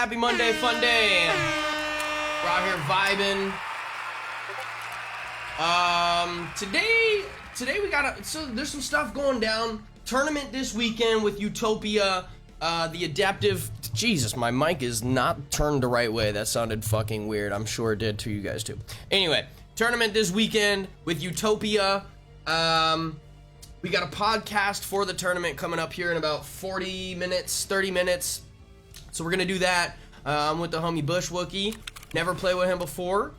Happy Monday, Funday. We're out here vibing. Today we got so there's some stuff going down. Tournament this weekend with Utopia. The adaptive. Jesus, my mic is not turned the right way. That sounded fucking weird. I'm sure it did to you guys too. Anyway, tournament this weekend with Utopia. We got a podcast for the tournament coming up here in about 40 minutes, 30 minutes. So we're gonna do that. I'm with the homie Bush Wookie. Never played with him before,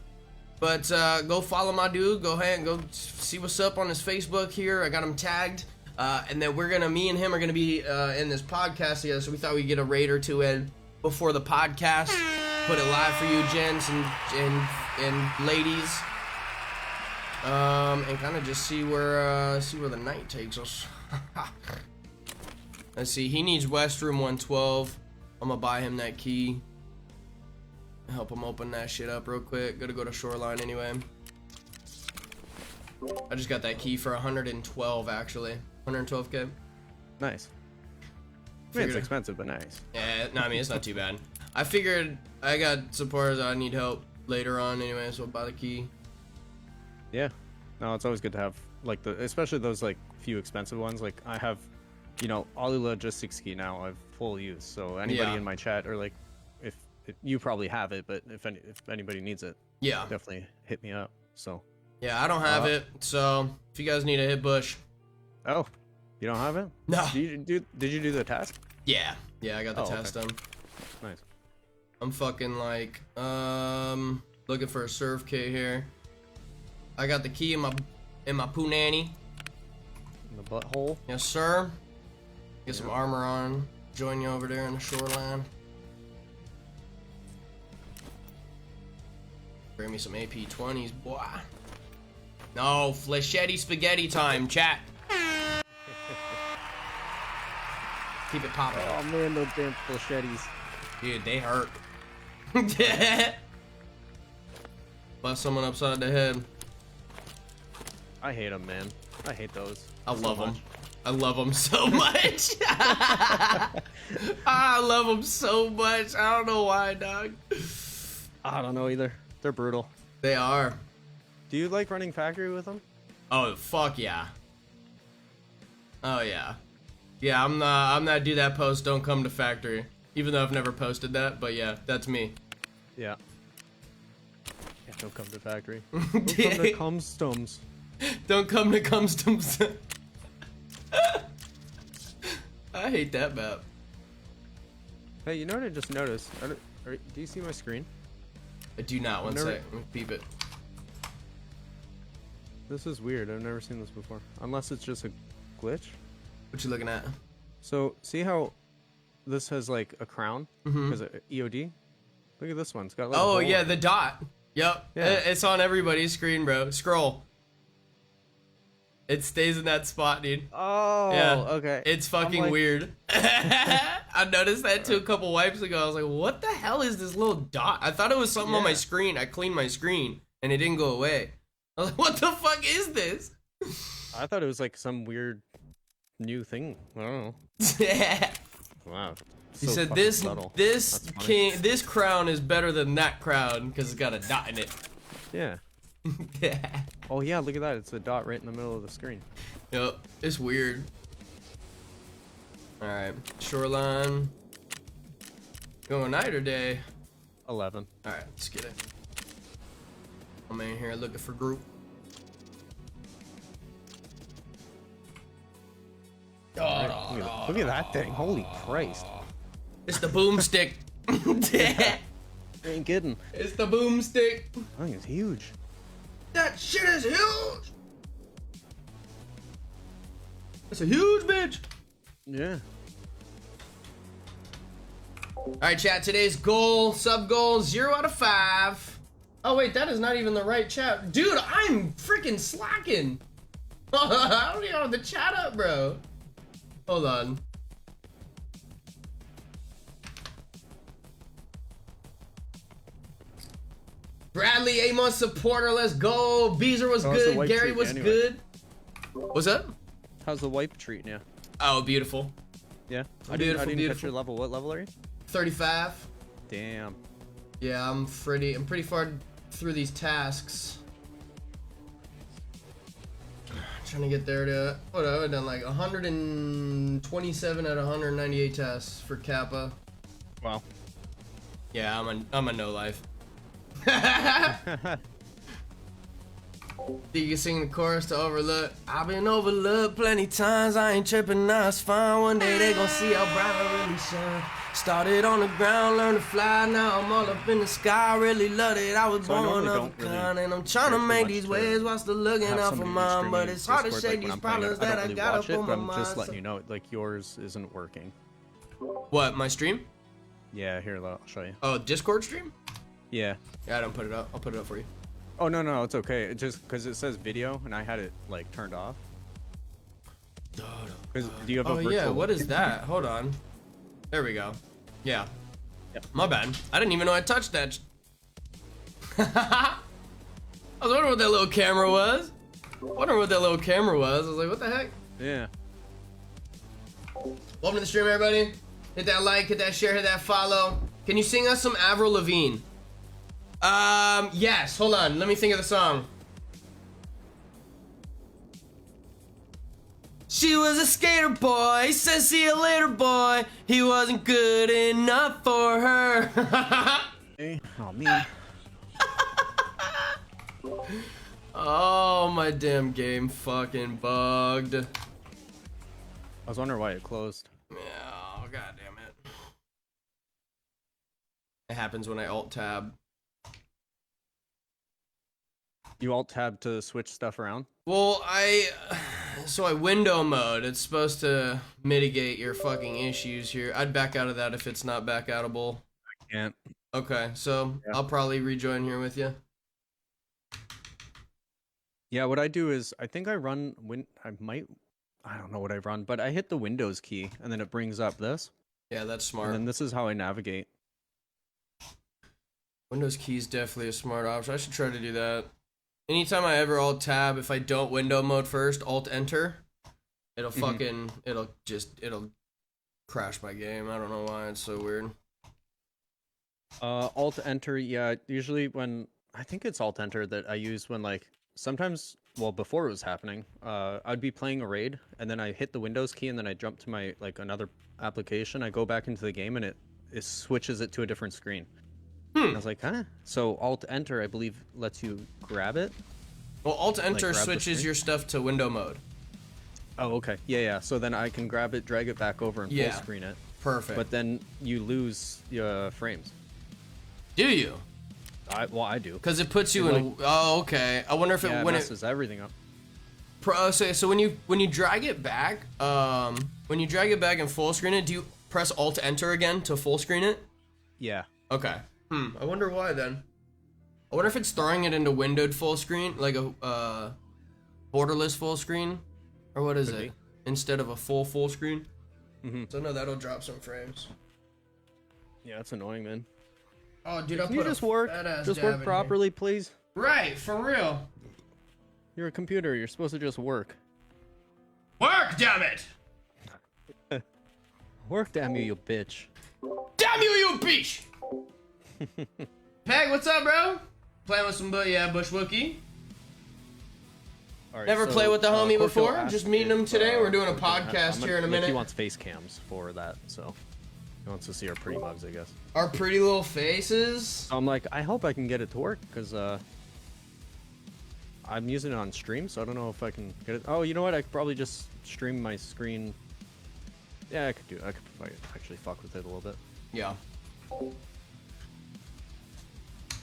but go follow my dude. Go ahead and go see what's up on his Facebook here. I got him tagged, and then me and him are gonna be in this podcast together. So we thought we'd get a raid or two in before the podcast. Put it live for you, gents and ladies. And kind of just see where the night takes us. Let's see. He needs West Room 112. I'm gonna buy him that key. Help him open that shit up real quick. Gotta go to Shoreline anyway. I just got that key for 112 actually. 112k. Nice. I mean, it's expensive, but nice. Yeah, no, I mean it's not too bad. I figured I got supporters. I need help later on anyway, so I'll buy the key. Yeah, no, it's always good to have like especially those like few expensive ones. Like I have, you know, Ollie Logistics key now. I've full use. So anybody in my chat or like, if you probably have it, but if anybody needs it, yeah, definitely hit me up. So yeah, I don't have it. So if you guys need a hit Bush. Oh, you don't have it? No. Did you do the task? Yeah, I got the test done. Nice. I'm fucking like looking for a serve kit here. I got the key in my punani. In the butthole. Yes, sir. Get some armor on. Join you over there in the Shoreline. Bring me some AP20s, boy. No, flechetti spaghetti time, chat. Keep it popping. Oh man, those damn flechettis. Dude, they hurt. Bust someone upside the head. I hate them, man. I hate those. I love them. I love them so much. I love them so much. I don't know why, dog. I don't know either. They're brutal. They are. Do you like running factory with them? Oh, fuck yeah. Oh yeah. Yeah, I'm not do that post, don't come to factory. Even though I've never posted that, but yeah, that's me. Yeah. Yeah, don't come to factory. Don't come to Cumstoms. Don't come to Customs. I hate that map. Hey, you know what I just noticed? Do you see my screen? I do not. One sec. Let me peep it. This is weird. I've never seen this before. Unless it's just a glitch. What you looking at? So, see how this has like a crown? Because of EOD? Look at this one. It's got a little Oh, hole. yeah, the dot. Yep. Yeah. It's on everybody's screen, bro. Scroll. It stays in that spot, dude. Oh, yeah. Okay. It's fucking weird. I noticed that too a couple wipes ago. I was like, what the hell is this little dot? I thought it was something on my screen. I cleaned my screen and it didn't go away. I was like, what the fuck is this? I thought it was like some weird new thing. I don't know. Wow. He So said fucking this crown is better than that crown because it's got a dot in it. Yeah. Oh yeah, look at that. It's a dot right in the middle of the screen. Yep, it's weird. Alright, Shoreline. Going night or day? 11. Alright, let's get it. I'm in here looking for group. Look at that thing. Holy Christ. It's the boomstick. Ain't kidding. It's the boomstick. I think it's huge. That shit is huge. It's a huge bitch. Yeah. Alright, chat. Today's goal, sub goal, 0 out of 5. Oh, wait, that is not even the right chat. Dude, I'm freaking slacking. I don't even have the chat up, bro. Hold on. Bradley, Amos supporter, let's go. Beezer was good. Gary was good. What's up? How's the wipe treating you? Oh, beautiful. Yeah. Beautiful, I didn't beautiful. catch your level. What level are you? 35. Damn. Yeah, I'm pretty far through these tasks. Trying to get there to what I've done like 127 out of 198 tests for Kappa. Wow. Yeah, I'm a no life. You can sing the chorus to Overlook. I've been overlooked plenty times. I ain't tripping, now it's fine. One day they gon' see how bright I really shine. Started on the ground, learned to fly. Now I'm all up in the sky. Really love it. I was born of a kind, and I'm trying to make these waves while still looking out for mine. But it's hard to shake these problems that I got up on my mind. I'm just letting you know, like yours isn't working. What, my stream? Yeah, here, I'll show you. Oh, Discord stream? Yeah. Yeah, I don't put it up. I'll put it up for you. Oh, no, it's okay. It just because it says video and I had it like turned off. Do you have a virtual... yeah, what is that? Hold on. There we go. Yeah. Yep. My bad. I didn't even know I touched that. I was wondering what that little camera was. I was like, what the heck? Yeah. Welcome to the stream, everybody. Hit that like, hit that share, hit that follow. Can you sing us some Avril Lavigne? Yes. Hold on. Let me think of the song. She was a skater boy. He said, see you later, boy. He wasn't good enough for her. Oh, man. Oh, my damn game fucking bugged. I was wondering why it closed. Yeah, oh, god damn it. It happens when I alt-tab. You alt-tab to switch stuff around? Well, I window mode. It's supposed to mitigate your fucking issues here. I'd back out of that if it's not back outable. I can't. Okay, so yeah. I'll probably rejoin here with you. Yeah, what I do is I think I run I don't know what I run, but I hit the Windows key and then it brings up this. Yeah, that's smart. And then this is how I navigate. Windows key is definitely a smart option. I should try to do that. Anytime I ever alt tab, if I don't window mode first, alt enter, it'll fucking, it'll crash my game. I don't know why, it's so weird. Alt enter, yeah, usually when, I think it's alt enter that I use when like, sometimes, well, before it was happening, I'd be playing a raid and then I hit the Windows key and then I jump to my, like another application. I go back into the game and it switches it to a different screen. I was like, huh? So Alt-Enter, I believe, lets you grab it? Well, Alt-Enter like, switches your stuff to window mode. Oh, okay. Yeah. So then I can grab it, drag it back over, and full screen it. Perfect. But then you lose your frames. Do you? Well, I do. Because it puts you in... Like, oh, okay. I wonder if it messes everything up. So when you drag it back, and full screen it, do you press Alt-Enter again to full screen it? Yeah. Okay. I wonder why then. I wonder if it's throwing it into windowed full screen, like a borderless full screen, or what is it? Be. Instead of a full screen. So no, that'll drop some frames. Yeah, that's annoying, man. Oh, dude, can you just work properly, please? Right, for real. You're a computer. You're supposed to just work. Work, damn it! Work, damn you, you bitch. Damn you, you bitch! Peg, what's up, bro? Playing with some Bush Wookie. Right, Never played with the homie before. Just meeting him today. We're doing a podcast here in a minute. He wants face cams for that, so he wants to see our pretty mugs, I guess. Our pretty little faces. So I'm like, I hope I can get it to work because I'm using it on stream, so I don't know if I can get it. Oh, you know what? I could probably just stream my screen. Yeah, I could do it. I could actually fuck with it a little bit. Yeah.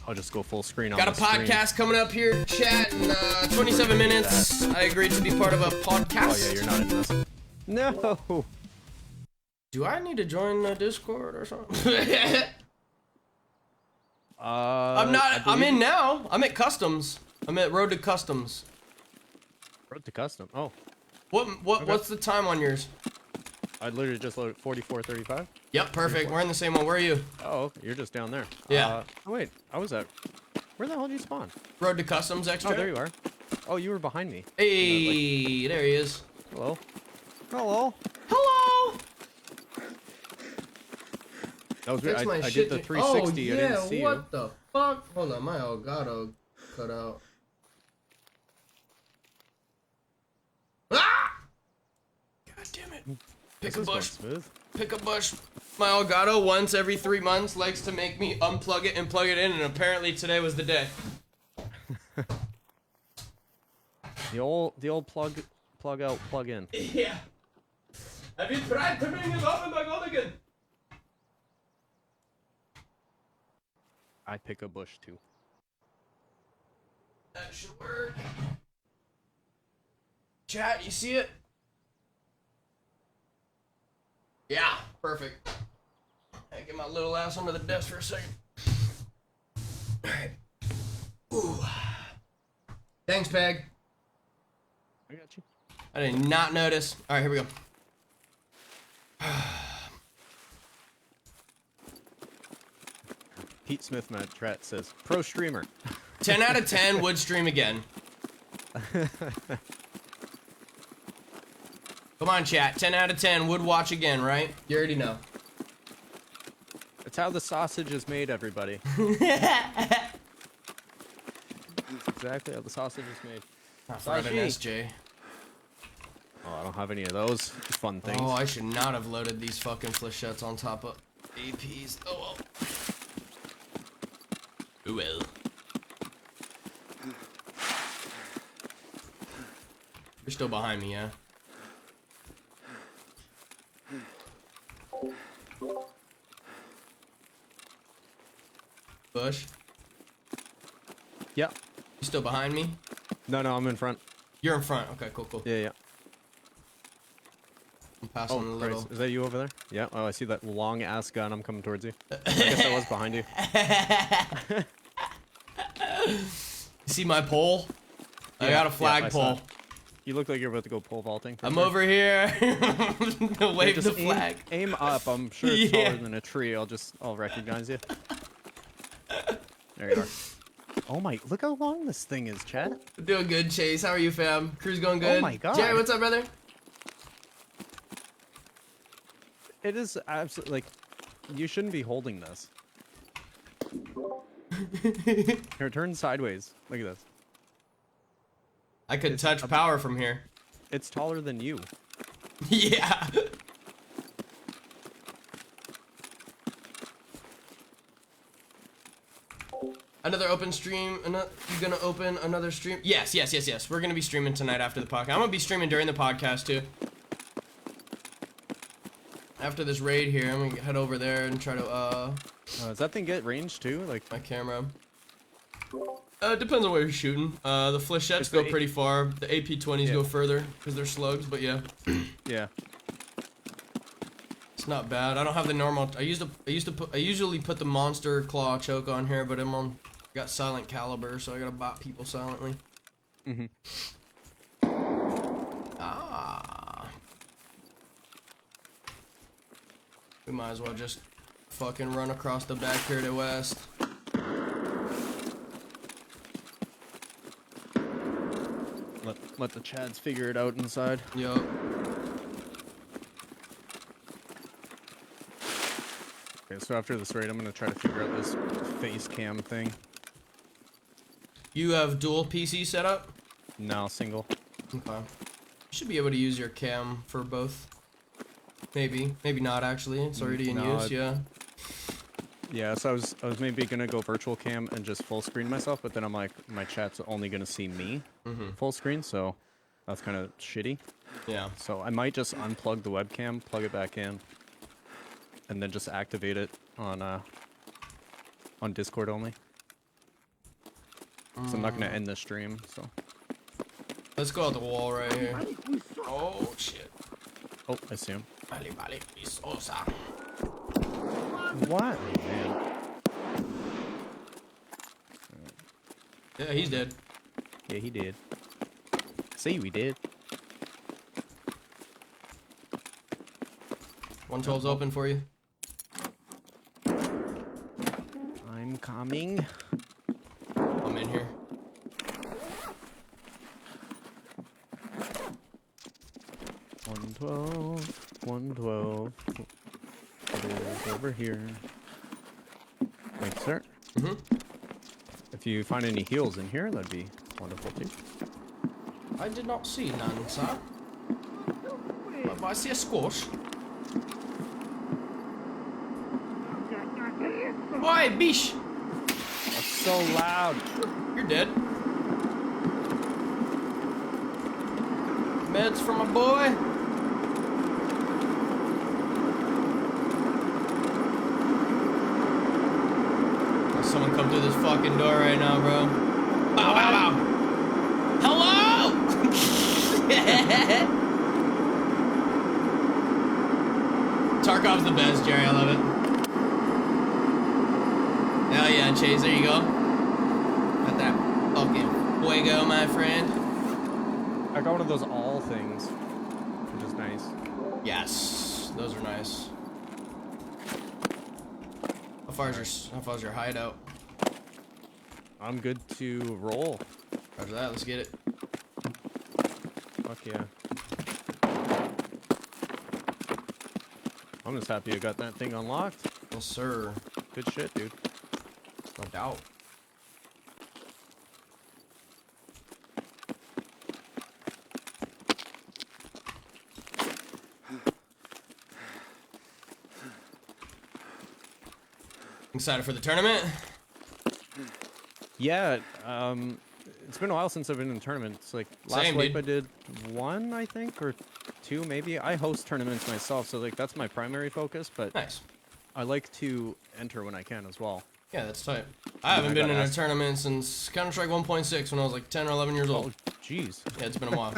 I'll just go full screen on Got a podcast coming up here, chat, in 27 minutes. I agreed to be part of a podcast. Oh yeah, you're not in this. No. Do I need to join Discord or something? I'm not. I'm in now. I'm at customs. I'm at Road to Customs. Road to Custom. Oh. What's the time on yours? I literally just loaded 44:35. Yep, perfect. We're in the same one. Where are you? Oh, you're just down there. Yeah. Oh wait, I was at. Where the hell did you spawn? Road to Customs extra. Oh, there you are. Oh, you were behind me. Hey, there he is. Hello. Hello. Hello. That was weird. Fix my I shit. did the 360. Oh, I yeah, didn't see what you. the fuck? Hold on, my Elgato cut out. Ah! God damn it. Pick a bush. Smooth. Pick a bush. My Elgato once every 3 months likes to make me unplug it and plug it in, and apparently today was the day. The old plug out, plug in. Yeah. Have you tried turning it off and back on again? I pick a bush too. That should work. Chat, you see it? Yeah, perfect. I get my little ass under the desk for a second. Alright. Ooh. Thanks, Peg. I got you. I did not notice. Alright, here we go. Pete Smith Matrat says, pro streamer. 10 out of 10 would stream again. Come on, chat. 10 out of 10 would watch again, right? You already know. It's how the sausage is made, everybody. That's exactly how the sausage is made. I thought an SJ. Oh, I don't have any of those fun things. Oh, I should not have loaded these fucking flechettes on top of APs. Oh well. Oh well. You're still behind me, yeah? Bush? Yeah. You still behind me? No, I'm in front. You're in front. Okay, cool. Yeah. I'm passing a little. Christ. Is that you over there? Yeah. Oh, I see that long ass gun. I'm coming towards you. I guess I was behind you. You see my pole? I got a flagpole. You look like you're about to go pole vaulting. I'm over here. Wave the flag. Aim up. I'm sure it's taller than a tree. I'll recognize you. There you are. Oh my, look how long this thing is, Chad. Doing good, Chase. How are you, fam? Crew's going good? Oh my god. Jerry, what's up, brother? It is absolutely, like, you shouldn't be holding this. Here, turn sideways. Look at this. I could touch power from here. It's taller than you. Yeah. Another open stream. You gonna open another stream? Yes. We're gonna be streaming tonight after the podcast. I'm gonna be streaming during the podcast too. After this raid here, I'm gonna head over there and try to Does that thing get range too? Like my camera. It depends on where you're shooting. The flechettes go pretty far. The AP-20s go further because they're slugs. But yeah. Yeah. It's not bad. I don't have the normal. I usually put the monster claw choke on here, but got silent caliber, so I gotta bot people silently. We might as well just fucking run across the back here to west. Let the Chads figure it out inside. Yup. Okay, so after this raid, I'm gonna try to figure out this face cam thing. You have dual PC set up? No, single. Okay. You should be able to use your cam for both. Maybe not actually. It's already in use. Yeah. Yeah, so I was maybe gonna go virtual cam and just full screen myself, but then I'm like, my chat's only gonna see me full screen, so that's kind of shitty. Yeah. So I might just unplug the webcam, plug it back in, and then just activate it on Discord only. So I'm not gonna end the stream. So Let's go out the wall right here. Oh shit. oh, I see him. Vale, Isosa. What? Man. Yeah, he's dead. Yeah, he did. See, we did. 112's open for you. I'm coming. I'm in here. One 12. There's a over here. Thank you, sir. Mm-hmm. If you find any heals in here, that'd be wonderful too. I did not see none, sir. But I see a squash. Oi, bish! That's so loud. You're dead. Meds for my boy. There's someone come through this fucking door right now, bro. Bow, bow, bow. Hello! Tarkov's the best, Jerry. I love it. Hell yeah, Chase. There you go. Got that fucking fuego, my friend. I got one of those all things, which is nice. Yes, those are nice. How far's your hideout? I'm good to roll. Roger that. Let's get it. Fuck yeah. I'm just happy I got that thing unlocked. Yes, sir. Good shit, dude. No doubt. Excited for the tournament? Yeah, it's been a while since I've been in tournaments. Like last Same, wipe dude. I did one, I think, or two maybe. I host tournaments myself, so like that's my primary focus, but Nice. I like to enter when I can as well. Yeah, that's tight. I haven't been gotta in a ask. tournament since Counter-Strike 1.6 when I was like 10 or 11 years Oh, old. jeez. Yeah, it's been a while.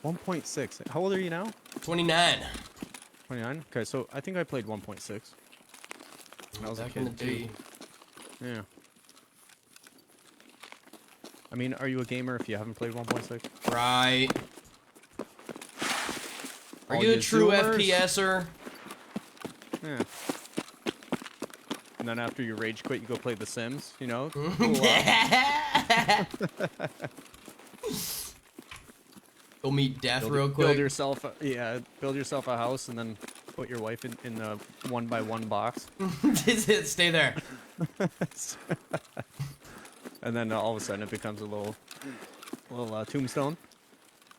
1.6. How old are you now? 29. 29? Okay, so I think I played 1.6. When I was a Back in the kid, too. day. Yeah. I mean, are you a gamer if you haven't played 1.6? Right. Are All you a you true Zoomers? FPSer? Yeah. And then after you rage quit, you go play The Sims, you know? Cool off. Go meet death real quick. Build yourself, build yourself a house and then put your wife in the 1x1 box. Stay there. And then all of a sudden it becomes a little tombstone.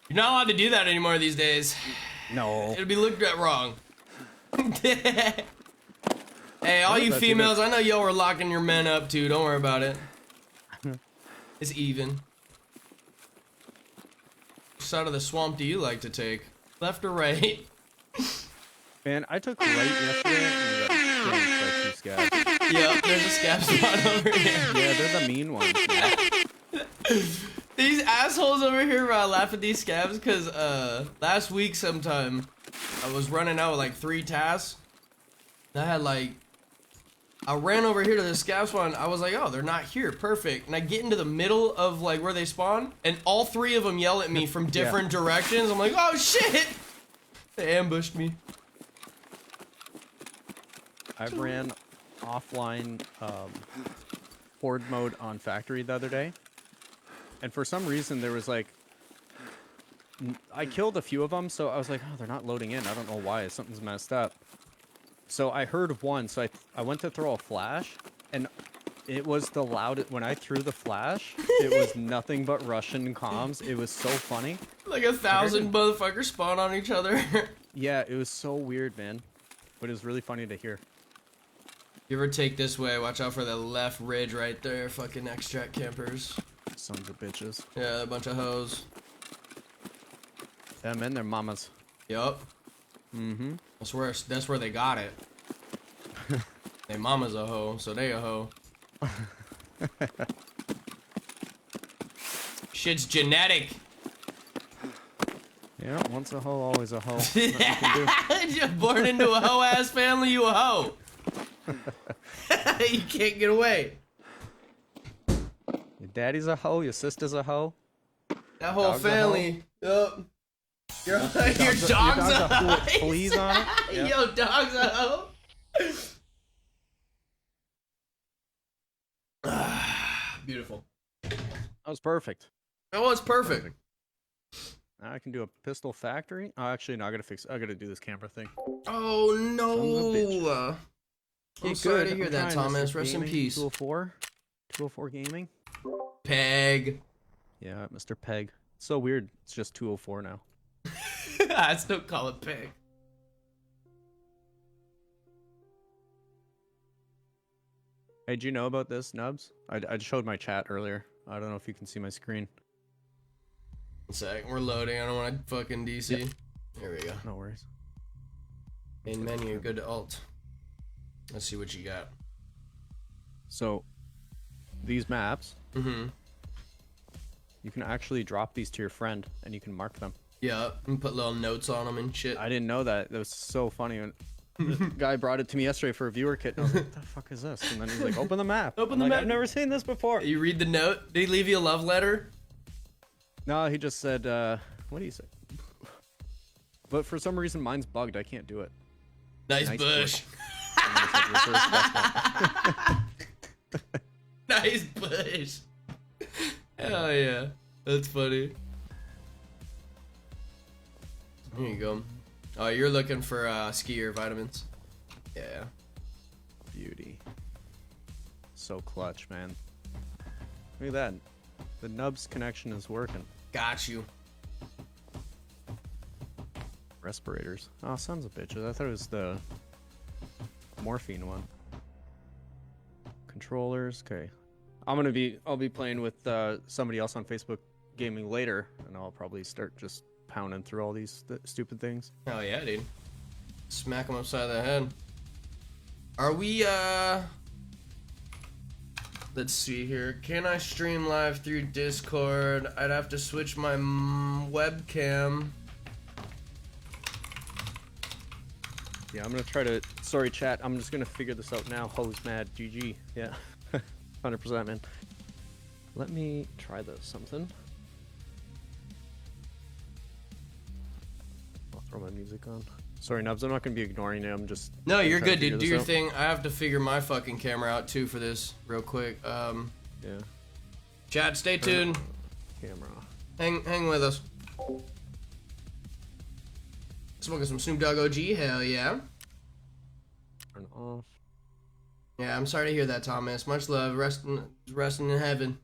You're not allowed to do that anymore these days. No. It'll be looked at wrong. Hey, all you That's females, I know y'all were locking your men up too. Don't worry about it. It's even. Which side of the swamp do you like to take? Left or right? Man, I took right yesterday and got ganked by 2 scabs. Yep, there's a scab spot over here. Yeah, they're the mean ones. Man. These assholes over here laugh at these scabs because last week sometime I was running out with like 3 tasks. And I had like, I ran over here to the scab spawn. I was like, oh, they're not here. Perfect. And I get into the middle of like where they spawn, and all 3 of them yell at me from different directions. I'm like, oh shit! They ambushed me. I ran offline horde mode on factory the other day. And for some reason there was like, I killed a few of them, so I was like, oh, they're not loading in. I don't know why. Something's messed up. So I heard one, so I went to throw a flash, and it was the loudest. When I threw the flash, it was nothing but Russian comms. It was so funny. Like 1,000 motherfuckers spawn on each other. Yeah, it was so weird, man. But it was really funny to hear. You ever take this way, watch out for the left ridge right there. Fucking extract campers. Sons of bitches. Yeah, a bunch of hoes. Them and their mamas. Yup. Mm-hmm. That's where they got it. They mama's a hoe, so they a hoe. Shit's genetic. Yeah, once a hoe, always a hoe. Nothing you can do. You're born into a hoe ass family, you a hoe. You can't get away. Your daddy's a hoe, your sister's a hoe. That whole Dog's a family. Yup. Your dog's a hoe a with fleas on it. Yep. Yo, dog's a hoe. Beautiful. That was perfect. That was perfect. Now I can do a pistol factory. Oh, actually, no, I gotta do this camera thing. Oh Son of a no. I'm sorry to hear that, Thomas. Rest in peace. 204? 204 Gaming? Peg. Yeah, Mr. Peg. It's so weird. It's just 204 now. I still call it Peg. Hey, do you know about this, Nubs? I showed my chat earlier. I don't know if you can see my screen. One sec, we're loading. I don't want to fucking DC. Yep. There we go. No worries. Main menu, go to Alt. Let's see what you got. So, these maps, you can actually drop these to your friend, and you can mark them. Yeah, and put little notes on them and shit. I didn't know that. That was so funny. When the guy brought it to me yesterday for a viewer kit, and I was like, what the fuck is this? And then he's like, open the map. Open the map. I've never seen this before. You read the note? Did he leave you a love letter? No, he just said, what do you say? But for some reason, mine's bugged. I can't do it. Nice bush. Nice bush. Hell yeah. That's funny. Here you go. Oh, you're looking for skier vitamins. Yeah. Beauty. So clutch, man. Look at that. The Nubs connection is working. Got you. Respirators. Oh, sons of bitches. I thought it was the morphine one. Controllers. Okay. I'll be playing with somebody else on Facebook Gaming later, and I'll probably start just pounding through all these stupid things. Hell yeah, dude. Smack him upside the head. Are we, let's see here. Can I stream live through Discord? I'd have to switch my webcam. Yeah, I'm gonna try to. Sorry, chat. I'm just gonna figure this out now. Hose mad. GG. Yeah. 100%, man. Let me try this. Something. I'll throw my music on. Sorry, Nubs. I'm not gonna be ignoring you. I'm just. No, you're good, dude. Do your thing. I have to figure my fucking camera out too for this, real quick. Yeah. Chat, stay tuned. Camera. Hang with us. Smoking some Snoop Dogg OG. Hell yeah. Turn off. Yeah, I'm sorry to hear that, Thomas. Much love. Resting in heaven.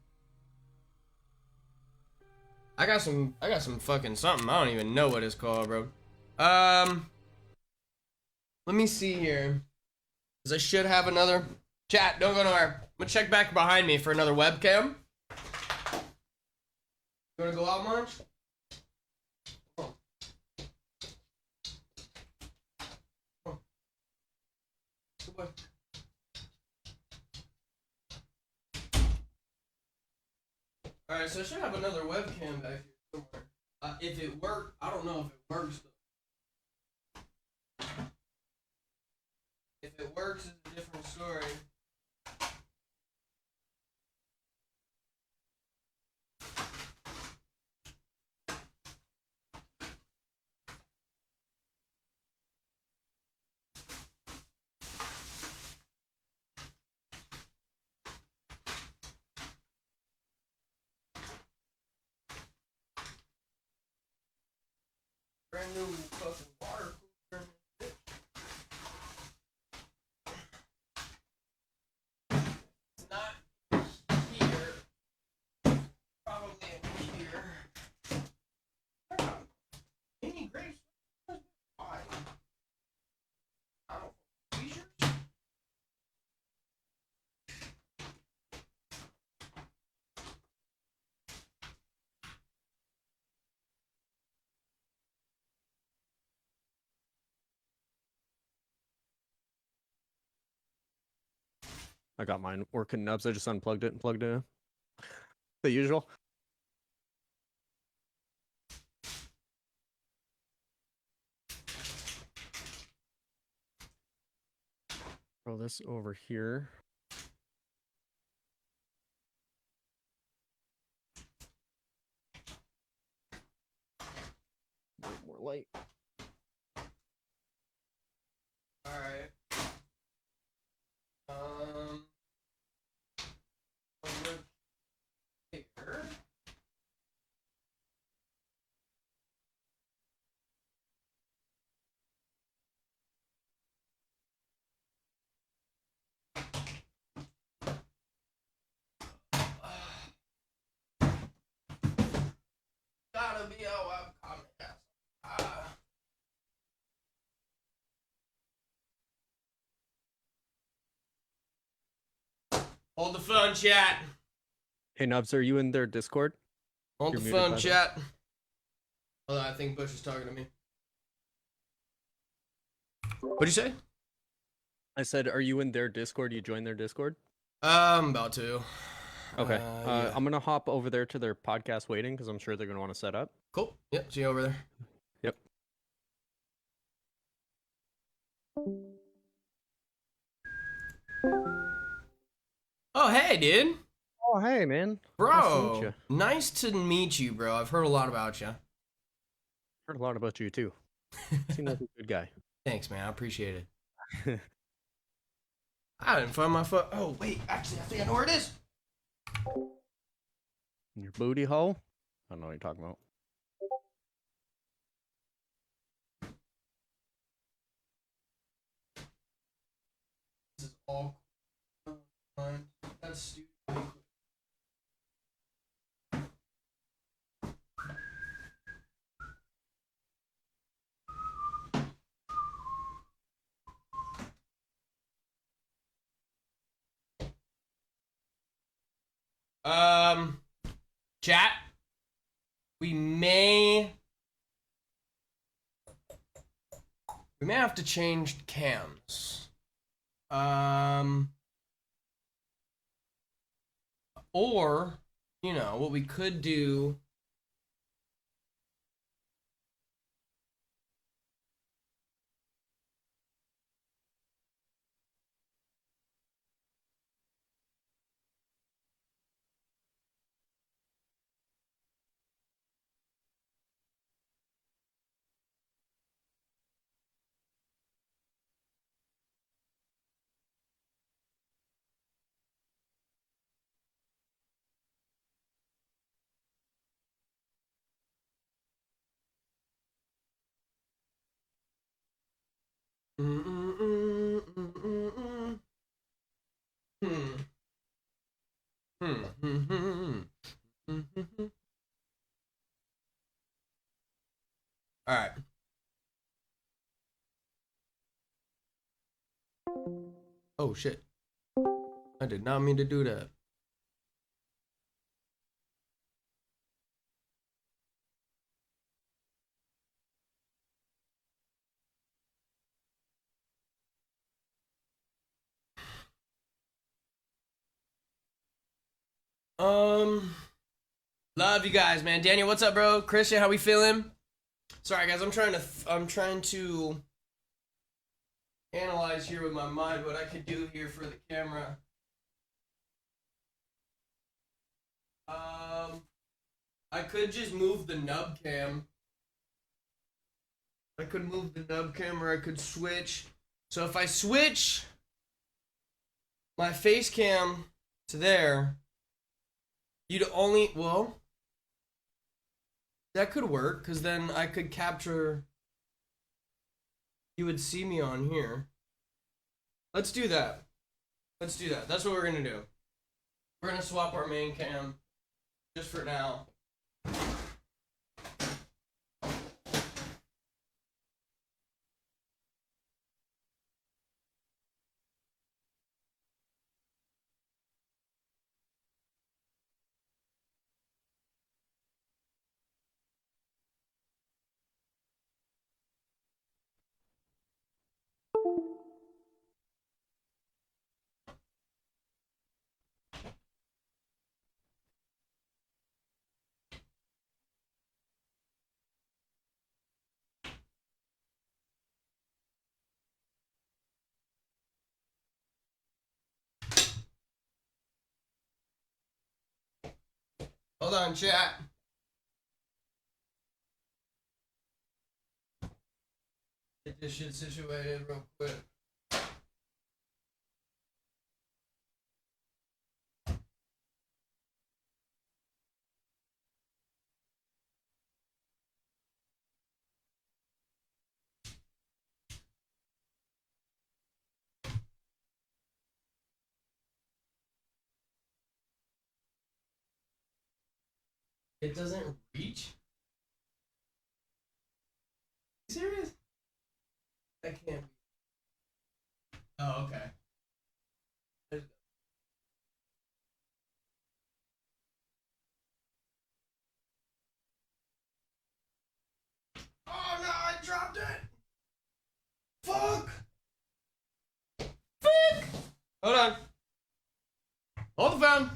I got some fucking something. I don't even know what it's called, bro. Let me see here. Cause I should have another. Chat, don't go nowhere. I'm gonna check back behind me for another webcam. You wanna go out much? Good boy. Alright, so I should have another webcam back here somewhere. If it works, I don't know if it works though. If it works, it's a different story. Brand new fucking water cooler. It's not here. Probably in here. Any grapes? Why? I don't know. Seizures? I got mine working. Nubs. I just unplugged it and plugged it in. The usual. Throw this over here. More light. Alright. Over here. Hold the phone, chat. Hey Nubs, are you in their Discord? Hold You're the muted, phone, by the way. chat. Hold on, I think Bush is talking to me. What'd you say? I said, are you in their Discord? You joined their Discord? I'm about to. Okay. Yeah. I'm gonna hop over there to their podcast waiting because I'm sure they're gonna want to set up. Cool. Yep, see you over there. Yep. Oh, hey, dude. Oh, hey, man. Bro, nice to meet you, bro. I've heard a lot about you. Heard a lot about you too. Seem like a good guy. Thanks, man. I appreciate it. I didn't find my phone. Oh, wait. Actually, I think I know where it is. Your booty hole? I don't know what you're talking about. This is all fine. That's stupid. Chat. We may have to change cams. Or, you know, what we could do. All right. Oh shit. I did not mean to do that. Love you guys, man. Daniel, what's up, bro? Christian, how we feeling? Sorry, guys. I'm trying to analyze here with my mind what I could do here for the camera. I could just move the nub cam. I could move the nub cam, or I could switch. So if I switch my face cam to there, you'd only, well, that could work, because then I could capture, you would see me on here. Let's do that. Let's do that. That's what we're gonna do. We're gonna swap our main cam, just for now. Hold on, chat. Get this shit situated real quick. It doesn't reach? You serious? That can't be. Oh, okay. Hold the phone.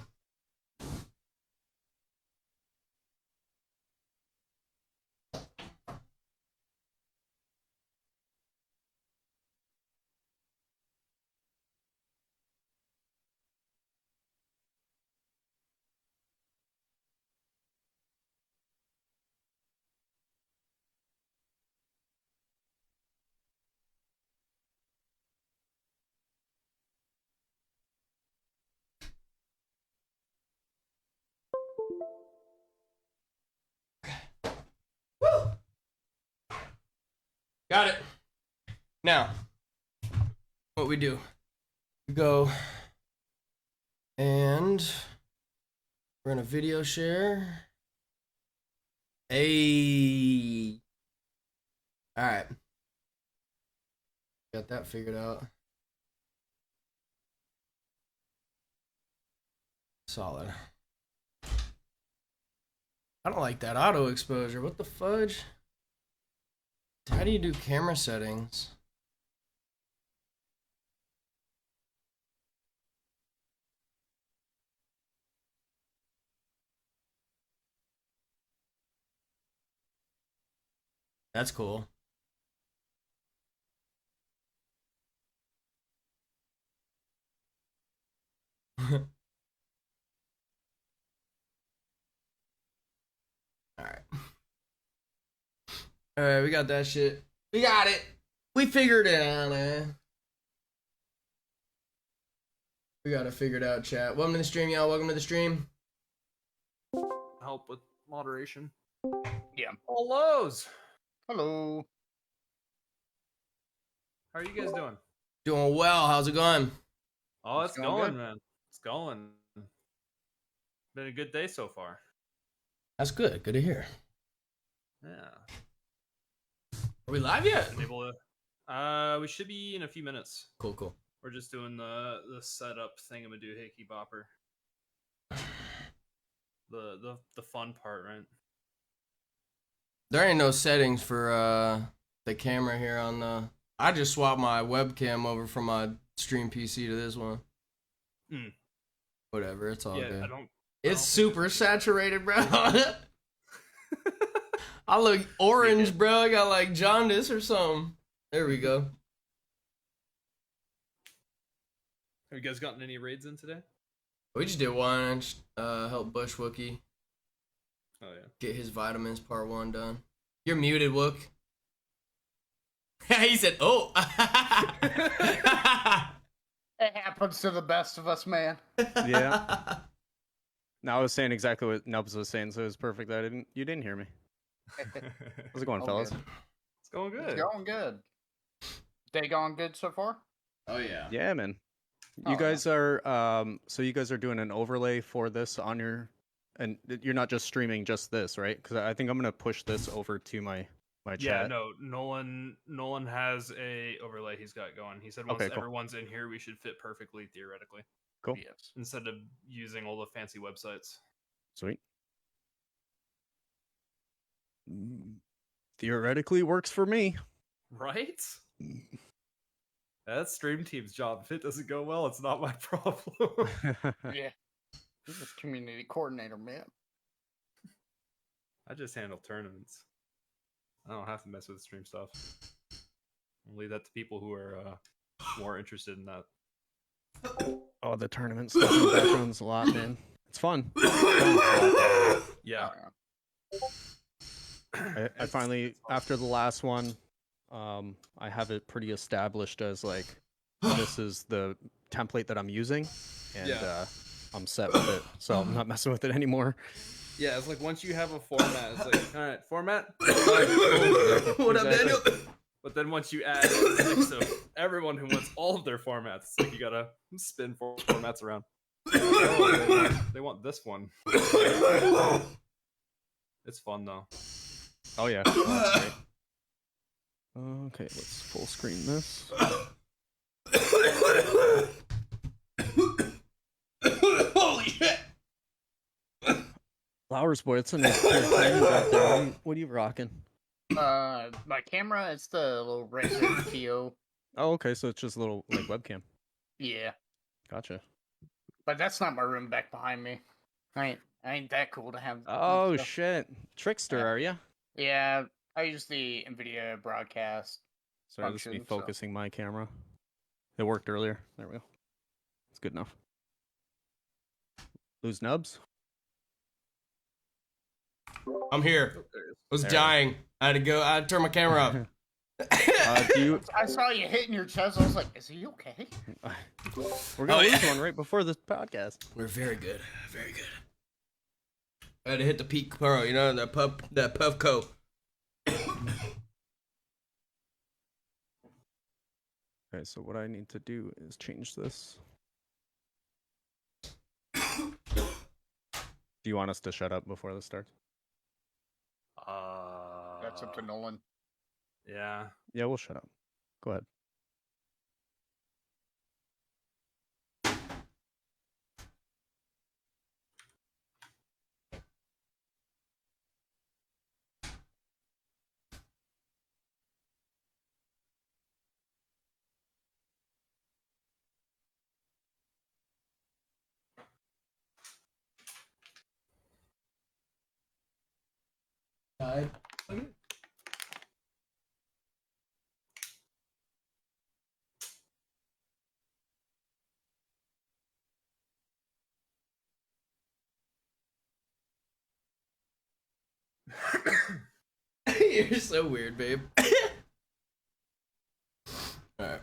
Woo! Got it. Now, what we do, we go and we're gonna video share. Hey. All right. Got that figured out. Solid. I don't like that auto exposure. What the fudge? How do you do camera settings? That's cool. All right. All right, we got that shit. We got it. We figured it out, man. We got it figured out, chat. Welcome to the stream, y'all. Welcome to the stream. Help with moderation. Yeah. Hellos. Hello. How are you guys doing? Doing well. How's it going? Oh, it's going going, good. man. It's going. Been a good day so far. That's good. Good to hear. Yeah. Are we live yet? Been able to. We should be in a few minutes. Cool, cool. We're just doing the setup thingamadoohickey bopper. The fun part, right? There ain't no settings for the camera here on the. I just swapped my webcam over from my stream PC to this one. Mm. Whatever, it's all Yeah, good. I don't It's think super saturated, bro. I look orange, bro. I got like jaundice or something. There we go. Have you guys gotten any raids in today? We just did one. Help Bush Wookie Oh yeah. get his vitamins part 1 done. You're muted, Wook. He said, "Oh." It happens to the best of us, man. Yeah. No, I was saying exactly what Nubs was saying, so it was perfect that you didn't hear me. How's it going, Oh, fellas? good. It's going good. It's going good. Day going good so far? Oh yeah. Yeah, man. Oh, You guys are so you guys are doing an overlay for this on your, and you're not just streaming just this, right? Because I think I'm gonna push this over to my Yeah, chat. no, Nolan has a overlay he's got going. He said once Okay, cool. everyone's in here, we should fit perfectly theoretically, Cool. Yes. instead of using all the fancy websites. Sweet. Theoretically works for me. Right? That's stream team's job. If it doesn't go well, it's not my problem. Yeah. This is community coordinator, man. I just handle tournaments. I don't have to mess with stream stuff. I'll leave that to people who are more interested in that. Oh, the tournament stuff in the background's a lot, man. It's fun. Yeah. I finally, after the last one, I have it pretty established as like, this is the template that I'm using, and Yeah. I'm set with it. So I'm not messing with it anymore. Yeah, it's like once you have a format, it's like, all right, format. What up, Daniel? But then once you add a mix of everyone who wants all of their formats, it's like you gotta spin formats around. Oh, they want this one. It's fun though. Oh yeah, oh, that's great. Okay, let's full screen this. Holy shit! Flowers boy, it's a nice pair of frames out there. What are you rocking? My camera, it's the little Razer TO. Oh, okay, so it's just a little like webcam. Yeah. Gotcha. But that's not my room back behind me. I ain't that cool to have. Oh stuff. shit, trickster, Yeah. are you? Yeah, I use the NVIDIA broadcast. Sorry, this is me function, so- focusing my camera. It worked earlier. There we go. It's good enough. Lose nubs. I'm here. I was dying. I had to go. I had to turn my camera up. Do you? I saw you hitting your chest. I was like, "Is he okay?" We're gonna Oh, yeah. lose one right before this podcast. We're very good. Very good. I had to hit the peak pro, you know, that puff coat. Okay, so what I need to do is change this. Do you want us to shut up before this starts? That's up to Nolan. Yeah. Yeah, we'll shut up. Go ahead. You're so weird, babe. Alright.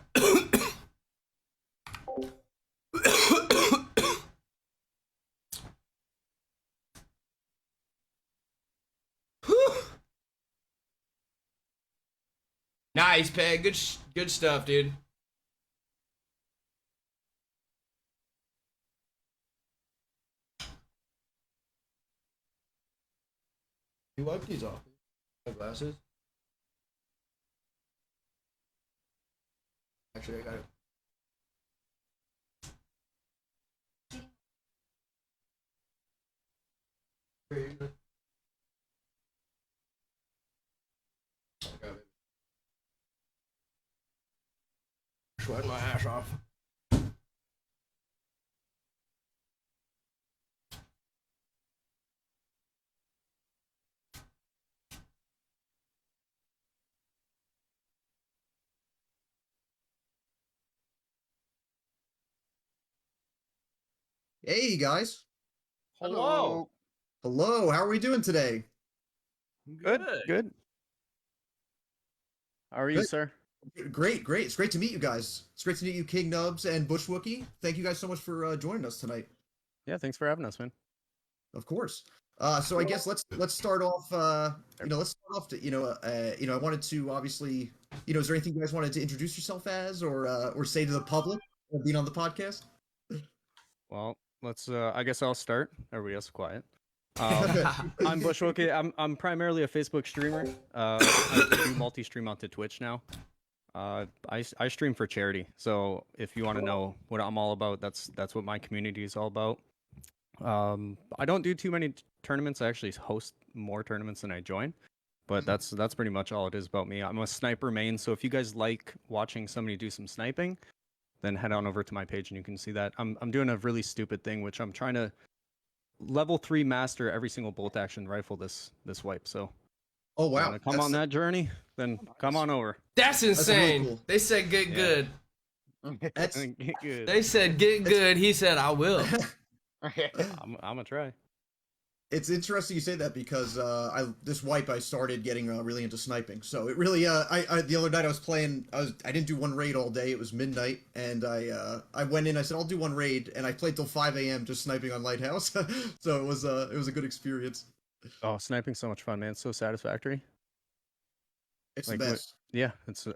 Nice, Peg. Good stuff, dude. You wipe these off. My glasses. Actually, I got it. Here, you go. I got it. Sweat my ass off. Hey guys. Hello. Hello, how are we doing today? Good. Good. How are you, Good. sir? Great. It's great to meet you guys. It's great to meet you, King Nubs and Bushwookie. Thank you guys so much for joining us tonight. Yeah, thanks for having us, man. Of course. So I guess let's start off. Let's start off. I wanted to obviously, is there anything you guys wanted to introduce yourself as, or say to the public, being on the podcast? Well, let's. I guess I'll start. Everybody else quiet. I'm Bushwookie. I'm primarily a Facebook streamer. I do multi-stream onto Twitch now. I stream for charity. So if you want to know what I'm all about, that's what my community is all about. I don't do too many tournaments. I actually host more tournaments than I join. But that's pretty much all it is about me. I'm a sniper main, so if you guys like watching somebody do some sniping, then head on over to my page and you can see that. I'm doing a really stupid thing, which I'm trying to level 3 master every single bolt action rifle this wipe. So Oh wow! you wanna come on that journey? Then come on over. That's really insane. cool. They said get good. That's Good. They said get good. He said I will. I'm gonna try. It's interesting you say that because this wipe I started getting really into sniping. So it really I the other night I was playing I didn't do one raid all day. It was midnight and I went in. I said I'll do one raid and I played till 5 a.m. just sniping on Lighthouse. So it was a good experience. Oh, sniping's so much fun, man. It's so satisfactory. It's Like, the best. Yeah, it's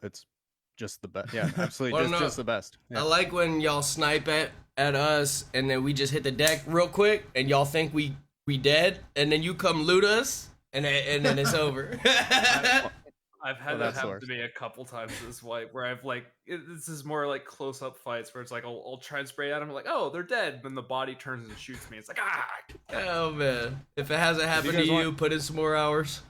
just the best. Yeah, absolutely, Well, no, just the best. I Yeah. like when y'all snipe at us and then we just hit the deck real quick and y'all think we dead and then you come loot us and then it's over. I've had Well, that that's happen worse. to me a couple times this wipe where I've this is more like close up fights where it's like I'll try and spray at them like, oh, they're dead, then the body turns and shoots me. It's like Oh man, if it hasn't happened to guys you, want- put in some more hours.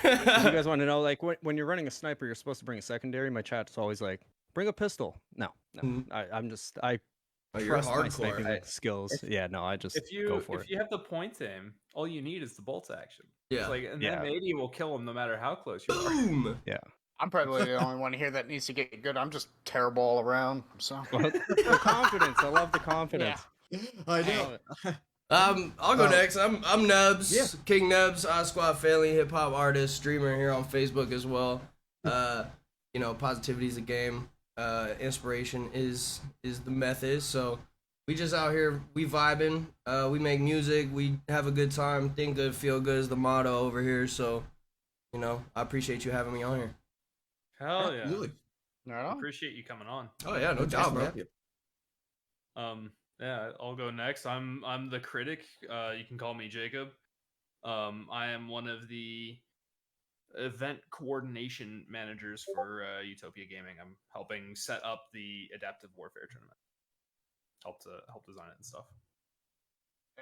If you guys want to know, like when you're running a sniper, you're supposed to bring a secondary. My chat's always like, bring a pistol. No, Mhm. I Oh, you're trust my hardcore. sniping skills. Yeah, no, I just go for If it. you have the point aim, all you need is the bolt action. Yeah. It's like, and Yeah. then 80 will kill him no matter how close you are. Boom. Yeah. I'm probably the only one here that needs to get good. I'm just terrible all around. So Well, the confidence. I love the confidence. I know. I'll go next. I'm Nubs, Yeah. King Nubs, Oz Squad family, hip hop artist, streamer here on Facebook as well. You know, positivity is a game. Inspiration is the method. So we just out here, we vibing. We make music. We have a good time. Think good, feel good is the motto over here. So, you know, I appreciate you having me on here. Hell yeah. Absolutely. right on. Appreciate you coming on. Oh yeah, no doubt, bro. Yeah, I'll go next. I'm the critic. You can call me Jacob. I am one of the event coordination managers for Utopia Gaming. I'm helping set up the adaptive warfare tournament. Help design it and stuff.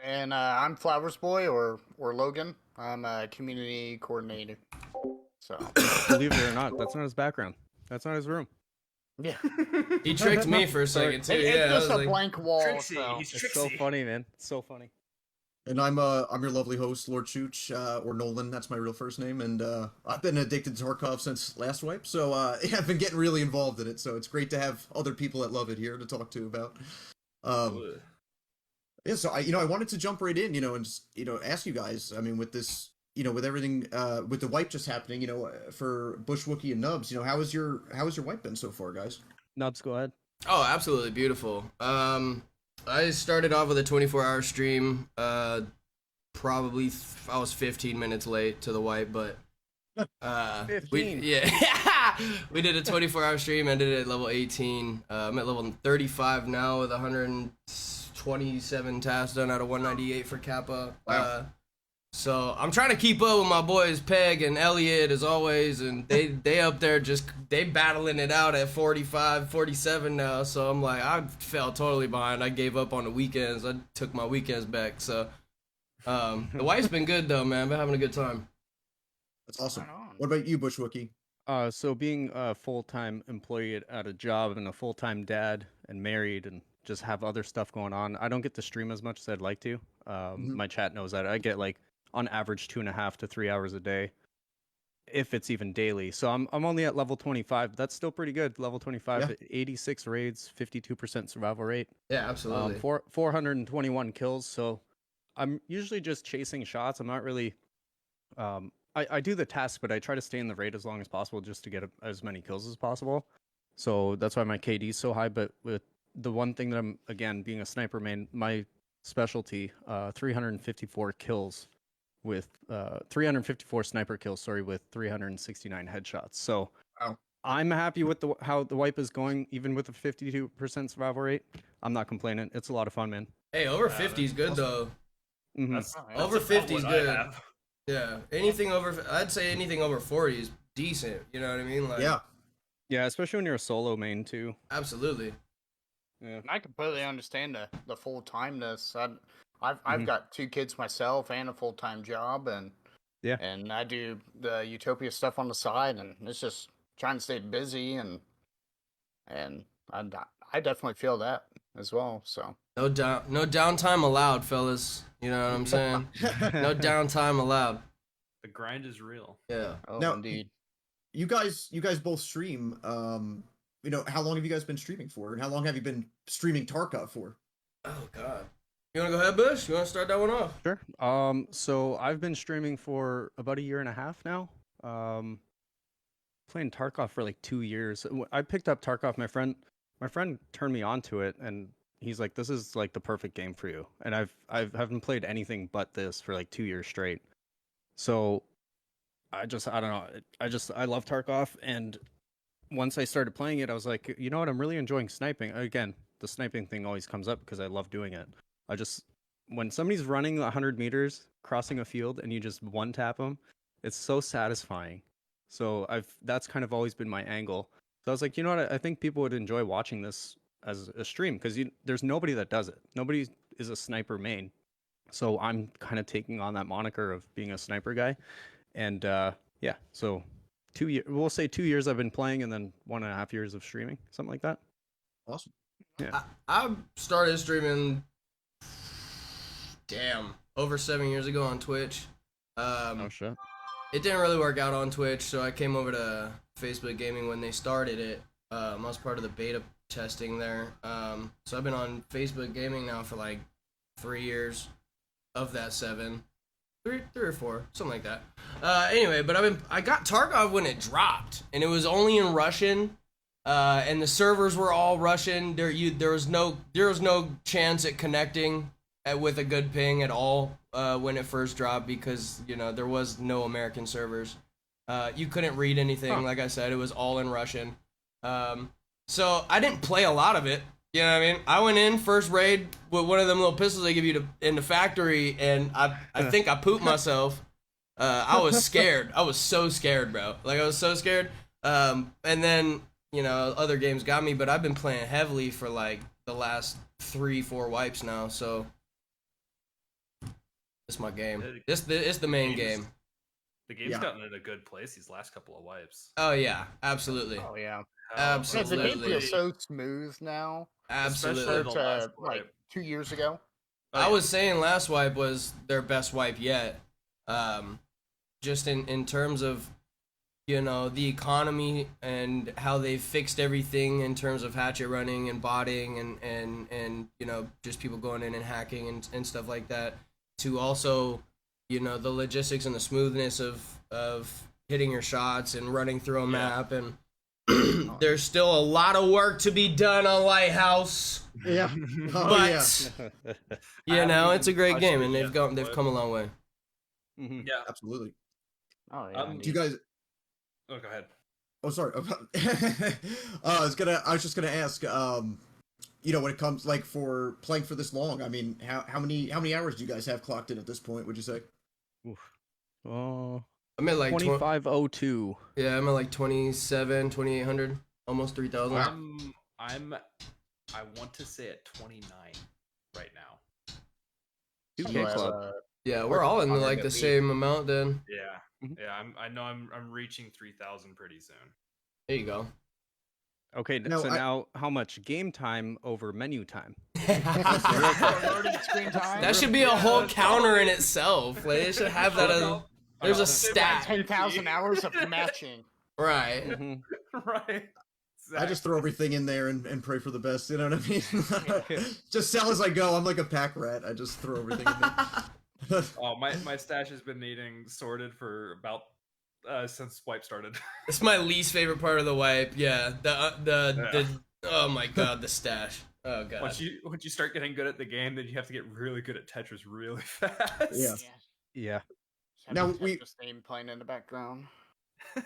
And I'm Flowers Boy or Logan. I'm a community coordinator. So Believe it or not, that's not his background. That's not his room. yeah, He tricked me for a second too. it's Yeah, I just was a like, blank wall. Trixie, So. he's It's Trixie. so funny, man. It's so funny. And I'm your lovely host, Lord Chooch, or Nolan. That's my real first name. And I've been addicted to Tarkov since last wipe, so I've been getting really involved in it. So it's great to have other people that love it here to talk to about. Yeah, so I wanted to jump right in, and just, ask you guys. I mean, with this, with everything, with the wipe just happening, for Bush Wookie and Nubs, how was your wipe been so far, guys? Nubs, go ahead. oh, absolutely beautiful. I started off with a 24-hour stream. Probably I was 15 minutes late to the wipe, but 15. we did a 24-hour stream. Ended at level 18. I'm at level 35 now with 127 tasks done out of 198 for Kappa. Wow. So I'm trying to keep up with my boys Peg and Elliot as always, and they up there they battling it out at 45, 47 now. So I'm like, I fell totally behind. I gave up on the weekends. I took my weekends back. So the wife's been good though, man. I've been having a good time. That's awesome. Right on. What about you, Bush Wookie? So being a full-time employee at a job and a full-time dad and married and just have other stuff going on, I don't get to stream as much as I'd like to. My chat knows that. I get like on average 2.5 to 3 hours a day, if it's even daily. So I'm only at level 25, but that's still pretty good. Level 25, Yeah. 86 raids, 52% survival rate, Yeah, absolutely. 421 kills. So I'm usually just chasing shots. I'm not really. I do the tasks, but I try to stay in the raid as long as possible just to get as many kills as possible. So that's why my KD is so high. But with the one thing that I'm, again, being a sniper main, my specialty, 354 kills with 354 sniper kills, sorry, with 369 headshots. So Wow. I'm happy with how the wipe is going, even with a 52% survival rate. I'm not complaining. It's a lot of fun, man. Hey, over 50 is good though. Mhm. That's, Over that's about 50 is what good. I have. Yeah, I'd say anything over 40 is decent. You know what I mean? Like, Yeah. Yeah, especially when you're a solo main too. absolutely. Yeah. And I completely understand the full timeness. I've got 2 kids myself and a full time job, and Yeah. and I do the Utopia stuff on the side, and it's just trying to stay busy, and I definitely feel that as well. So No downtime allowed, fellas. You know what I'm saying? No downtime allowed. The grind is real. Yeah. Now- indeed. You guys both stream. How long have you guys been streaming for, and how long have you been streaming Tarkov for? Oh God. You wanna go ahead, Bush? You wanna start that one off? Sure. So I've been streaming for about 1.5 years now. Playing Tarkov for like 2 years. I picked up Tarkov. My friend turned me on to it, and he's like, "This is like the perfect game for you." And I haven't played anything but this for like 2 years straight. So I don't know. I love Tarkov, and once I started playing it, I was like, you know what? I'm really enjoying sniping. Again, the sniping thing always comes up because I love doing it. When somebody's running 100 meters, crossing a field, and you just one tap them, it's so satisfying. So that's kind of always been my angle. So I was like, you know what? I think people would enjoy watching this as a stream because there's nobody that does it. Nobody is a sniper main. So I'm kind of taking on that moniker of being a sniper guy. And yeah, so 2 years, we'll say 2 years I've been playing, and then 1.5 years of streaming, something like that. Awesome. I started streaming, over 7 years ago on Twitch. Oh shit. It didn't really work out on Twitch, so I came over to Facebook Gaming when they started it. I was part of the beta testing there. So I've been on Facebook Gaming now for like 3 years of that 7. Three or 4, something like that. Anyway, but I got Tarkov when it dropped, and it was only in Russian, and the servers were all Russian. There was no chance at connecting with a good ping at all when it first dropped, because there was no American servers. You couldn't read anything. Like I said, it was all in Russian. So I didn't play a lot of it. You know what I mean? I went in first raid with one of them little pistols they give you in the factory, and I think I pooped myself. I was scared. I was so scared, bro. Like, I was so scared. And then, other games got me, but I've been playing heavily for like the last 3-4 wipes now, so it's my game. It's the main game. The game's gotten in a good place these last couple of wipes. Oh yeah, absolutely. Oh yeah. Absolutely. The game feels so smooth now. Absolutely. Compared to like 2 years ago. I was saying last wipe was their best wipe yet. Just in terms of, the economy and how they fixed everything in terms of hatchet running and botting and just people going in and hacking and stuff like that, to also, the logistics and the smoothness of hitting your shots and running through a map, and there's still a lot of work to be done on Lighthouse. Yeah. But it's a great game, and they've come a long way. Mm-hmm. Yeah, Absolutely. Oh yeah. Do you guys? Oh, go ahead. Oh, sorry. I was just gonna ask. When it comes like for playing for this long, I mean, how many hours do you guys have clocked in at this point? Would you say? Oof. Oh. I'm at like 2502. Yeah, I'm at like 2,800, almost 3,000. I want to say at 29 right now. 2K Club. Yeah, we're all in like the same amount then. Yeah. Yeah, I know I'm reaching 3,000 pretty soon. There you go. Okay, now how much game time over menu time? That should be a whole counter in itself. Like, they should have that as there's a stat. 10,000 hours of matching. Right. Mm-hmm. Right. Exactly. I just throw everything in there and pray for the best. You know what I mean? Just sell as I go. I'm like a pack rat. I just throw everything in there. Oh, my stash has been needing sorted for about since wipe started. It's my least favorite part of the wipe. Yeah, the oh my god, the stash. Oh god. Once you start getting good at the game, then you have to get really good at Tetris really fast. Yeah. Yeah. Now Tetris name playing in the background.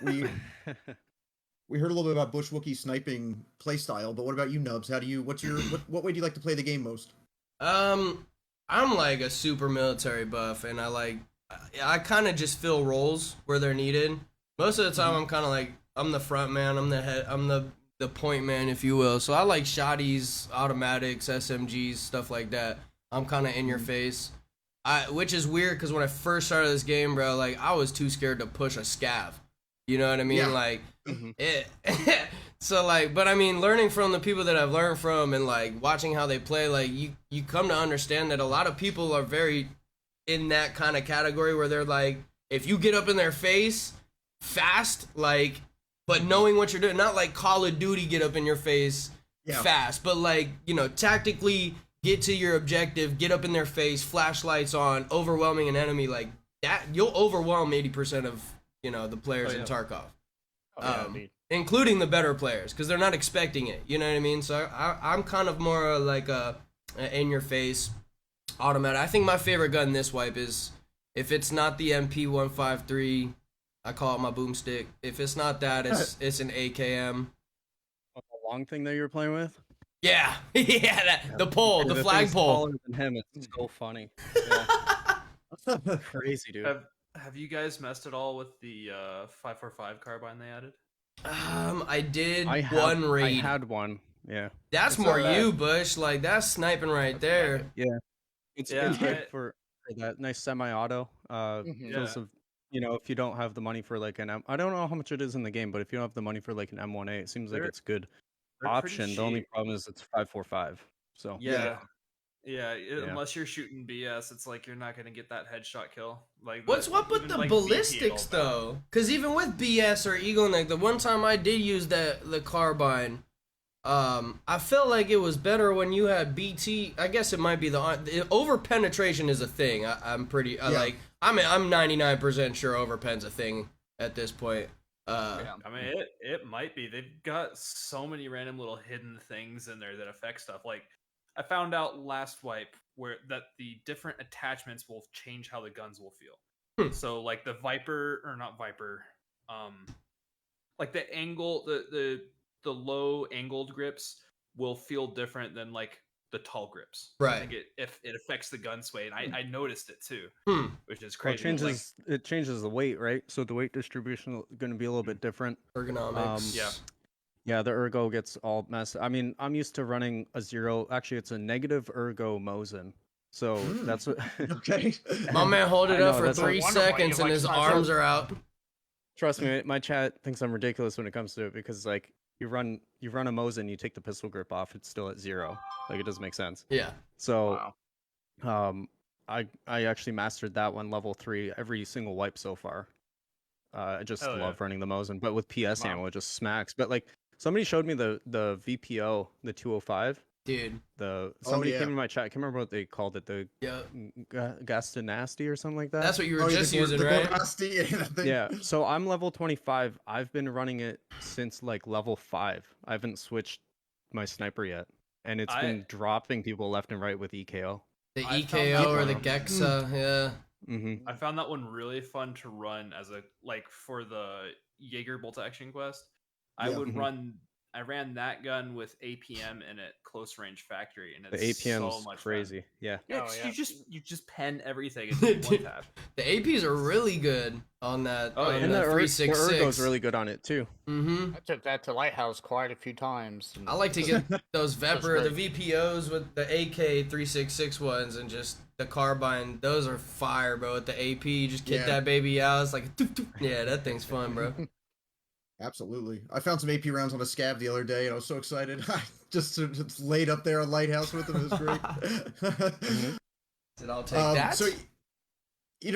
we heard a little bit about Bush Wookie sniping playstyle, but what about you, Nubs? What way do you like to play the game most? I'm like a super military buff, and I kind of just fill roles where they're needed. Most of the time, I'm kind of like, I'm the front man, I'm the head, I'm the point man, if you will. So I like shotties, automatics, SMGs, stuff like that. I'm kind of in your face. Which is weird, because when I first started this game, bro, like, I was too scared to push a scav. You know what I mean? Yeah. Like, so, like, but I mean, learning from the people that I've learned from and, like, watching how they play, like, you come to understand that a lot of people are very in that kind of category where they're like, if you get up in their face fast, like, but knowing what you're doing, not like Call of Duty get up in your face fast, but like, tactically get to your objective, get up in their face, flashlights on, overwhelming an enemy, like that, you'll overwhelm 80% of, the players in Tarkov. Including the better players, because they're not expecting it, you know what I mean? So I'm kind of more like a in your face automatic. I think my favorite gun this wipe is, if it's not the MP153, I call it my boomstick. If it's not that, it's an AKM. The long thing that you're playing with? Yeah, the pole, the flagpole. Than him, it's so funny. Yeah. Crazy, dude. Have you guys messed at all with the 545 carbine they added? I did one raid. I had one. Yeah. That's more you, Bush. Like, that's sniping right there. Yeah. It's good for that nice semi-auto. If you don't have the money for like I don't know how much it is in the game, but if you don't have the money for like an M1A, it seems like it's good. They're pretty option. The only cheap. problem is it's 545. So Yeah. Yeah. Unless you're shooting BS, it's like you're not gonna get that headshot kill. Like What's up with even, the like, ballistics BP though? Because even with BS or Eagle Neck, the one time I did use the carbine, I felt like it was better when you had BT. I guess it might be the over penetration is a thing. I'm pretty like I'm 99% sure over pen's a thing at this point. I mean, it might be. They've got so many random little hidden things in there that affect stuff. Like I found out last wipe that the different attachments will change how the guns will feel. So like the Viper or not Viper, like the angle, the low angled grips will feel different than like the tall grips. Right. I think it affects the gun sway, and I noticed it too, which is Well, crazy. it changes the weight, right? So the weight distribution is going to be a little bit different. Ergonomics. Yeah, the ergo gets all messed. I mean, I'm used to running a 0. Actually, it's a negative ergo Mosin. So that's what. Okay. My man hold it I up know, for that's 3 no wonder why you seconds and like his sniper. arms are out. Trust me, my chat thinks I'm ridiculous when it comes to it because like you run a Mosin, you take the pistol grip off, it's still at 0. Like it doesn't make sense. Yeah. So, I actually mastered that one level 3 every single wipe so far. I just love running the Mosin, but with PS ammo, it just smacks. But like somebody showed me the VPO, the 205. Dude. Somebody came in my chat. I can't remember what they called it. The Gastonasty or something like that. That's what you were just using, right? Yeah. So I'm level 25. I've been running it since like level 5. I haven't switched my sniper yet, and it's been dropping people left and right with EKO. The EKO or the Gexa, yeah. I found that one really fun to run as a for the Jaeger bolt action quest. I ran that gun with APM in it, close range factory, and it's the APM's so much crazy. Fun. Yeah. You just pen everything in one tap. The APs are really good on that. And the 366. The ergo's really good on it too. I took that to Lighthouse quite a few times. I like to get those Vepr, the VPOs with the AK 366 ones and just the carbine. Those are fire, bro. With the AP, you just kick that baby out. It's like, yeah, that thing's fun, bro. Absolutely. I found some AP rounds on a scab the other day, and I was so excited. I just laid up there on Lighthouse with them. It was great. Did I'll take that? So,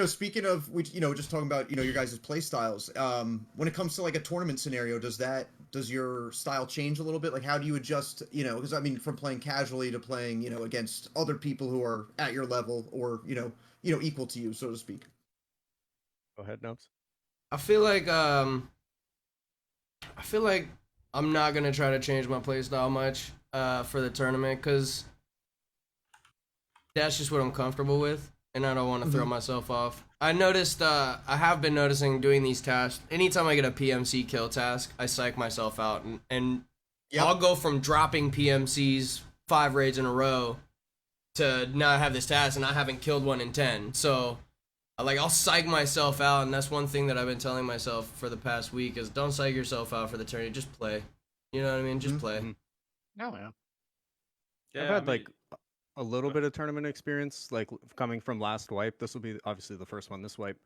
speaking of, just talking about, your guys' play styles. When it comes to like a tournament scenario, does your style change a little bit? Like, how do you adjust? Because I mean, from playing casually to playing, against other people who are at your level or equal to you, so to speak. Go ahead, Nubs. I feel like I'm not gonna try to change my playstyle much for the tournament because that's just what I'm comfortable with, and I don't want to throw myself off. I noticed I have been noticing doing these tasks. Anytime I get a PMC kill task, I psych myself out, and I'll go from dropping PMCs 5 raids in a row to not have this task, and I haven't killed one in 10. So. I'll psych myself out, and that's one thing that I've been telling myself for the past week is don't psych yourself out for the tournament. Just play. You know what I mean? Just play. Oh, yeah. I've had like a little bit of tournament experience, like coming from last wipe. This will be obviously the first one this wipe.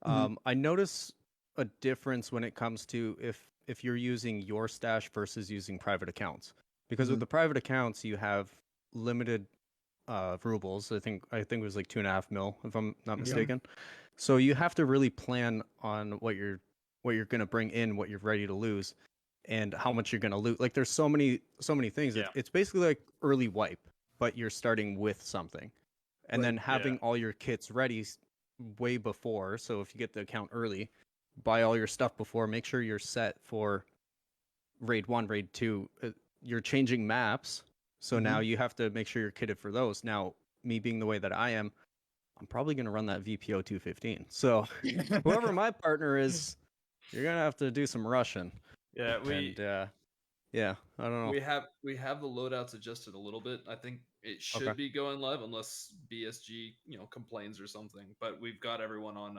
I notice a difference when it comes to if you're using your stash versus using private accounts. Because with the private accounts, you have limited rubles. I think it was like 2.5 mil, if I'm not mistaken. So you have to really plan on what you're gonna bring in, what you're ready to lose, and how much you're gonna loot. Like there's so many things. Yeah. It's basically like early wipe, but you're starting with something, and then having all your kits ready way before. So if you get the account early, buy all your stuff before. Make sure you're set for raid 1, raid 2. You're changing maps. So now you have to make sure you're kitted for those. Now, me being the way that I am, I'm probably going to run that VPO 215. So whoever my partner is, you're going to have to do some rushing. Yeah, I don't know. We have the loadouts adjusted a little bit. I think it should be going live unless BSG, complains or something. But we've got everyone on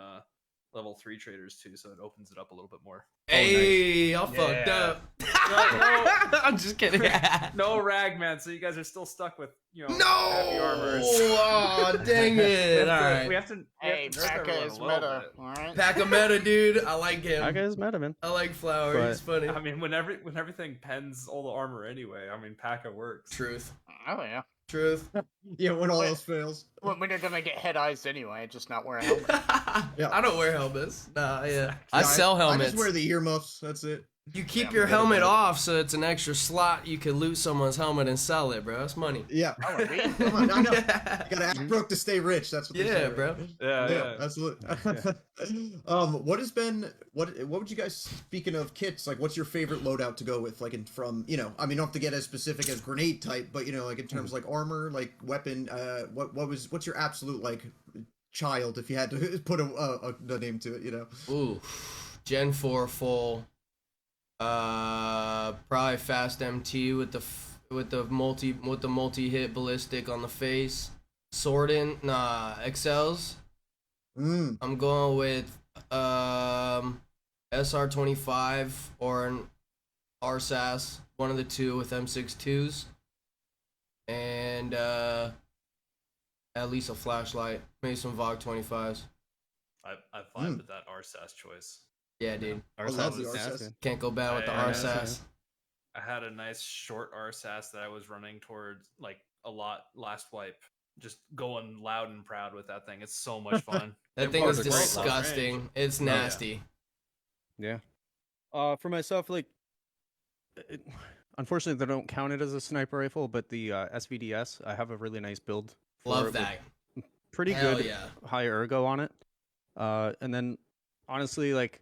level 3 traders too, so it opens it up a little bit more. Hey, I fucked Yeah. up. No. I'm just kidding. No rag, man. So you guys are still stuck with No! happy armors. Oh, dang it. All right. We have to. Hey, nerf Pekka everyone is a little meta. bit. All right. Pack a meta, dude. I like him. That guy's meta, man. I like Flower. But- He's funny. I mean, when everything pens all the armor anyway. I mean, P.A.K.A. works. Truth. Oh yeah. Truth. Yeah, when all else fails. When you're gonna get head eyes anyway, just not wear a helmet. Yeah. I don't wear helmets. Nah, yeah. I Yeah, sell I helmets. just wear the earmuffs. That's it. You keep Yeah, your we gotta helmet get it. off so it's an extra slot. You could loot someone's helmet and sell it, bro. That's money. Yeah. Oh, are we? Come on, I know. You gotta act broke to stay rich. That's what they say, Yeah, right? bro. Yeah. Absolutely. What has been what would you guys, speaking of kits, like what's your favorite loadout to go with? Like from I mean, not to get as specific as grenade type, but like in terms of like armor, like weapon, what's your absolute like child, if you had to put a name to it, Ooh. Gen 4 full. Probably fast MT with the multi hit ballistic on the face. Sword XLs. I'm going with SR25 or an RSAS, one of the two with M62s, and at least a flashlight, maybe some VOG 25s. I vibe with that RSAS choice. Yeah, dude. I love the RSS. Can't go bad with the Yeah, RSAS. I had a nice short RSAS that I was running towards like a lot last wipe. Just going loud and proud with that thing. It's so much fun. That It thing is was great long range. disgusting. It's nasty. Yeah. For myself, like, unfortunately, they don't count it as a sniper rifle, but the SVDS, I have a really nice build. for Love it with that. Pretty Hell good yeah. high ergo on it. And then, honestly, like,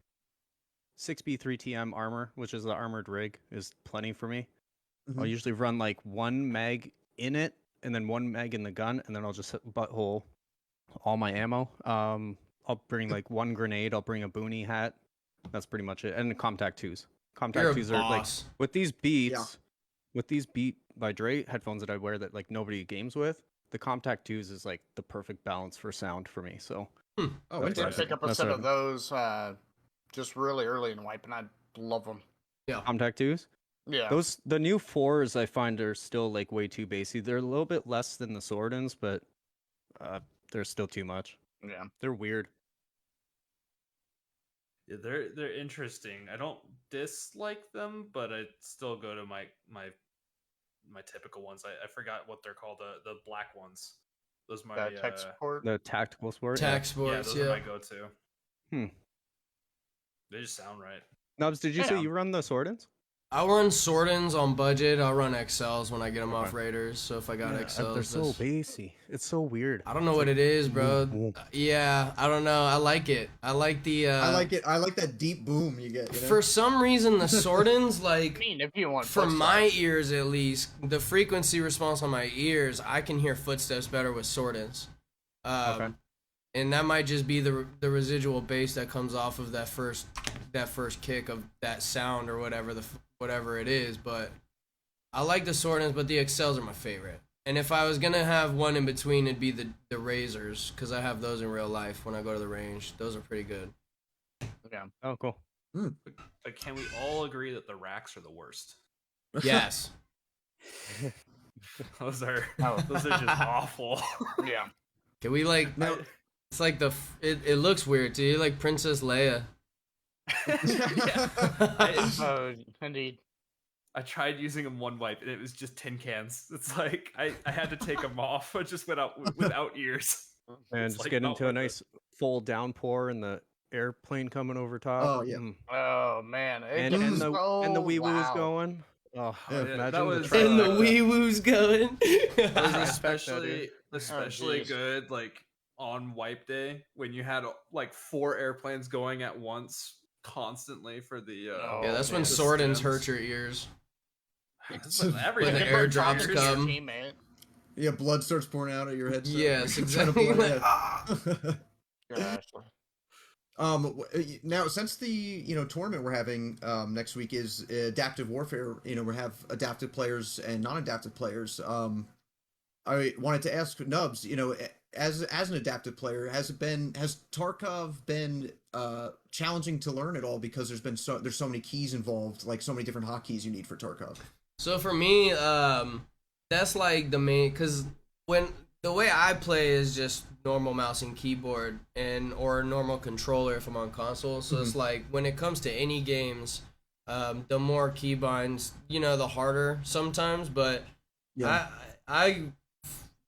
6B3TM armor, which is the armored rig, is plenty for me. I'll usually run like one mag in it, and then one mag in the gun, and then I'll just butthole all my ammo. I'll bring like one grenade. I'll bring a boonie hat. That's pretty much it. And Comtac 2s. Comtac You're a 2s are like boss. with these Beats, with these Beat by Dre headphones that I wear that like nobody games with. The Comtac 2s is like the perfect balance for sound for me. So Oh, That's I interesting. pick up a That's set right. of those just really early in wipe, and I love them. Comtac 2s. Yeah. The new 4s I find are still like way too basic. They're a little bit less than the Swordens, but they're still too much. Yeah. They're weird. Yeah, they're interesting. I don't dislike them, but I still go to my typical ones. I forgot what they're called. The black ones. Those my Tech support. The tactical sport. Tac yeah, sports, those are my go-to. They just sound right. Nubs, did you say Yeah. you run the Swordens? I'll run Swordens on budget. I'll run XLs when I get them off Okay. Raiders. So if I got XLs, They're so that's- bassy. It's so weird. I don't know what it is, bro. Boom. Yeah, I don't know. I like it. I like the. I like it. I like that deep boom you get. For some reason, the Swordens, I like, mean, if you want for footsteps. my ears at least, the frequency response on my ears, I can hear footsteps better with Swordens. Okay. And that might just be the residual bass that comes off of that first kick of that sound or whatever it is. But I like the Swordens, but the XLs are my favorite. And if I was gonna have one in between, it'd be the Razors, because I have those in real life when I go to the range. Those are pretty good. Yeah. Oh, cool. But can we all agree that the racks are the worst? Yes. Those are Oh. those are just awful. Yeah. Can we like? Now- It's like it looks weird, dude. Like Princess Leia. Oh, indeed. I tried using them one wipe and it was just tin cans. It's like I had to take them off. I just went out without ears. And It's just like get not into a worth it. nice full downpour and the airplane coming over top. Oh, yeah. Oh man. It And gets the so wee woos loud. going. Oh, Yeah, imagine that the was- track And the like wee woos going. It was that, especially jeez. good like on wipe day when you had like 4 airplanes going at once constantly for the Oh, Yeah, that's when the Swordens stems. hurt your ears. That's when When everything the You put airdrops Thomas as your come. teammate. Yeah, blood starts pouring out of your head. Yes, Trying to exactly. blow it Like, out. Gosh. Now since the tournament we're having next week is adaptive warfare, we have adaptive players and non-adaptive players. I wanted to ask Nubs, as an adaptive player, has Tarkov been challenging to learn at all because there's so many keys involved, like so many different hotkeys you need for Tarkov? So for me, that's like the main, because when the way I play is just normal mouse and keyboard or a normal controller if I'm on console. So it's like when it comes to any games, the more keybinds, the harder sometimes. But Yeah. I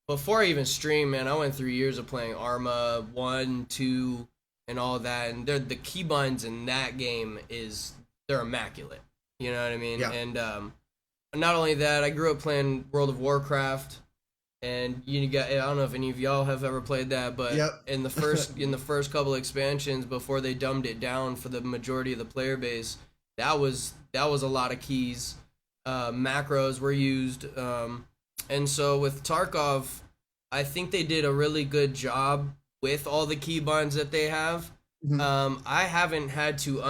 before I even stream, man, I went through years of playing Arma 1, 2, and all that, and the keybinds in that game they're immaculate. You know what I mean? Yeah. And not only that, I grew up playing World of Warcraft, and I don't know if any of y'all have ever played that, but Yep. in the first couple expansions before they dumbed it down for the majority of the player base, that was a lot of keys. Macros were used, and so with Tarkov, I think they did a really good job with all the keybinds that they have. I haven't had to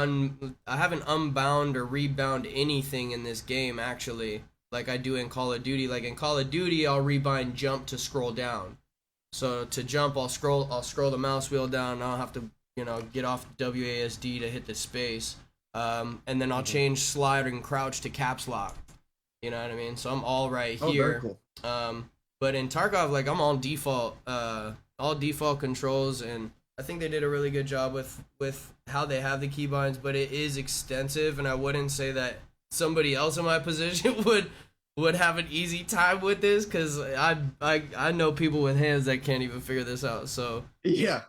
I haven't unbound or rebound anything in this game actually, like I do in Call of Duty. Like in Call of Duty, I'll rebind jump to scroll down. So to jump, I'll scroll the mouse wheel down, and I'll have to get off WASD to hit the space, and then I'll change slide and crouch to caps lock. You know what I mean? So I'm all right Oh, here. very cool. But in Tarkov, like I'm on default, all default controls, and I think they did a really good job with how they have the keybinds, but it is extensive, and I wouldn't say that somebody else in my position would have an easy time with this, because I know people with hands that can't even figure this out. So Yeah.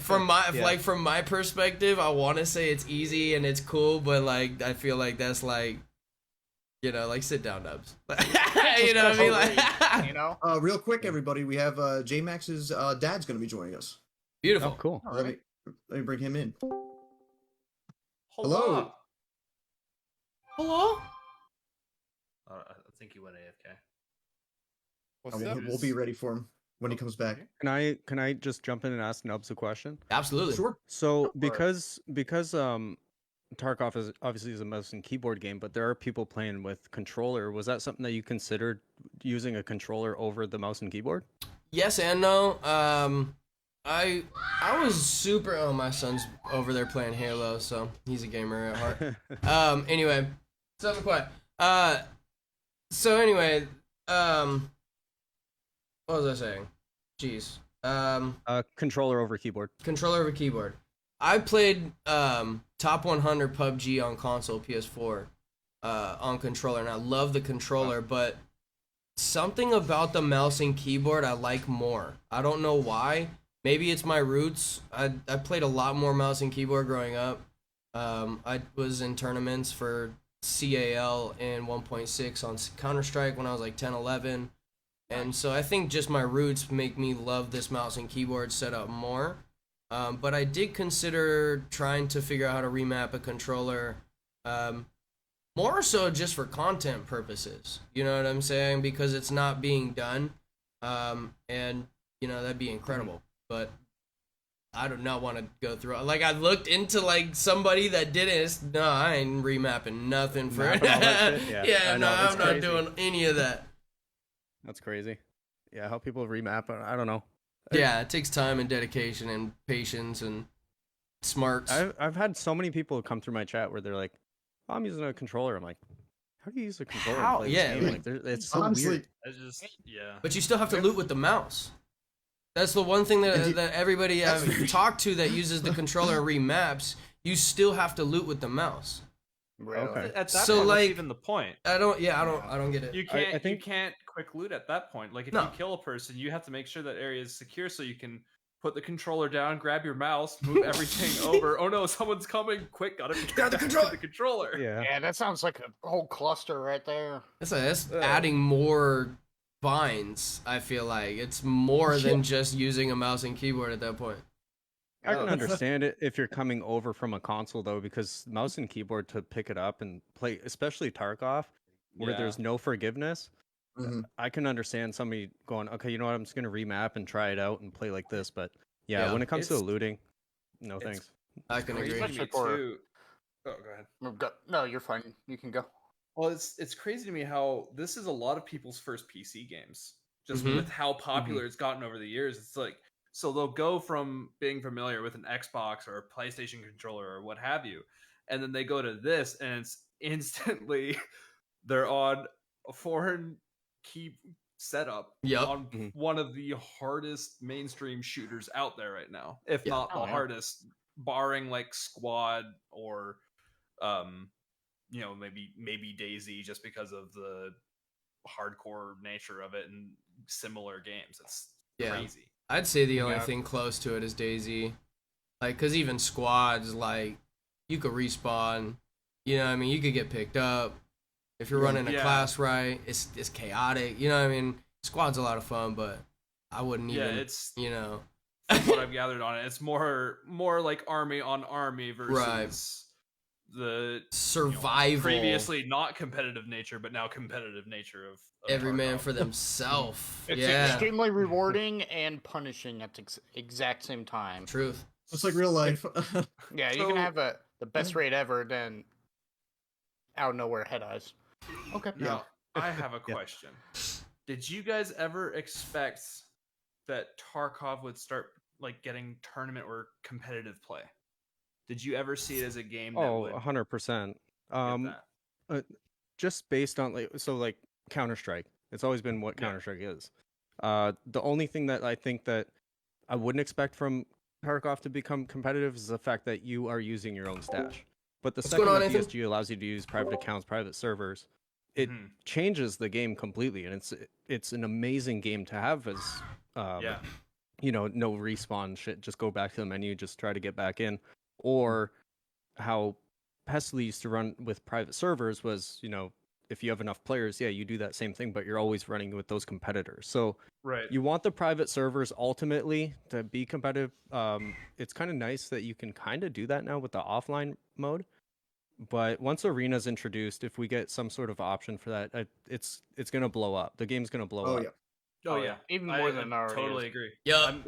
from my perspective, I want to say it's easy and it's cool, but like I feel like that's like, like sit down, Nubs. You know what I mean? Like, You Real quick, everybody, we have J Max's dad's going to be joining us. beautiful. Oh, cool. Let me bring him in. Hold Hello. on. Hello. I think he went AFK. What's up? We'll be ready for him when he comes back. Can I just jump in and ask Nubs a question? Absolutely. Sure. So because Tarkov is a mouse and keyboard game, but there are people playing with controller. Was that something that you considered using a controller over the mouse and keyboard? Yes and no. I was super. Oh, my son's over there playing Halo, so he's a gamer at heart. Anyway, something quiet. So anyway, what was I saying? Jeez. Controller over keyboard. Controller over keyboard. I played top 100 PUBG on console, PS4, on controller, and I love the controller, but something about the mouse and keyboard I like more. I don't know why. Maybe it's my roots. I played a lot more mouse and keyboard growing up. I was in tournaments for CAL and 1.6 on Counter-Strike when I was like 10, 11. And so I think just my roots make me love this mouse and keyboard setup more. But I did consider trying to figure out how to remap a controller, more so just for content purposes. You know what I'm saying? Because it's not being done, and that'd be incredible. But I do not want to go through. Like I looked into like somebody that did it. No, I ain't remapping nothing for it. Yeah, I no, know, it's I'm not crazy. doing any of that. That's crazy. Yeah, how people remap, I don't know. Yeah, it takes time and dedication and patience and smarts. I've had so many people come through my chat where they're like, oh, I'm using a controller. I'm like, how do you use a controller? How? And play Yeah, this game? like- It's so Honestly, weird. But you still have to loot with the mouse. That's the one thing that everybody I've talked to that uses the controller and remaps. You still have to loot with the mouse. Really? Okay. At that So, point, like- what's even the point? I don't get it. You I can't. think- You can't quick loot at that point. Like if No. you kill a person, you have to make sure that area is secure so you can put the controller down, grab your mouse, move everything over. Oh no, someone's coming! Quick, gotta Grab the back to controller. the controller. Yeah. Yeah, that sounds like a whole cluster right there. That's adding more binds. I feel like it's more than just using a mouse and keyboard at that point. I can understand it if you're coming over from a console though, because mouse and keyboard to pick it up and play, especially Tarkov, where Yeah. there's no forgiveness. Mhm. I can understand somebody going, okay, you know what, I'm just gonna remap and try it out and play like this. But yeah, Yeah, when it comes to it's- looting, no it's- thanks. I can Crazy agree. to me Especially for- too. Oh, go ahead. No, you're fine. You can go. Well, it's crazy to me how this is a lot of people's first PC games. just Mhm. with how popular it's gotten over the years. It's like, so they'll go from being familiar with an Xbox or a PlayStation controller or what have you, and then they go to this, and it's instantly they're on a foreign key setup Yep. on Mhm. one of the hardest mainstream shooters out there right now, if Yeah. not the Oh, yeah. hardest, barring like Squad or maybe Daisy, just because of the hardcore nature of it and similar games. It's Yeah. crazy. I'd say the only Yeah. thing close to it is Daisy. Like, because even squads, like, you could respawn. You know what I mean? You could get picked up. If you're running a Yeah. class right, it's chaotic. You know what I mean? Squad's a lot of fun, but I wouldn't Yeah, even, it's you know. from what I've gathered on it, it's more like army on army versus Right. the Survival. previously not competitive nature, but now competitive nature of Every man Tarkov. for themselves. It's Yeah. extremely rewarding and punishing at the exact same time. Truth. It's like real life. Yeah, you So- can have the best raid ever, then out of nowhere head eyes. Okay. Now, I have a Yeah. question. Did you guys ever expect that Tarkov would start like getting tournament or competitive play? Did you ever see it as a game that Oh, would 100%. get that? Just based on like Counter-Strike. It's always been what Yeah. Counter-Strike is. The only thing that I think that I wouldn't expect from Tarkov to become competitive is the fact that you are using your own stash. But the What's second going on, that Nathan? BSG allows you to use private accounts, private servers, it Mhm. changes the game completely, and it's an amazing game to have as Yeah. no respawn shit. Just go back to the menu, just try to get back in, or how Pestily used to run with private servers was, if you have enough players, yeah, you do that same thing, but you're always running with those competitors. So Right. you want the private servers ultimately to be competitive. It's kind of nice that you can kind of do that now with the offline mode. But once Arena's introduced, if we get some sort of option for that, it's gonna blow up. The game's gonna blow Oh up. yeah. Oh yeah, Even more I than already totally is. agree. Yup.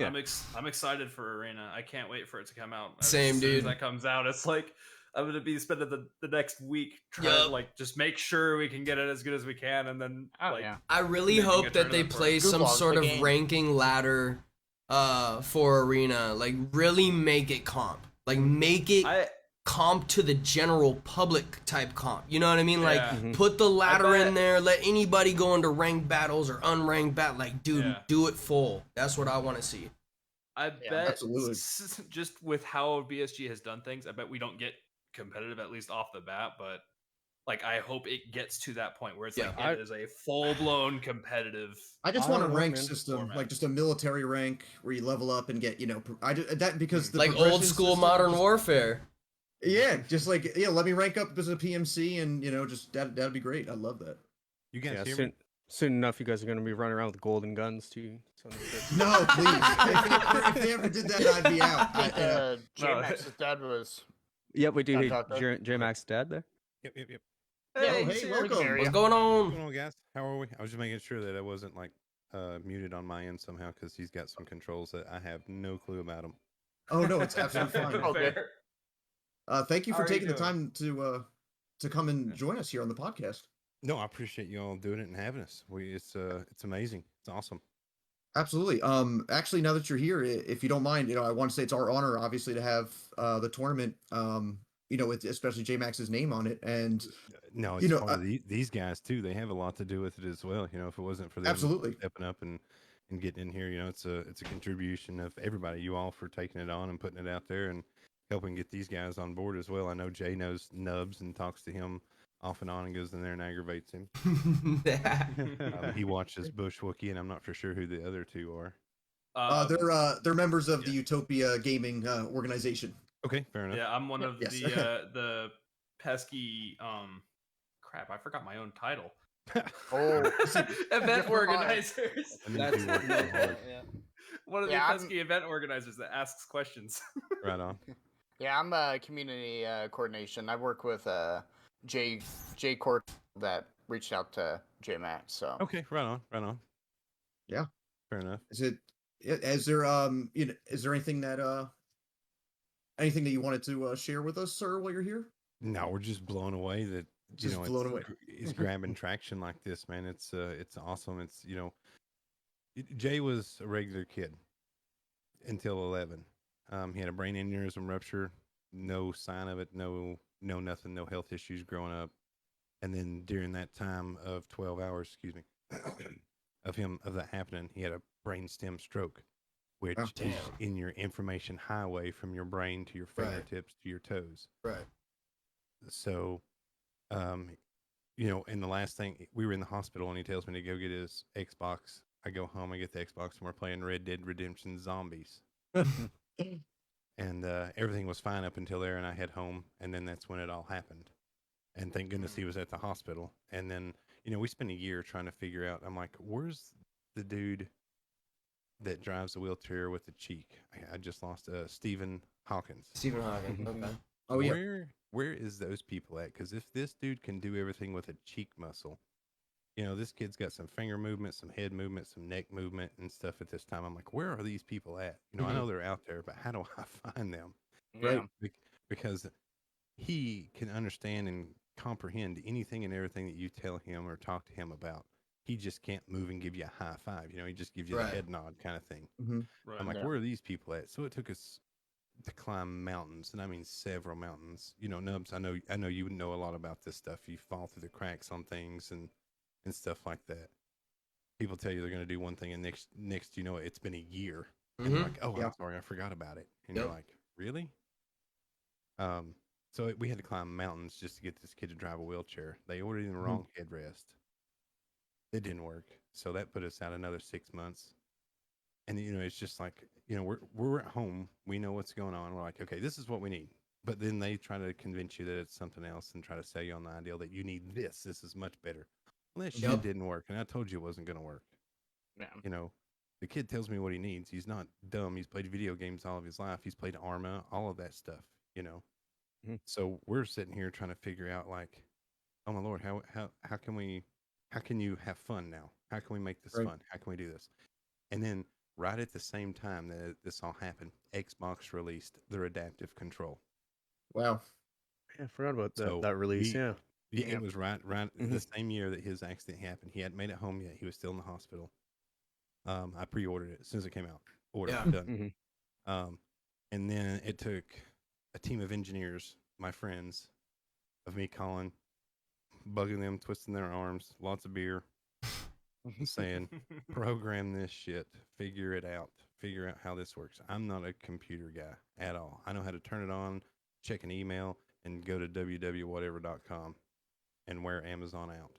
I'm excited for Arena. I can't wait for it to come out. Same, as soon dude. As that comes out, it's like I'm gonna be spending the next week trying Yup. to like just make sure we can get it as good as we can, and then Oh, like yeah. I really making a hope that they tournament for play it. some Goofballs, sort the of game. ranking ladder for Arena. Like, really make it comp. Like, make it I comp to the general public type comp. You know what I mean? Like, Yeah. Mhm. put the ladder bet- in there, let anybody go into ranked battles or unranked battle. Like, dude, Yeah. do it full. That's what I want to see. I Yeah, bet absolutely. just with how BSG has done things, I bet we don't get competitive at least off the bat, but like I hope it gets to that point where it's Yeah. like it is a full blown competitive. I just I want a don't know, rank man. system, Format. like just a military rank where you level up and get, that because the Like old progression school system Modern just- Warfare. Yeah, just like let me rank up as a PMC, and just that'd be great. I love that. You guys Yeah, hear soon, me? soon enough, you guys are gonna be running around with golden guns too. So No, please. if they ever did that, I'd be out. I think No. J-Max's dad was... Yep, we do. Don't Hey, talk about- J Max dad there. Yep, yep, yep. Hey, he's here. welcome. Area. What's going What's going on? on, guys? How are we? I was just making sure that I wasn't like muted on my end somehow because he's got some controls that I have no clue about them. Oh no, it's absolutely fine. Oh, good. Fair. Thank you How for are you taking the doing? time to come and join us here on the podcast. No, I appreciate you all doing it and having us. It's amazing. It's awesome. Absolutely. Actually, now that you're here, if you don't mind, I want to say it's our honor, obviously, to have the tournament. With especially J Max's name on it, and No, it's part of these guys too. They have a lot to do with it as well. If it wasn't for them Absolutely. stepping up and getting in here, it's a contribution of everybody. You all for taking it on and putting it out there and helping get these guys on board as well. I know Jay knows Nubs and talks to him off and on and goes in there and aggravates him. He watches Bush Wookie, and I'm not for sure who the other two are. They're members of the Utopia Gaming organization. Okay, fair enough. Yeah, I'm one of Yes. the pesky crap. I forgot my own title. Oh, Event Different organizers. I knew you worked so hard. One of Yeah, the I'm- pesky event organizers that asks questions. Right on. yeah, I'm community coordination. I work with Jay Court that reached out to J-Max. So Okay, right on. Yeah. Fair enough. Is there anything that anything that you wanted to share with us, sir, while you're here? No, we're just blown away that Just blown away. It's grabbing traction like this, man. It's awesome. It's Jay was a regular kid until 11. He had a brain aneurysm rupture, no sign of it, no nothing, no health issues growing up. And then during that time of 12 hours, excuse me, of that happening, he had a brainstem stroke, which Oh, is damn. in your information highway from your brain to your Right. fingertips to your toes. Right. So, and the last thing, we were in the hospital and he tells me to go get his Xbox. I go home, I get the Xbox, and we're playing Red Dead Redemption Zombies. And everything was fine up until there, and I head home, and then that's when it all happened. And thank goodness he was at the hospital. And then, we spent a year trying to figure out, I'm like, where's the dude that drives the wheelchair with the cheek? I just lost Stephen Hawkins. Stephen Hawking. Okay. Oh yeah. Where is those people at? Because if this dude can do everything with a cheek muscle, this kid's got some finger movement, some head movement, some neck movement and stuff at this time. I'm like, where are these people at? I know they're out there, but how do I find them? Yeah. Because he can understand and comprehend anything and everything that you tell him or talk to him about. He just can't move and give you a high five. He just gives you the head nod kind of thing. Mm-hmm. Right. I'm like, where are these people at? So it took us to climb mountains, and I mean several mountains. Nubs, I know you know a lot about this stuff. You fall through the cracks on things and stuff like that. People tell you they're going to do one thing, and next you know it, it's been a year, and they're like, "Oh, Yeah. I'm sorry, I forgot about it." And you're like, "Really?" So we had to climb mountains just to get this kid to drive a wheelchair. They ordered him the wrong headrest. It didn't work, so that put us out another 6 months. And it's just like we're at home, we know what's going on. We're like, okay, this is what we need. But then they try to convince you that it's something else and try to sell you on the ideal that you need this. This is much better. Well, that shit didn't work, and I told you it wasn't going to work. Yeah. The kid tells me what he needs. He's not dumb. He's played video games all of his life. He's played Arma, all of that stuff. So we're sitting here trying to figure out, like, oh my Lord, how can you have fun now? How can we make this fun? How can we do this? And then right at the same time that this all happened, Xbox released their adaptive control. Wow. Yeah, I forgot about that release. Yeah, it was right the same year that his accident happened. He hadn't made it home yet. He was still in the hospital. I pre-ordered it as soon as it came out. Done. And then it took a team of engineers, my friends, of me calling, bugging them, twisting their arms, lots of beer, saying, program this shit, figure it out, figure out how this works. I'm not a computer guy at all. I know how to turn it on, check an email, and go to www.whatever.com and wear Amazon out.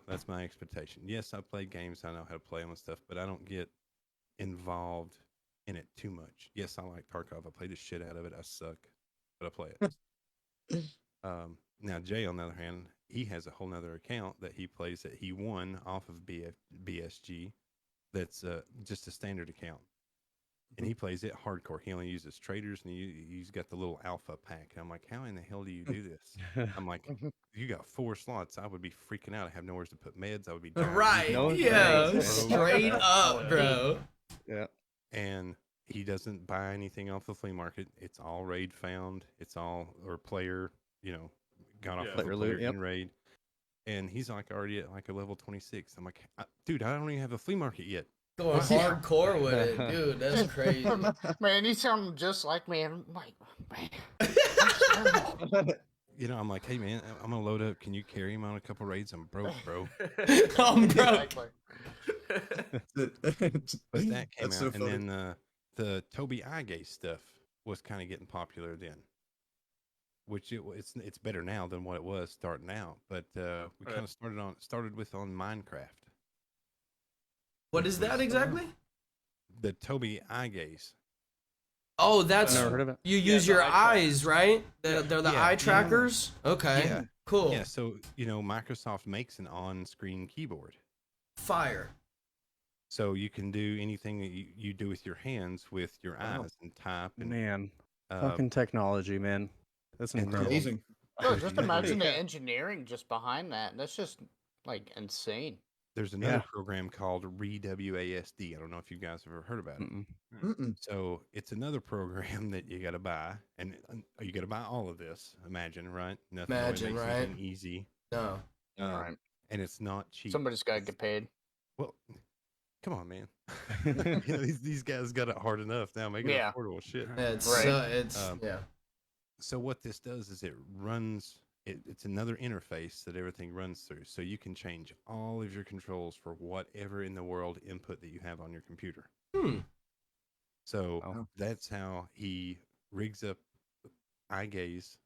That's my expectation. Yes, I play games. I know how to play them and stuff, but I don't get involved in it too much. Yes, I like Tarkov. I play the shit out of it. I suck, but I play it. Now, Jay, on the other hand, he has a whole nother account that he plays that he won off of BSG. That's just a standard account. And he plays it hardcore. He only uses traders, and he's got the little alpha pack. And I'm like, how in the hell do you do this? I'm like, you got 4 slots. I would be freaking out. I have nowhere to put meds. I would be dying. Right. Straight up, bro. Yeah. And he doesn't buy anything off the flea market. It's all raid found. It's all, or player, got off of a player in raid. And he's like already at like a level 26. I'm like, dude, I don't even have a flea market yet. Going hardcore with it, dude. That's crazy. Man, you sound just like me. I'm like, man. I'm like, hey man, I'm gonna load up. Can you carry him on a couple raids? I'm broke, bro. I'm broke. But that came out, and then the Toby Igay stuff was kind of getting popular then, which it's better now than what it was starting out. But we kind of started with Minecraft. What is that exactly? The Toby Igays. Oh, that's never heard of it. You use your eyes, right? They're the eye trackers. Yeah. Okay. Yeah. Cool. Yeah. So Microsoft makes an on-screen keyboard. Fire. So you can do anything that you do with your hands with your eyes and type. And, fucking technology, man. That's incredible. Amazing. Oh, just imagine the engineering just behind that. That's just like insane. There's another program called ReWASD. I don't know if you guys have ever heard about it. So it's another program that you got to buy, and you got to buy all of this. Imagine, right? Nothing really makes anything easy. No. Right. and it's not cheap. Somebody's got to get paid. Well, come on, man. These guys got it hard enough now, making it affordable shit. Yeah, it's Right. yeah. So what this does is it runs. It's another interface that everything runs through, so you can change all of your controls for whatever in the world input that you have on your computer. So that's how he rigs up eye gaze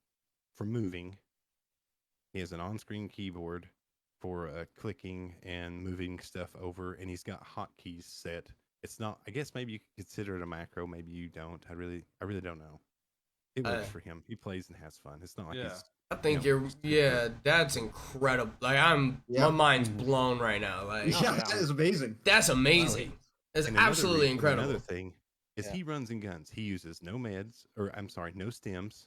for moving. He has an on-screen keyboard for clicking and moving stuff over, and he's got hotkeys set. It's not. I guess maybe you could consider it a macro. Maybe you don't. I really don't know. It works for him. He plays and has fun. It's not like he's. I think that's incredible. Like my mind's blown right now. Like that is amazing. That's amazing. It's absolutely incredible. Another thing is he runs and guns. He uses no meds, or I'm sorry, no stems.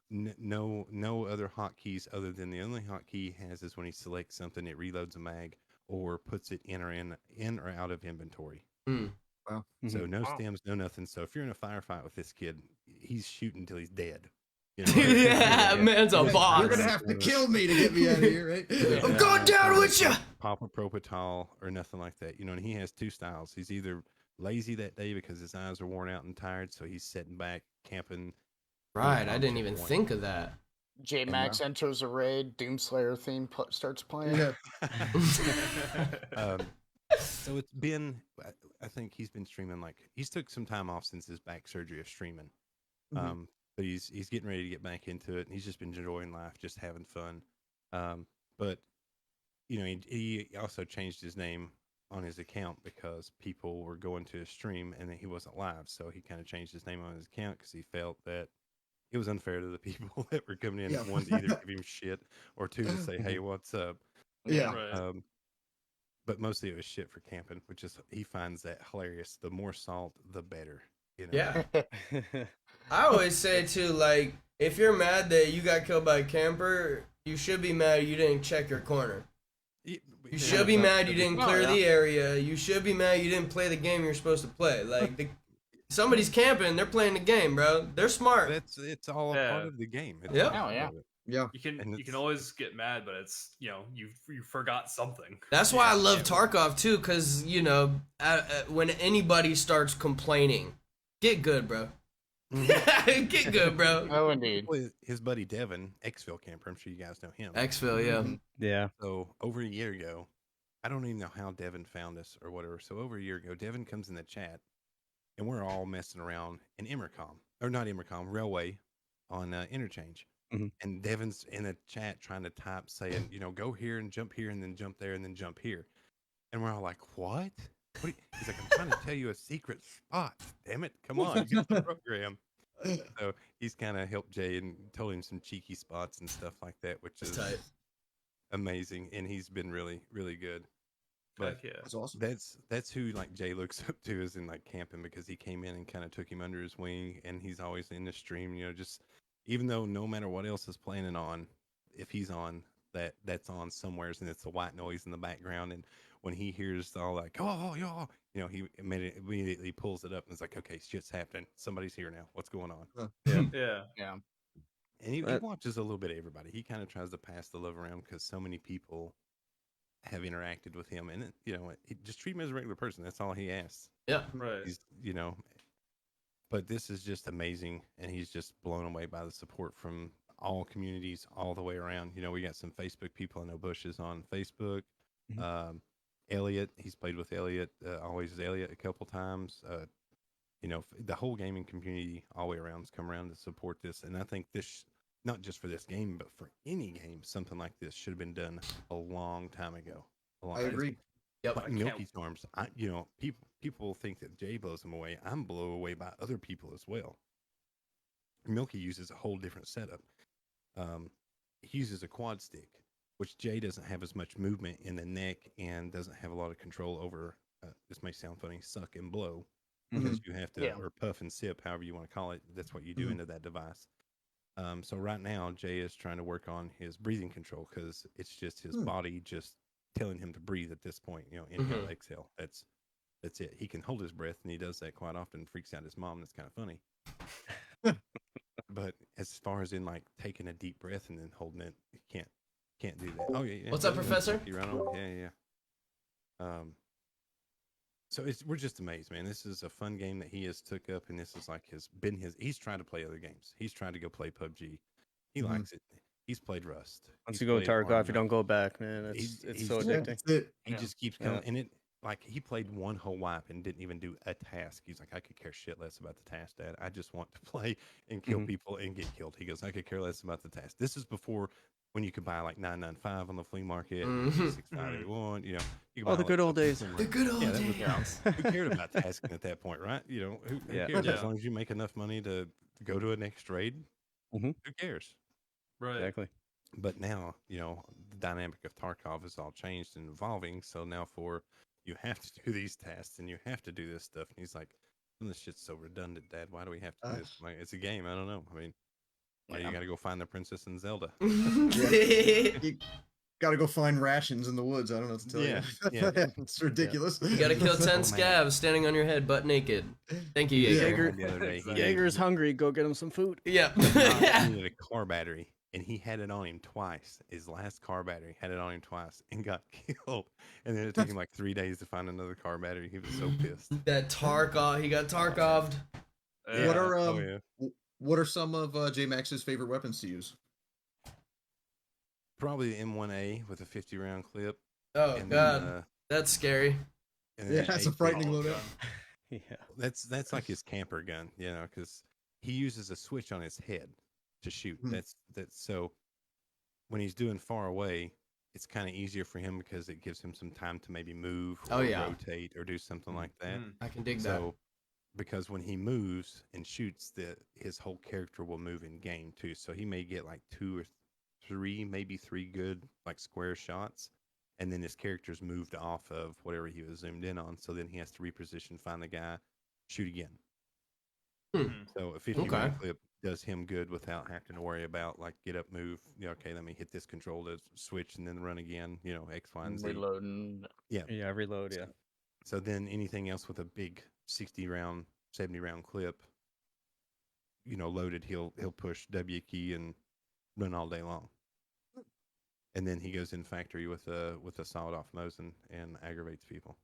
No other hotkeys other than the only hotkey he has is when he selects something, it reloads a mag or puts it in or out of inventory. Wow. So no stems, no nothing. So if you're in a firefight with this kid, he's shooting until he's dead. You know? Yeah, man's a boss. You're gonna have to kill me to get me out of here, right? I'm going down with you. Pop a Propital or nothing like that. You know, and he has two styles. He's either lazy that day because his eyes are worn out and tired, so he's sitting back camping. Right, I didn't even think of that. J Max enters a raid, Doomslayer theme starts playing. So it's been, I think he's been streaming he's took some time off since his back surgery of streaming. But he's getting ready to get back into it, and he's just been enjoying life, just having fun. But you know, he also changed his name on his account because people were going to his stream and he wasn't live, so he kind of changed his name on his account because he felt that it was unfair to the people that were coming in. One, to either give him shit, or two, to say, "Hey, what's up?" Yeah. Right. But mostly it was shit for camping, which is he finds that hilarious. The more salt, the better. You know? Yeah. I always say too, like, if you're mad that you got killed by a camper, you should be mad you didn't check your corner. You should be mad you didn't clear the area. You should be mad you didn't play the game you're supposed to play. Like, somebody's camping, they're playing the game, bro. They're smart. It's all a part of the game. It's Yep. all yeah. Yeah. You can always get mad, but it's you forgot something. That's why I love Tarkov too, because when anybody starts complaining, get good, bro. Get good, bro. Oh, indeed. His buddy Devin, Exfil camper. I'm sure you guys know him. Exfil, yeah. Yeah. So over a year ago, I don't even know how Devin found us or whatever. So over a year ago, Devin comes in the chat, and we're all messing around in Railway on Interchange. And Devin's in the chat trying to type, saying, go here and jump here and then jump there and then jump here. And we're all like, what? He's like, I'm trying to tell you a secret spot. Damn it. Come on, get the program. So he's kind of helped Jay and told him some cheeky spots and stuff like that, which is tight. Amazing. And he's been really, really good. But That's awesome. That's who Jay looks up to is in camping, because he came in and kind of took him under his wing, and he's always in the stream, just even though no matter what else is playing on, if he's on, that's on somewheres, and it's a white noise in the background, and when he hears all like, oh, he immediately pulls it up and is like, okay, shit's happening. Somebody's here now. What's going on? Yeah. And he watches a little bit of everybody. He kind of tries to pass the love around because so many people have interacted with him, and just treat him as a regular person. That's all he asks. Yeah. Right. He's, but this is just amazing, and he's just blown away by the support from all communities all the way around. We got some Facebook people. I know Bush is on Facebook. Elliot, he's played with Elliot, always Elliot a couple times. The whole gaming community all the way around has come around to support this, and I think this, not just for this game, but for any game, something like this should have been done a long time ago. I agree. Yep. Like Milky Storms, people think that Jay blows them away. I'm blown away by other people as well. Milky uses a whole different setup. He uses a quad stick, which Jay doesn't have as much movement in the neck and doesn't have a lot of control over. This may sound funny, suck and blow, because you have to, or puff and sip, however you want to call it. That's what you do into that device. So right now, Jay is trying to work on his breathing control, because it's just his body just telling him to breathe at this point. Inhale, exhale. That's it. He can hold his breath, and he does that quite often. Freaks out his mom. That's kind of funny. But as far as in taking a deep breath and then holding it, he can't Can't do that. Oh yeah. What's up, Professor? You run on. Yeah. So we're just amazed, man. This is a fun game that he has took up, and this is like he's trying to play other games. He's trying to go play PUBG. He likes it. He's played Rust. Once He's you go played Tarkov, Arma. you don't go back, man. It's He's so Yeah, addicting. that's it. He just keeps going, and it like he played one whole wipe and didn't even do a task. He's like, I could care shit less about the task, Dad. I just want to play and kill people and get killed. He goes, I could care less about the task. This is before when you could buy like 995 on the flea market, 6581. You know, you could buy The good old days. The good old that was- days. who cared about tasking at that point, right? You know, who cares? Yeah. As long as you make enough money to go to a next raid, who cares? Right. Exactly. But now, you know, the dynamic of Tarkov is all changed and evolving. So now you have to do these tasks and you have to do this stuff. And he's like, this shit's so redundant, Dad. Why do we have to do this? I'm like, it's a game. I don't know. I mean, you got to go find the princess in Zelda. You gotta go find rations in the woods. I don't know what to tell Yeah, you. yeah. It's ridiculous. You gotta kill 10 man. scavs standing on your head, butt naked. Thank you, Yeah. Jaeger. The other day, he Jaeger's hungry. Go get him some food. Yeah. he needed a car battery, and he had it on him twice. His last car battery had it on him twice and got killed. And then it took him like 3 days to find another car battery. He was so pissed. That Tarkov, he got Tarkoved. What are Oh, yeah. what are some of J Max's favorite weapons to use? Probably the M1A with a 50 round clip. Oh and god, Then, that's scary. and Yeah, then that's a AK. frightening Oh, loadout. God. Yeah. That's like his camper gun, you know, because he uses a switch on his head to shoot. Hmm. That's so when he's doing far away, it's kind of easier for him because it gives him some time to maybe move or Oh, yeah. rotate or do something like that. Mm. I can dig that. So because when he moves and shoots, his whole character will move in game too. So he may get like 2 or 3, maybe 3 good like square shots, and then his character's moved off of whatever he was zoomed in on. So then he has to reposition, find the guy, shoot again. So a 50 round Okay. clip does him good without having to worry about like get up, move. You know, okay, let me hit this control to switch and then run again. You know, X, Y, and Z. Reloading. Yeah. Reload. Yeah. So then anything else with a big 60 round, 70 round clip, you know, loaded, he'll push W key and run all day long. And then he goes in factory with a sawed off Mosin and aggravates people.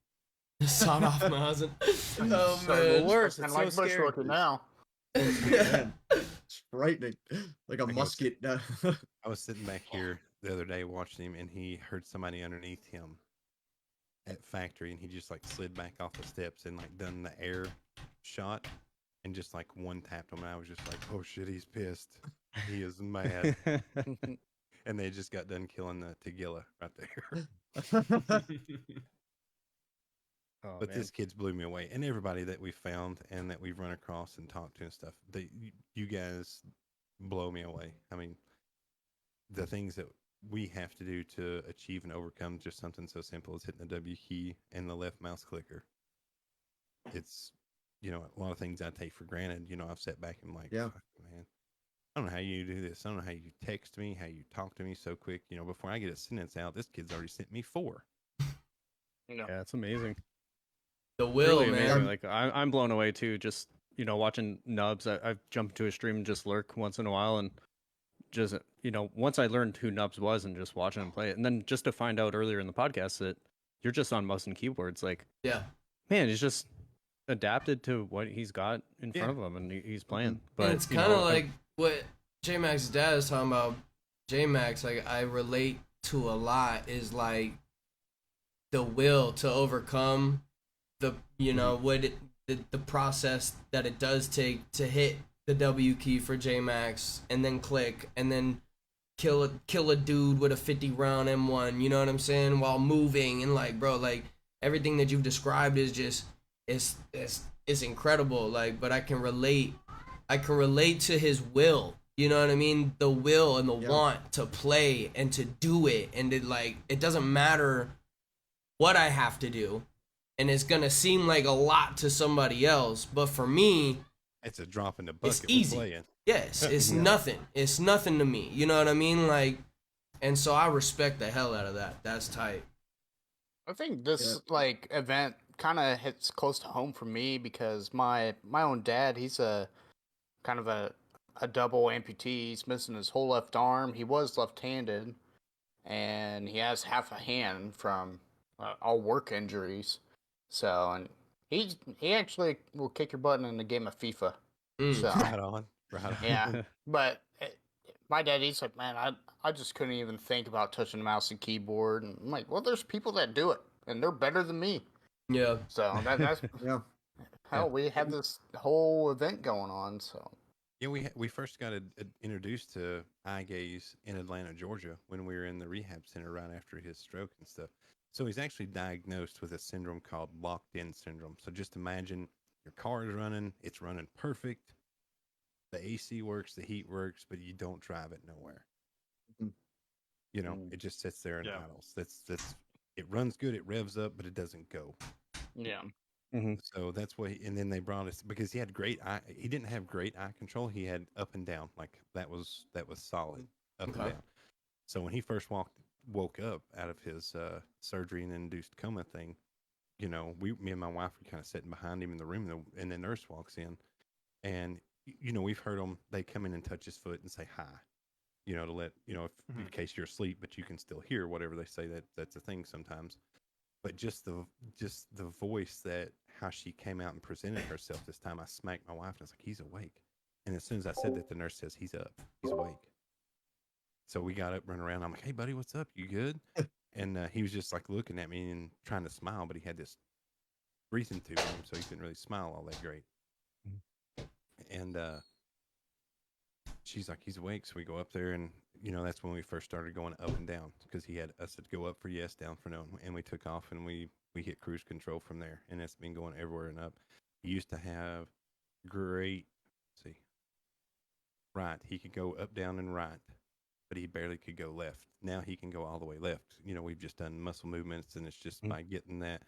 Sawed off Mazen. Oh So man. worse. Kind It's of like so scary. bushwhacking now. Man, it's frightening. Like a I go, musket. I was sitting back here the other day watching him, and he heard somebody underneath him at factory, and he just like slid back off the steps and like done the air shot and just like one tapped him. And I was just like, oh shit, he's pissed. He is mad. And they just got done killing the Tagilla right there. Oh, But man. this kid's blew me away, and everybody that we found and that we've run across and talked to and stuff. You guys blow me away. I mean, the things that we have to do to achieve and overcome just something so simple as hitting the W key and the left mouse clicker. It's, you know, a lot of things I take for granted. You know, I've sat back and like, Yeah. "Fuck, man, I don't know how you do this. I don't know how you text me, how you talk to me so quick. You know, before I get a sentence out, this kid's already sent me 4. Yeah, it's amazing. The will, Really man. amazing. Like I'm blown away too. Just watching Nubs. I've jumped into a stream and just lurk once in a while, and just once I learned who Nubs was and just watching him play it, and then just to find out earlier in the podcast that you're just on mouse and keyboards, like Yeah. man, he's just adapted to what he's got in front of him, and he's playing. But And it's kind of like what J Max's dad is talking about. J Max, like I relate to a lot, is like the will to overcome the the process that it does take to hit the W key for J Max and then click and then kill a dude with a 50 round M1. You know what I'm saying? While moving and like, bro, like everything that you've described is just it's incredible. Like, but I can relate to his will. You know what I mean? The will and the want to play and to do it, and it doesn't matter what I have to do, and it's gonna seem like a lot to somebody else, but for me, It's a drop in the bucket. it's easy. Playing. Yes, it's nothing. It's nothing to me. You know what I mean? Like, and so I respect the hell out of that. That's tight. I think this event kind of hits close to home for me because my own dad, he's a kind of a double amputee. He's missing his whole left arm. He was left-handed, and he has half a hand from all work injuries. So, and he actually will kick your butt in the game of FIFA. So, Right on. Right on. yeah, but my dad, he's like, man, I just couldn't even think about touching the mouse and keyboard. And I'm like, well, there's people that do it, and they're better than me. Yeah. So that's Yeah. hell. We had this whole event going on. So Yeah, we first got introduced to eye gaze in Atlanta, Georgia, when we were in the rehab center right after his stroke and stuff. So he's actually diagnosed with a syndrome called locked-in syndrome. So just imagine your car is running, it's running perfect, the AC works, the heat works, but you don't drive it nowhere. Mhm. You know, it just sits there and Yeah. idles. That's it runs good, it revs up, but it doesn't go. yeah, So that's what, and then they brought us because he had great eye. He didn't have great eye control. He had up and down, like that was solid up and Okay. down. So when he first woke up out of his surgery and induced coma thing, you know, me and my wife were kind of sitting behind him in the room, and the nurse walks in, and you know, we've heard them. They come in and touch his foot and say hi, you know, to let you know if in case you're asleep, but you can still hear whatever they say. That's a thing sometimes. But just the voice, that how she came out and presented herself this time, I smacked my wife and I was like, he's awake. And as soon as I said that, the nurse says, he's up, he's awake. So we got up, running around. I'm like, hey buddy, what's up? You good? And he was just like looking at me and trying to smile, but he had this breathing tube in him, so he couldn't really smile all that great. And she's like, he's awake. So we go up there, and you know, that's when we first started going up and down, because he had us to go up for yes, down for no, and we took off, and we hit cruise control from there, and it's been going everywhere and up. He used to have great, let's see, right. He could go up, down, and right, but he barely could go left. Now he can go all the way left. You know, we've just done muscle movements, and it's just by getting that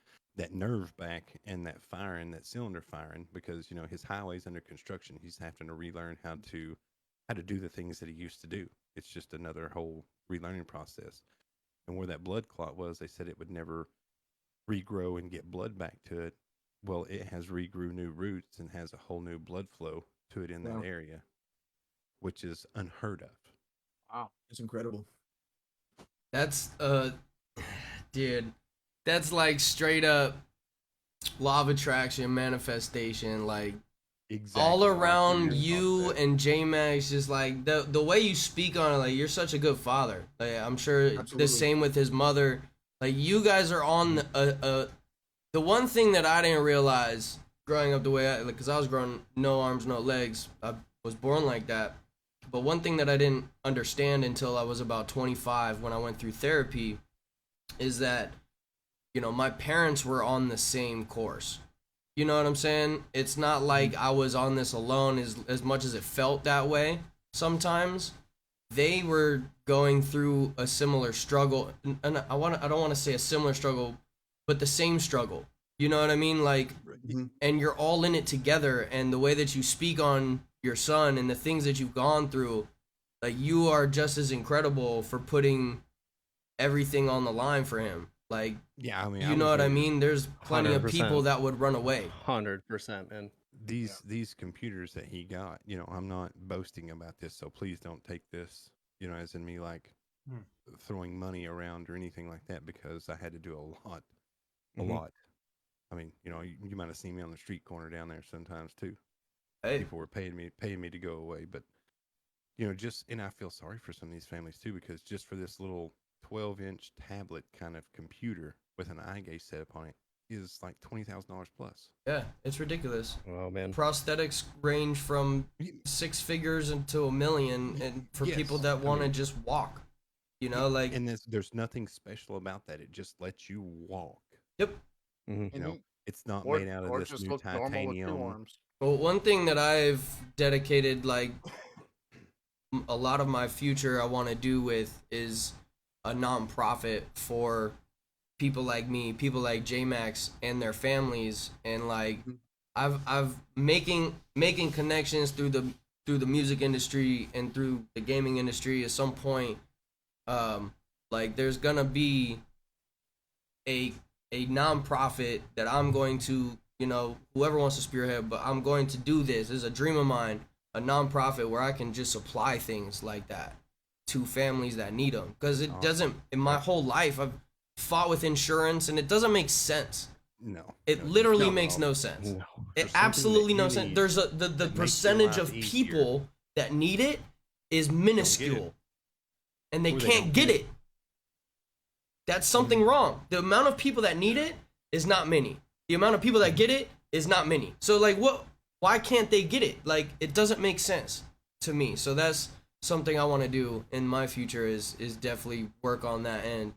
nerve back and that firing, that cylinder firing, because you know his highway's under construction. He's having to relearn how to do the things that he used to do. It's just another whole relearning process. And where that blood clot was, they said it would never regrow and get blood back to it. Well, it has regrew new roots and has a whole new blood flow to it in Wow. that area, which is unheard of. wow. It's incredible. That's dude, that's like straight up law of attraction manifestation, like Exactly. all around You're you about that. and J-Max. Just like the way you speak on it, like you're such a good father. Like, I'm sure the Absolutely. same with his mother. Like you guys are on the one thing that I didn't realize growing up the way because I was growing no arms, no legs. I was born like that. But one thing that I didn't understand until I was about 25 when I went through therapy is that, you know, my parents were on the same course. You know what I'm saying? It's not like I was on this alone as much as it felt that way sometimes. They were going through a similar struggle, and I don't want to say a similar struggle, but the same struggle. You know what I mean? Like, Mhm. and you're all in it together, and the way that you speak on your son and the things that you've gone through, like you are just as incredible for putting everything on the line for him. Like, Yeah, I mean, you know what I mean? There's plenty of 100%. people that would run away. 100%, man. These computers that he got, you know, I'm not boasting about this, so please don't take this, you know, as in me like throwing money around or anything like that, because I had to do a lot. I mean, you know, you might have seen me on the street corner down there sometimes too. Hey, People were paying me to go away, but you know, and I feel sorry for some of these families too, because just for this little 12-inch tablet kind of computer with an eye gaze setup on it is like $20,000 plus. yeah, it's ridiculous. Oh man. Prosthetics range from 6 figures into $1 million, and for Yes, people that I want to mean- just walk, you know, like, And there's nothing special about that. It just lets you walk. yep. You And know, he- it's not or, made out of or this just new look normal with two titanium. arms. Well, one thing that I've dedicated, like, a lot of my future I want to do with is a nonprofit for people like me, people like J-Max and their families, and like I've making connections through the music industry and through the gaming industry. At some point, like there's gonna be a nonprofit that I'm going to, you know, whoever wants to spearhead, but I'm going to do this. This is a dream of mine, a nonprofit where I can just supply things like that. to families that need them. Because it Awesome. doesn't. In my whole life, I've fought with insurance, and it doesn't make sense. No. It no, literally no, makes no. no sense. No. It There's something absolutely that no you sense. need There's the that makes your percentage life of easier. people that need it is minuscule, and they Or they can't don't get get it. That's something wrong. The amount of people that need it is not many. The amount of people that get it is not many. So like, what? Why can't they get it? Like, it doesn't make sense to me. So that's something I want to do in my future is definitely work on that end.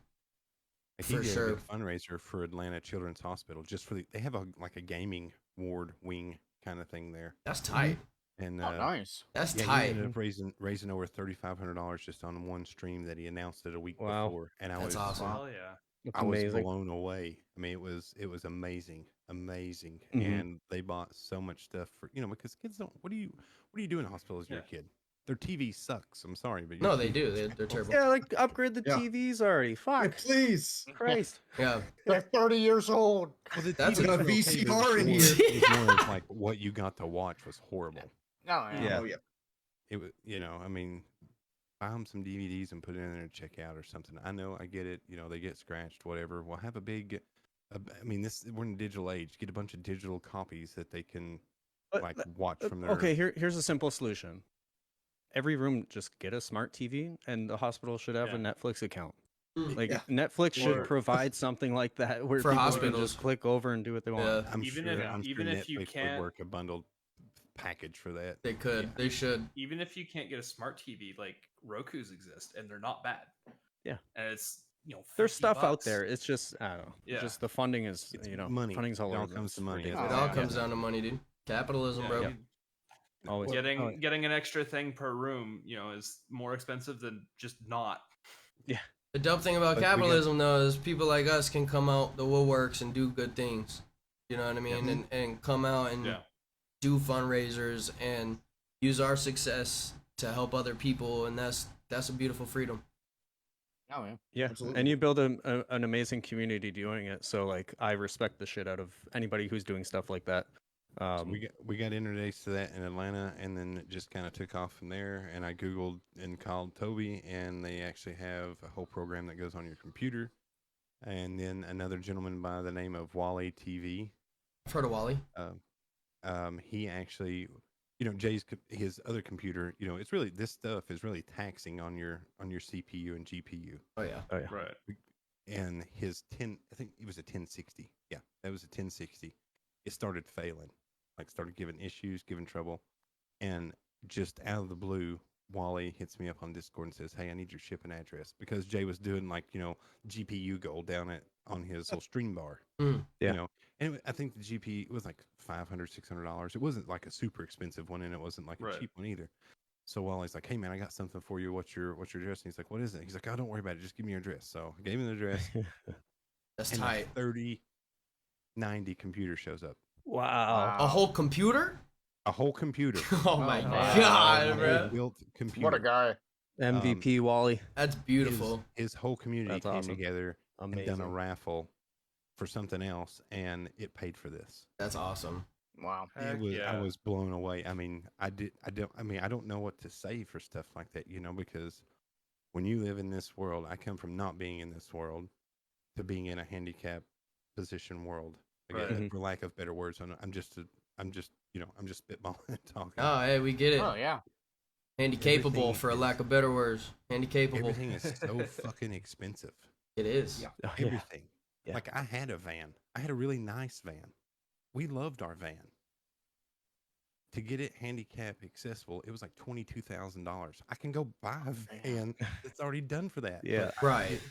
He For did sure. a big fundraiser for Atlanta Children's Hospital just for they have a gaming ward wing kind of thing there, That's tight. and Oh, nice. That's yeah, he tight. ended up raising over $3,500 just on one stream that he announced it a week Wow. before, and That's awesome. Hell yeah. That's I was amazing. blown away. I mean, it was amazing, amazing, Mhm. and they bought so much stuff for because kids don't. What do you do in a hospital as you're a Yeah. kid? Their TV sucks. I'm sorry, but No, your they TV do. They're terrible. Yeah, like upgrade the Yeah. TVs already. Fuck. Please. Christ. Yeah. They're 30 years old. Well, the That's TVs got a were okay, but VCR in it here. was it was more of like what you got to watch was horrible. No, yeah. Yeah. Oh yeah. It was, I mean, buy them some DVDs and put it in there and check out or something. I know, I get it. They get scratched, whatever. Well, have a big. I mean, we're in a digital age. Get a bunch of digital copies that they can like watch from their. Okay, here's a simple solution. Every room just get a smart TV, and the hospital should have a Netflix account. Like Yeah. Netflix should Or- provide something like that where For people can hospitals. just click over and do what they want. Yeah. I'm Even sure. if- I'm even sure if you Netflix can't- would work a bundled package for that. They could. They should. Even if you can't get a smart TV, like Roku's exist, and they're not bad. Yeah. And it's There's 50 stuff out bucks. there. It's just I don't know. Yeah. Just the funding is It's money. Funding's all It all over. comes It's to money. ridiculous. It Oh, all yeah. comes down to money, dude. Capitalism, bro. Yeah. Always. Getting an extra thing per room, is more expensive than just not. The dope thing about But we got- capitalism, though, is people like us can come out the woodworks and do good things. You know what I mean? And come out and Yeah. do fundraisers and use our success to help other people, and that's a beautiful freedom. Oh, yeah. Yeah, Absolutely. and you build an amazing community doing it. So like, I respect the shit out of anybody who's doing stuff like that. So we got introduced to that in Atlanta, and then it just kind of took off from there. And I googled and called Toby, and they actually have a whole program that goes on your computer. And then another gentleman by the name of Wally TV, I've heard of Wally. he actually, his other computer, it's really this stuff is really taxing on your CPU and GPU. Oh yeah. Oh yeah. Right. And his I think it was a 1060. Yeah, that was a 1060. It started failing, like started giving issues, giving trouble, and just out of the blue, Wally hits me up on Discord and says, "Hey, I need your shipping address," because Jay was doing like GPU gold down on his little stream bar. Yeah. And I think the GPU was like $500-$600. It wasn't like a super expensive one, and it wasn't like a Right. cheap one either. So Wally's like, "Hey man, I got something for you. What's your address?" And he's like, "What is it?" He's like, "Oh, don't worry about it. Just give me your address." So I gave him the address, That's and tight. a 3090 computer shows up. Wow. A whole computer? A whole computer. Oh my wow. god, A bro. whole built computer. What a guy. MVP Wally. That's beautiful. His whole community That's came awesome. together and done a Amazing. raffle for something else, and it paid for this. That's awesome. Wow. I Yeah. was blown away. I mean, I don't know what to say for stuff like that, because when you live in this world, I come from not being in this world to being in a handicap position world. Again, Right. Mhm. for lack of better words, I'm just spitballing and talking. Oh, hey, we get it. Oh, yeah. Handy-capable, Everything for a is- lack of better words. Handy-capable. Everything is so fucking expensive. It is. Yeah. Oh, yeah. Everything. Yeah. Like I had a van. I had a really nice van. We loved our van. To get it handicap accessible, it was like $22,000. I can go buy a van that's already done for that. Yeah. But Right.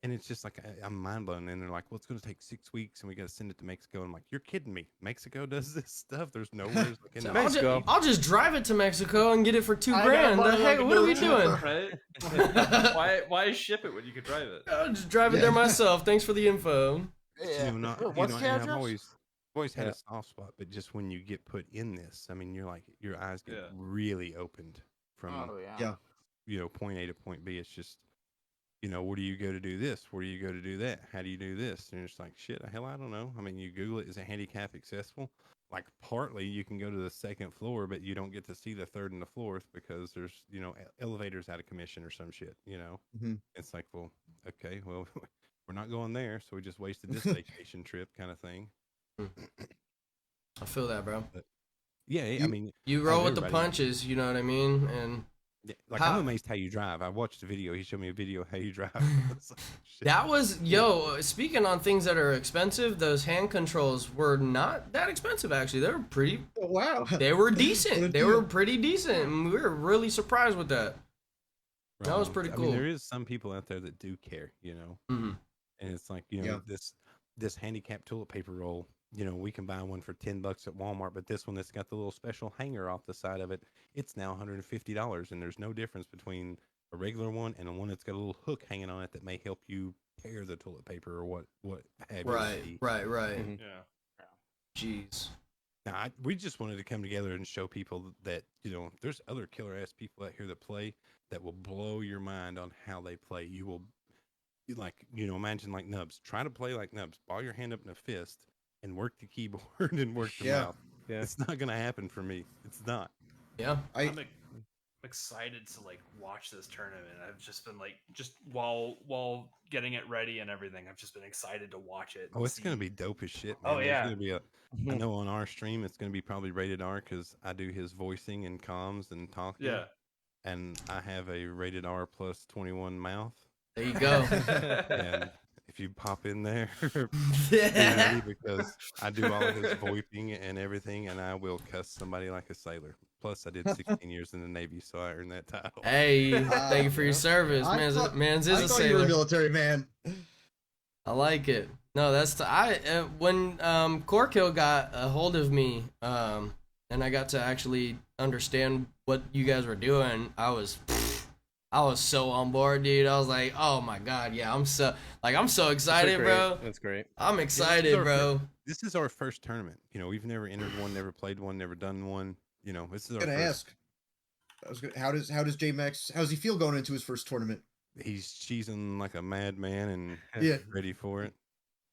and it's just like I'm mind blown. And they're like, "Well, it's going to take 6 weeks, and we got to send it to Mexico." And I'm like, "You're kidding me? Mexico does this stuff? There's nowhere like in So the Mexico. I'll just drive it to Mexico and get it for $2 I grand. got The money heck? like What are we no doing? Right? Why ship it when you could drive it? I'll just drive it there myself. Thanks for the info. Yeah. What's the and I've address? always had Yeah. a soft spot, but just when you get put in this, I mean, you're like your eyes get Yeah. really opened from Oh, yeah. Yeah. point A to point B. It's just, where do you go to do this? Where do you go to do that? How do you do this? And it's like, shit, hell, I don't know. I mean, you Google it. Is it handicap accessible? like partly you can go to the second floor, but you don't get to see the third and the fourth because there's elevators out of commission or some shit. Mhm. It's like, well, okay, well, we're not going there, so we just wasted this vacation trip, kind of thing. I feel that, bro. But yeah, I mean, You roll with the everybody- punches, you know what I mean? And Yeah, like How- I'm amazed how you drive. I watched a video. He showed me a video of how you drive. It's like, shit. that was, speaking on things that are expensive, those hand controls were not that expensive, actually. They were pretty, Oh, wow. they were decent. What a They were deal. pretty decent. And we were really surprised with that. Right that was on. pretty I cool. mean, there is some people out there that do care, Mhm. and it's like, Yeah. this handicap toilet paper roll, we can buy one for $10 at Walmart, but this one that's got the little special hanger off the side of it, it's now $150, and there's no difference between a regular one and a one that's got a little hook hanging on it that may help you tear the toilet paper or what have you. Right, right, right. Mhm. Yeah. Jeez. Now, we just wanted to come together and show people that, there's other killer ass people out here that play that will blow your mind on how they play. You will, imagine like Nubs. Try to play like Nubs. Ball your hand up in a fist and work the keyboard and work the Yeah. mouth. Yeah. It's not going to happen for me. It's not. Yeah. I'm excited to like watch this tournament. I've just been like, just while getting it ready and everything, I've just been excited to watch it. Oh, it's going to see- be dope as shit, man. Oh, yeah. There's going to be I know on our stream, it's going to be probably rated R because I do his voicing and comms and talking. Yeah. And I have a rated R plus 21 mouth. There you go. And if you pop in there, be ready because I do all of his voicing and everything, and I will cuss somebody like a sailor. Plus, I did 16 years in the Navy, so I earned that title. Hey, thank you for your service. Man's is I a thought you were a sailor. military man. I like it. No, that's when Corkill got a hold of me, and I got to actually understand what you guys were doing. I was so on board, dude. I was like, oh my god, yeah, I'm so excited, bro. That's great. I'm excited, bro. This is our first tournament. We've never entered one, never played one, never done one. This is our Gonna first. ask. How does J-Max? How does he feel going into his first tournament? He's cheesing like a madman and Yeah. ready for it.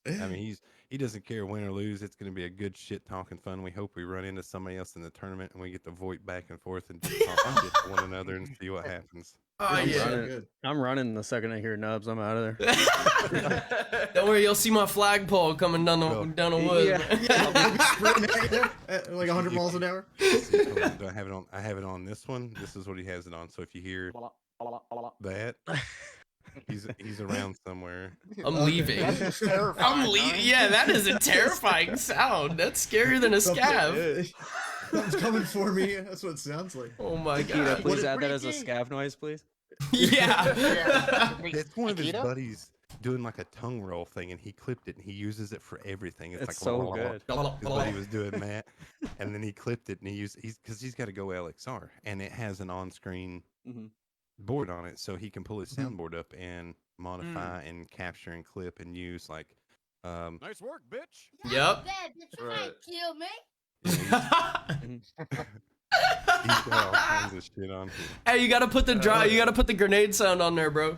I mean, he doesn't care win or lose. It's going to be a good shit talking fun. We hope we run into somebody else in the tournament and we get to vote back and forth and just talk shit to one another and see what happens. Oh I'm yeah. running. Good. I'm running the second I hear Nubs. I'm out of there. Don't worry, you'll see my flagpole coming down the wood. Yeah. Sprinting at like 100 miles an hour. See, hold on, do I have it on? I have it on this one. This is what he has it on. So if you hear that, he's around somewhere. I'm Okay. leaving. That's terrifying. I'm leaving. Yeah, that is a terrifying sound. That's scarier than a scav. Something's coming for me. That's what it sounds like. Oh my Nikita, god. please What add that a as a freaking- scav noise, please. Yeah. Yeah. It's one of his Nikita? buddies doing like a tongue roll thing, and he clipped it, and he uses it for everything. It's It's like so good. His buddy was doing that, and then he clipped it, and he's got to go LXR, and it has an on-screen Mhm. board on it, so he can pull his Mhm. soundboard up and modify and capture and clip and use like. Nice work, bitch. Yep. Bad bitch, you Right. can't kill me. He's got all kinds of shit on here. Hey, you gotta put the grenade sound on there, bro.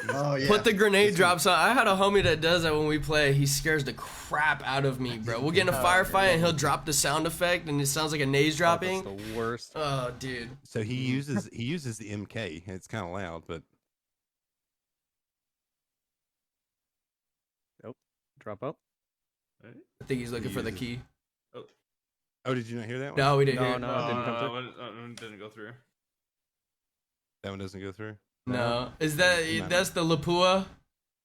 Oh yeah. Put the grenade This drops on. I had a homie that does that when we play. He scares the crap out of me, bro. We'll get in a firefight and he'll drop the sound effect and it sounds like a naze That's dropping. the worst. Oh, dude. So he uses the MK. It's kind of loud, but Drop up. I think he's looking for the key. oh, did you not hear that one? No, we didn't No, hear it. no. it didn't come through. It didn't go through. That one doesn't go through. No. Is No. that's the Lapua?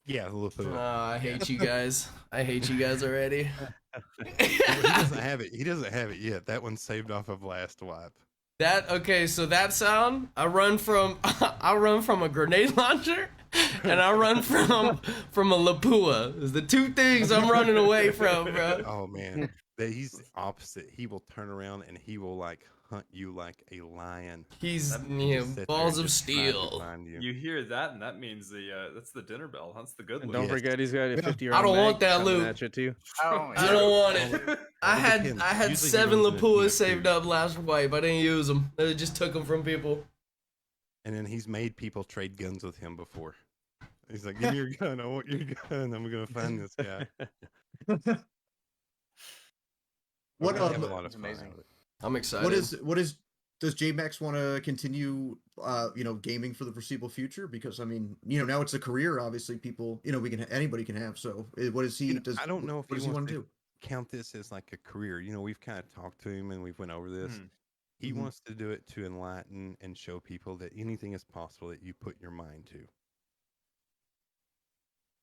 Yeah, a little bit. Oh, I hate you guys. I hate you guys already. He doesn't have it. He doesn't have it yet. That one's saved off of last wipe. So that sound, I run from a grenade launcher and I run from a Lapua. Is the two things I'm running away from, bro. Oh man, he's the opposite. He will turn around and he will like hunt you like a lion. He's Just sit there balls and of just try to steel. find you. You hear that, and that means that's the dinner bell. That's the good And loot. don't Yes. forget, he's got a 50 I don't want that coming loot. at you too. Oh, I don't want it. I had depends. Usually he 7 runs in a team Lapuas of saved two. up last wipe. I didn't use them. I just took them from people. And then he's made people trade guns with him before. He's like, "Give me your gun. I want your gun. I'm gonna find this guy." What We have a um, lot of It's fun amazing. out of it. what is does JMax want to continue gaming for the foreseeable future? Because I mean, now it's a career. Obviously, people, anybody can have. So, what is he? I don't know if what he does he wants want to to do? count this as like a career. We've kind of talked to him and we've went over this. Hmm. He Mhm. wants to do it to enlighten and show people that anything is possible that you put your mind to.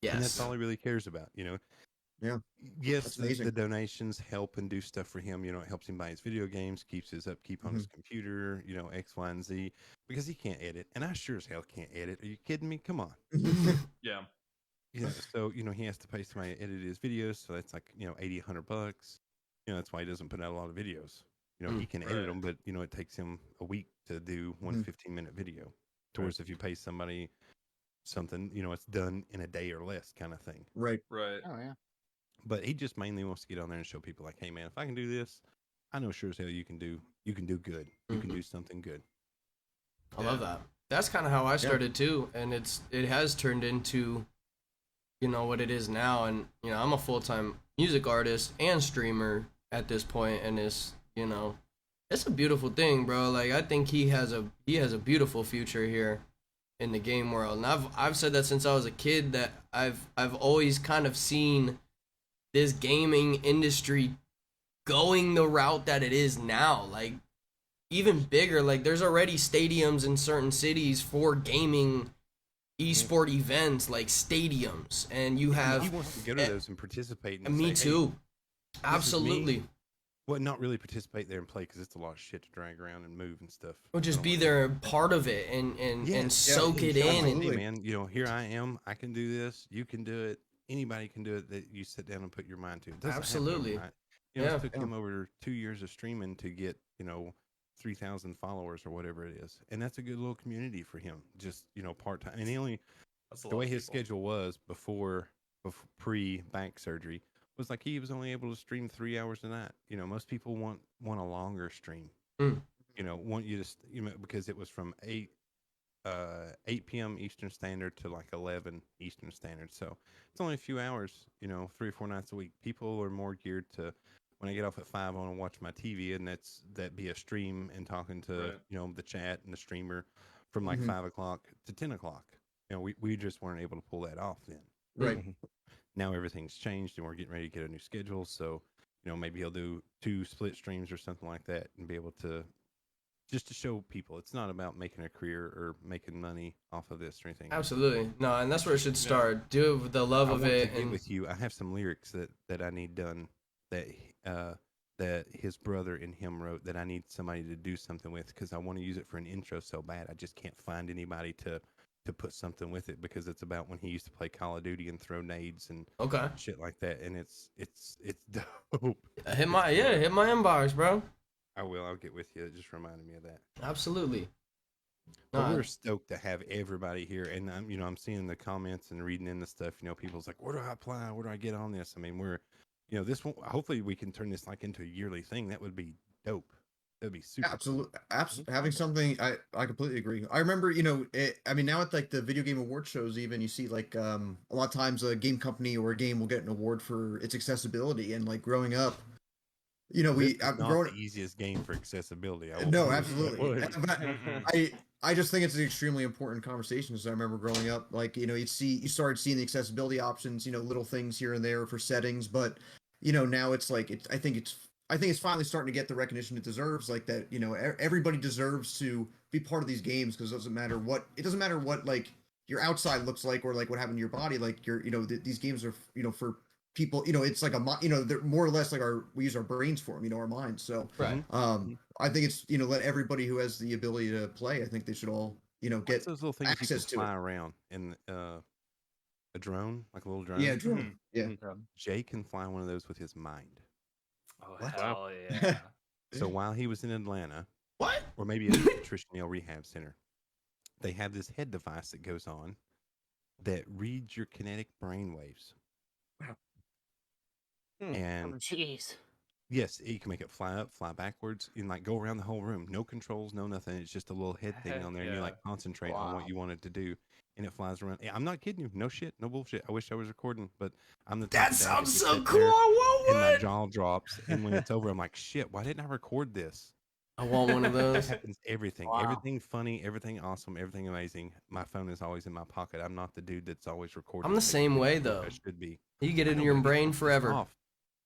And that's Yes. all he really cares about. Yeah, Yes, that's the amazing. donations help and do stuff for him. It helps him buy his video games, keeps his upkeep on his Mhm. computer, X, Y, and Z, because he can't edit. And I sure as hell can't edit. Are you kidding me? Come on. Yeah. So, he has to pay somebody to edit his videos. So that's like, 80, $100. That's why he doesn't put out a lot of videos. He can edit Right. them, but, it takes him a week to do one Mhm. 15-minute video. Towards if you pay somebody something, it's done in a day or less kind of thing. Right. Right. Oh yeah. But he just mainly wants to get on there and show people like, hey man, if I can do this, I know sure as hell you can do good. You can do something good. I love that. That's kind of how I Yeah. started too, and it has turned into, what it is now. And I'm a full-time music artist and streamer at this point, and it's a beautiful thing, bro. Like, I think he has a beautiful future here in the game world, and I've said that since I was a kid, that I've always kind of seen this gaming industry going the route that it is now, like even bigger. Like, there's already stadiums in certain cities for gaming esport events, like stadiums, and you have he wants to go to those and participate. And me say, too. Hey, this is me. Absolutely. Well, not really participate there and play because it's a lot of shit to drag around and move and stuff. Or I just don't be like there, part of it, and soak it Show in. them, And hey man, here I am. I can do this. You can do it. Anybody can do it that you sit down and put your mind to. It doesn't happen Absolutely. overnight. Yeah. It took him over 2 years of streaming to get 3,000 followers or whatever it is, and that's a good little community for him. Just part time, and he only That's a the lot way of his people. schedule was before pre back surgery was like he was only able to stream 3 hours a night. Most people want a longer stream. Mm. Want you to because it was from 8 p.m. Eastern Standard to like 11 Eastern Standard. So it's only a few hours, 3 or 4 nights a week. People are more geared to when I get off at 5, I want to watch my TV, and that be a stream and talking to Right. the chat and the streamer from like Mhm. 5 o'clock to 10 o'clock. We just weren't able to pull that off then. Right. Now everything's changed and we're getting ready to get a new schedule. So, maybe he'll do 2 split streams or something like that and be able to just to show people it's not about making a career or making money off of this or anything. Absolutely. No, and that's where it should start. Do it with the love I of want it. to get And with you. I have some lyrics that I need done that his brother and him wrote that I need somebody to do something with because I want to use it for an intro so bad. I just can't find anybody to put something with it because it's about when he used to play Call of Duty and throw nades and okay, shit like that, and it's dope. hit my inbox, bro. I will. I'll get with you. It just reminded me of that. Absolutely. But No, we're stoked to have everybody here, and I'm seeing the comments and reading in the stuff. People's like, "Where do I apply? Where do I get on this?" I mean, we're, this one. Hopefully, we can turn this like into a yearly thing. That would be dope. That'd be super. Absolutely. Having something, I completely agree. I remember, I mean, now at like the video game award shows, even you see like a lot of times a game company or a game will get an award for its accessibility. And like growing up, This is I've not grown. the easiest game for accessibility. I will No, put it that absolutely. way. But I just think it's an extremely important conversation. Because I remember growing up, like you started seeing the accessibility options, little things here and there for settings, but now it's like I think it's finally starting to get the recognition it deserves. Like that, everybody deserves to be part of these games because it doesn't matter what like your outside looks like or like what happened to your body. Like these games are for people. It's like they're more or less like we use our brains for them. Our minds. So right. I think it's let everybody who has the ability to play. I think they should all What's get those little things you can access to fly it. around in a drone, like a little drone. Yeah, drone. Yeah. Jay can fly one of those with his mind. Oh What? hell yeah! So while he was in Atlanta, What? or maybe at the Trish Neal Rehab Center, they have this head device that goes on that reads your kinetic brain waves. Wow. And Jeez. yes, you can make it fly up, fly backwards, and like go around the whole room. No controls, no nothing. It's just a little head thing Heck on there, and you like yeah. concentrate on what Wow. you want it to do, and it flies around. Yeah, I'm not kidding you. No shit, no bullshit. I wish I was recording, but I'm the type That of dad sounds you so sit cool. there I want and my jaw drops. And when it's over, I'm like, shit, why didn't I record this? I want one of That those. happens everything. Wow. Everything funny, everything awesome, everything amazing. My phone is always in my pocket. I'm not the dude that's always recording. I'm the things. same way, That's what though. I should be. You get it I in know, your but it gets brain me pissed forever. off.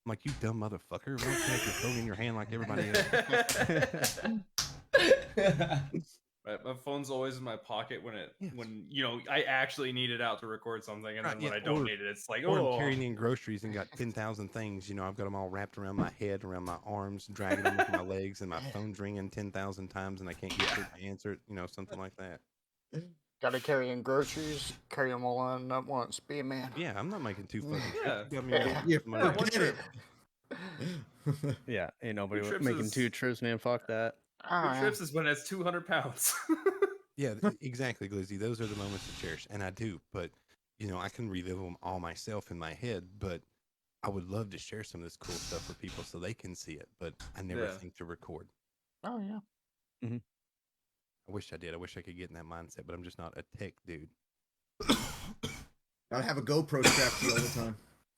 I'm like, you dumb motherfucker. Why don't you have your phone in your hand like everybody else? My phone's always in my pocket when Yes. I actually need it out to record something, and Right, then when yeah, I don't or- need it, it's like, Or I'm oh. carrying in groceries and got 10,000 things. I've got them all wrapped around my head, around my arms, dragging them with my legs, and my phone's ringing 10,000 times, and I can't get to it to answer it. Something like that. Gotta carry in groceries, carry them all on at once. Be a man. Yeah, I'm not making two fucking Yeah. trips. You got me Yeah. making Yeah, money. one forget it. Yeah, ain't nobody Two trips making is- 2 trips, man. Fuck that. Two trips is when it's 200 pounds. Yeah, exactly, Glizzy. Those are the moments to cherish, and I do. But I can relive them all myself in my head. But I would love to share some of this cool stuff for people so they can see it. But I never Yeah. think to record. Oh yeah. I wish I did. I wish I could get in that mindset, but I'm just not a tech dude. Gotta have a GoPro strapped to you all the time.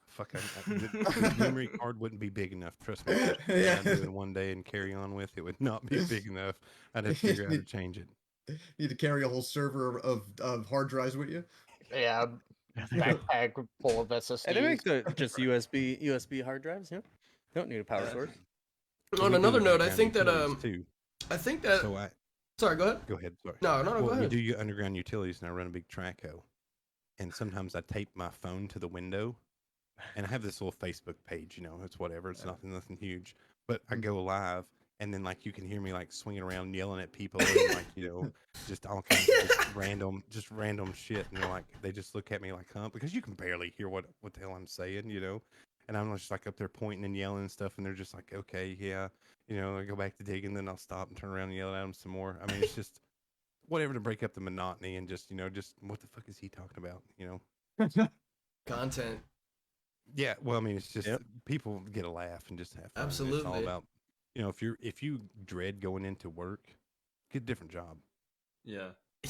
Fuck, the memory card wouldn't be big enough. Trust me. Yeah. I'd do it one day and carry on with it would not be big enough. I'd have to figure out how to change it. Need to carry a whole server of hard drives with you. Yeah. Backpack full of SSDs. And they make the just USB hard drives. Yeah, don't need a power source. On We do another note, I underground think that utilities, too. I think that. So I Sorry, go ahead. go ahead. Sorry. No, go We ahead. do underground utilities, and I run a big track hoe. And sometimes I tape my phone to the window, and I have this little Facebook page. It's whatever. It's nothing huge. But I go live, and then you can hear me swinging around, yelling at people, and just all kinds of just random shit. And they just look at me like, huh? Because you can barely hear what the hell I'm saying, And I'm just up there pointing and yelling and stuff, and they're just like, okay, yeah, I go back to digging, then I'll stop and turn around and yell at them some more. I mean, it's just whatever to break up the monotony and just just what the fuck is he talking about? Content. Yeah, well, I mean, it's just people get a laugh and just have fun. It's all Absolutely. about if you dread going into work, get a different job. Yeah.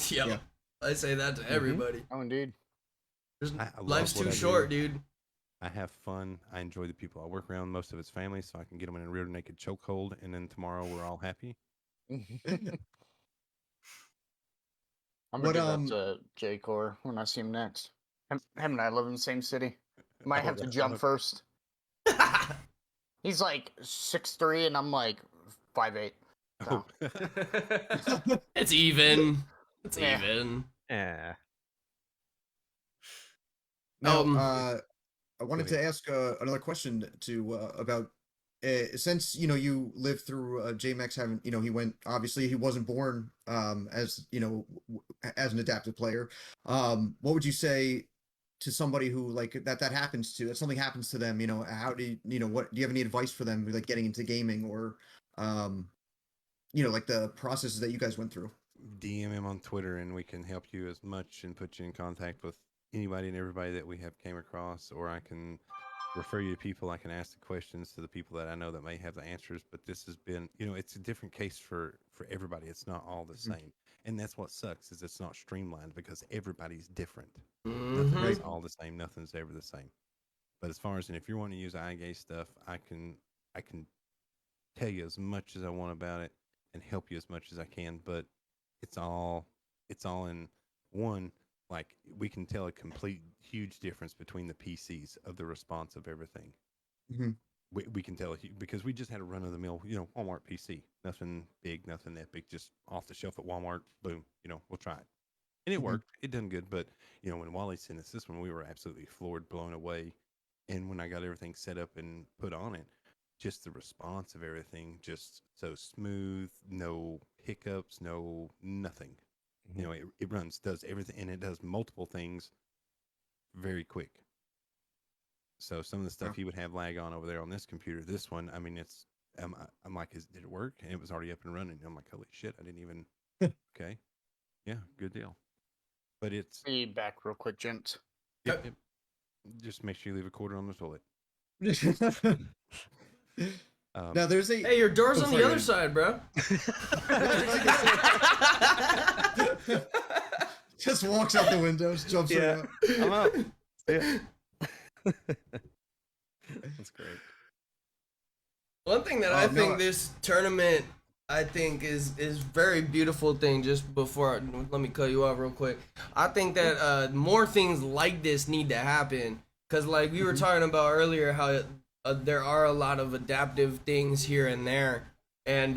Yep. Yeah. I say that to everybody. Oh, indeed. I love Life's what too I do. short, dude. I have fun. I enjoy the people I work around. Most of it's family, so I can get them in a rear naked chokehold, and then tomorrow we're all happy. I'm What, gonna do that to J Core when I see him next. Him and I live in the same city. Might have to jump first. He's like 6'3", and I'm like 5'8". Oh, It's even. It's Yeah. even. Yeah. Now, Um, I wanted to ask another question about since you lived through JMax having he went, obviously he wasn't born as as an adaptive player. What would you say to somebody who that happens to, if something happens to them, how do what do you have any advice for them getting into gaming, or the processes that you guys went through? DM him on Twitter, and we can help you as much and put you in contact with anybody and everybody that we have came across, or I can refer you to people. I can ask the questions to the people that I know that may have the answers. But this has been, it's a different case for everybody. It's not all the same, and that's what sucks, is it's not streamlined because everybody's different. Nothing is all the same. Nothing's ever the same. But as far as, and if you're wanting to use iGay stuff, I can tell you as much as I want about it and help you as much as I can. But it's all in one. We can tell a complete huge difference between the PCs of the response of everything. Mm-hmm. We can tell because we just had a run of the mill, Walmart PC, nothing big, nothing epic, just off the shelf at Walmart. Boom, we'll try it, and it worked. It done good. But when Wally sent us this one, we were absolutely floored, blown away. And when I got everything set up and put on it, just the response of everything, just so smooth, no hiccups, no nothing. It runs, does everything, and it does multiple things very quick. So some of the stuff he would have lag on over there on this computer, this one, I mean, it's, I'm like, did it work? And it was already up and running. I'm like, holy shit, I didn't even, okay. Yeah, good deal. But it's... Be back real quick, gents. Yep. Just make sure you leave a quarter on the toilet. Now there's a hey, your door's on the sorry, other man. side, bro. Just walks out the window, just jumps right out. I'm out. Yeah. That's great. One thing that I think this tournament, I think is very beautiful thing. Just before, let me cut you off real quick. I think that more things like this need to happen because, like we were talking about earlier, how there are a lot of adaptive things here and there, and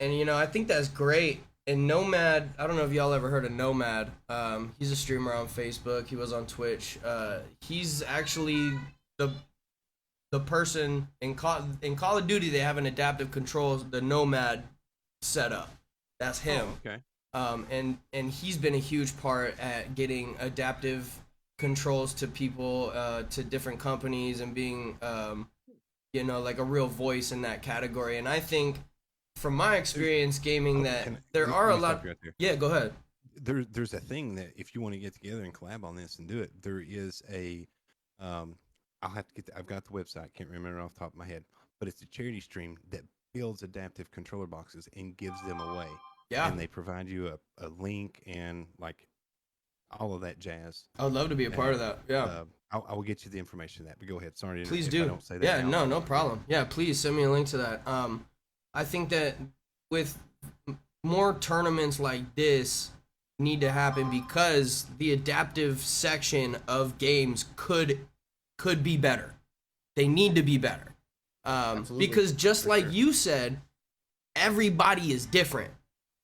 you know I think that's great. And Nomad, I don't know if y'all ever heard of Nomad. He's a streamer on Facebook. He was on Twitch. He's actually the person in Call of Duty. They have an adaptive controls, the Nomad setup. That's him. Oh, okay. And he's been a huge part at getting adaptive controls to people, to different companies, and being, you know, like a real voice in that category. And I think, from my experience gaming, that there are a lot. Right there. Yeah, go ahead. There's a thing that if you want to get together and collab on this and do it, there is a I'll have to I've got the website, can't remember it off the top of my head, but it's a charity stream that builds adaptive controller boxes and gives them away. Yeah. And they provide you a link and like all of that jazz. I would love to be a part of that. Yeah. I will get you the information of that, but go ahead. Sorry. Please if do. I don't say that Yeah, now. no problem. Yeah, please send me a link to that. I think that with more tournaments like this need to happen because the adaptive section of games could be better. They need to be better. Because just like you said, everybody is different.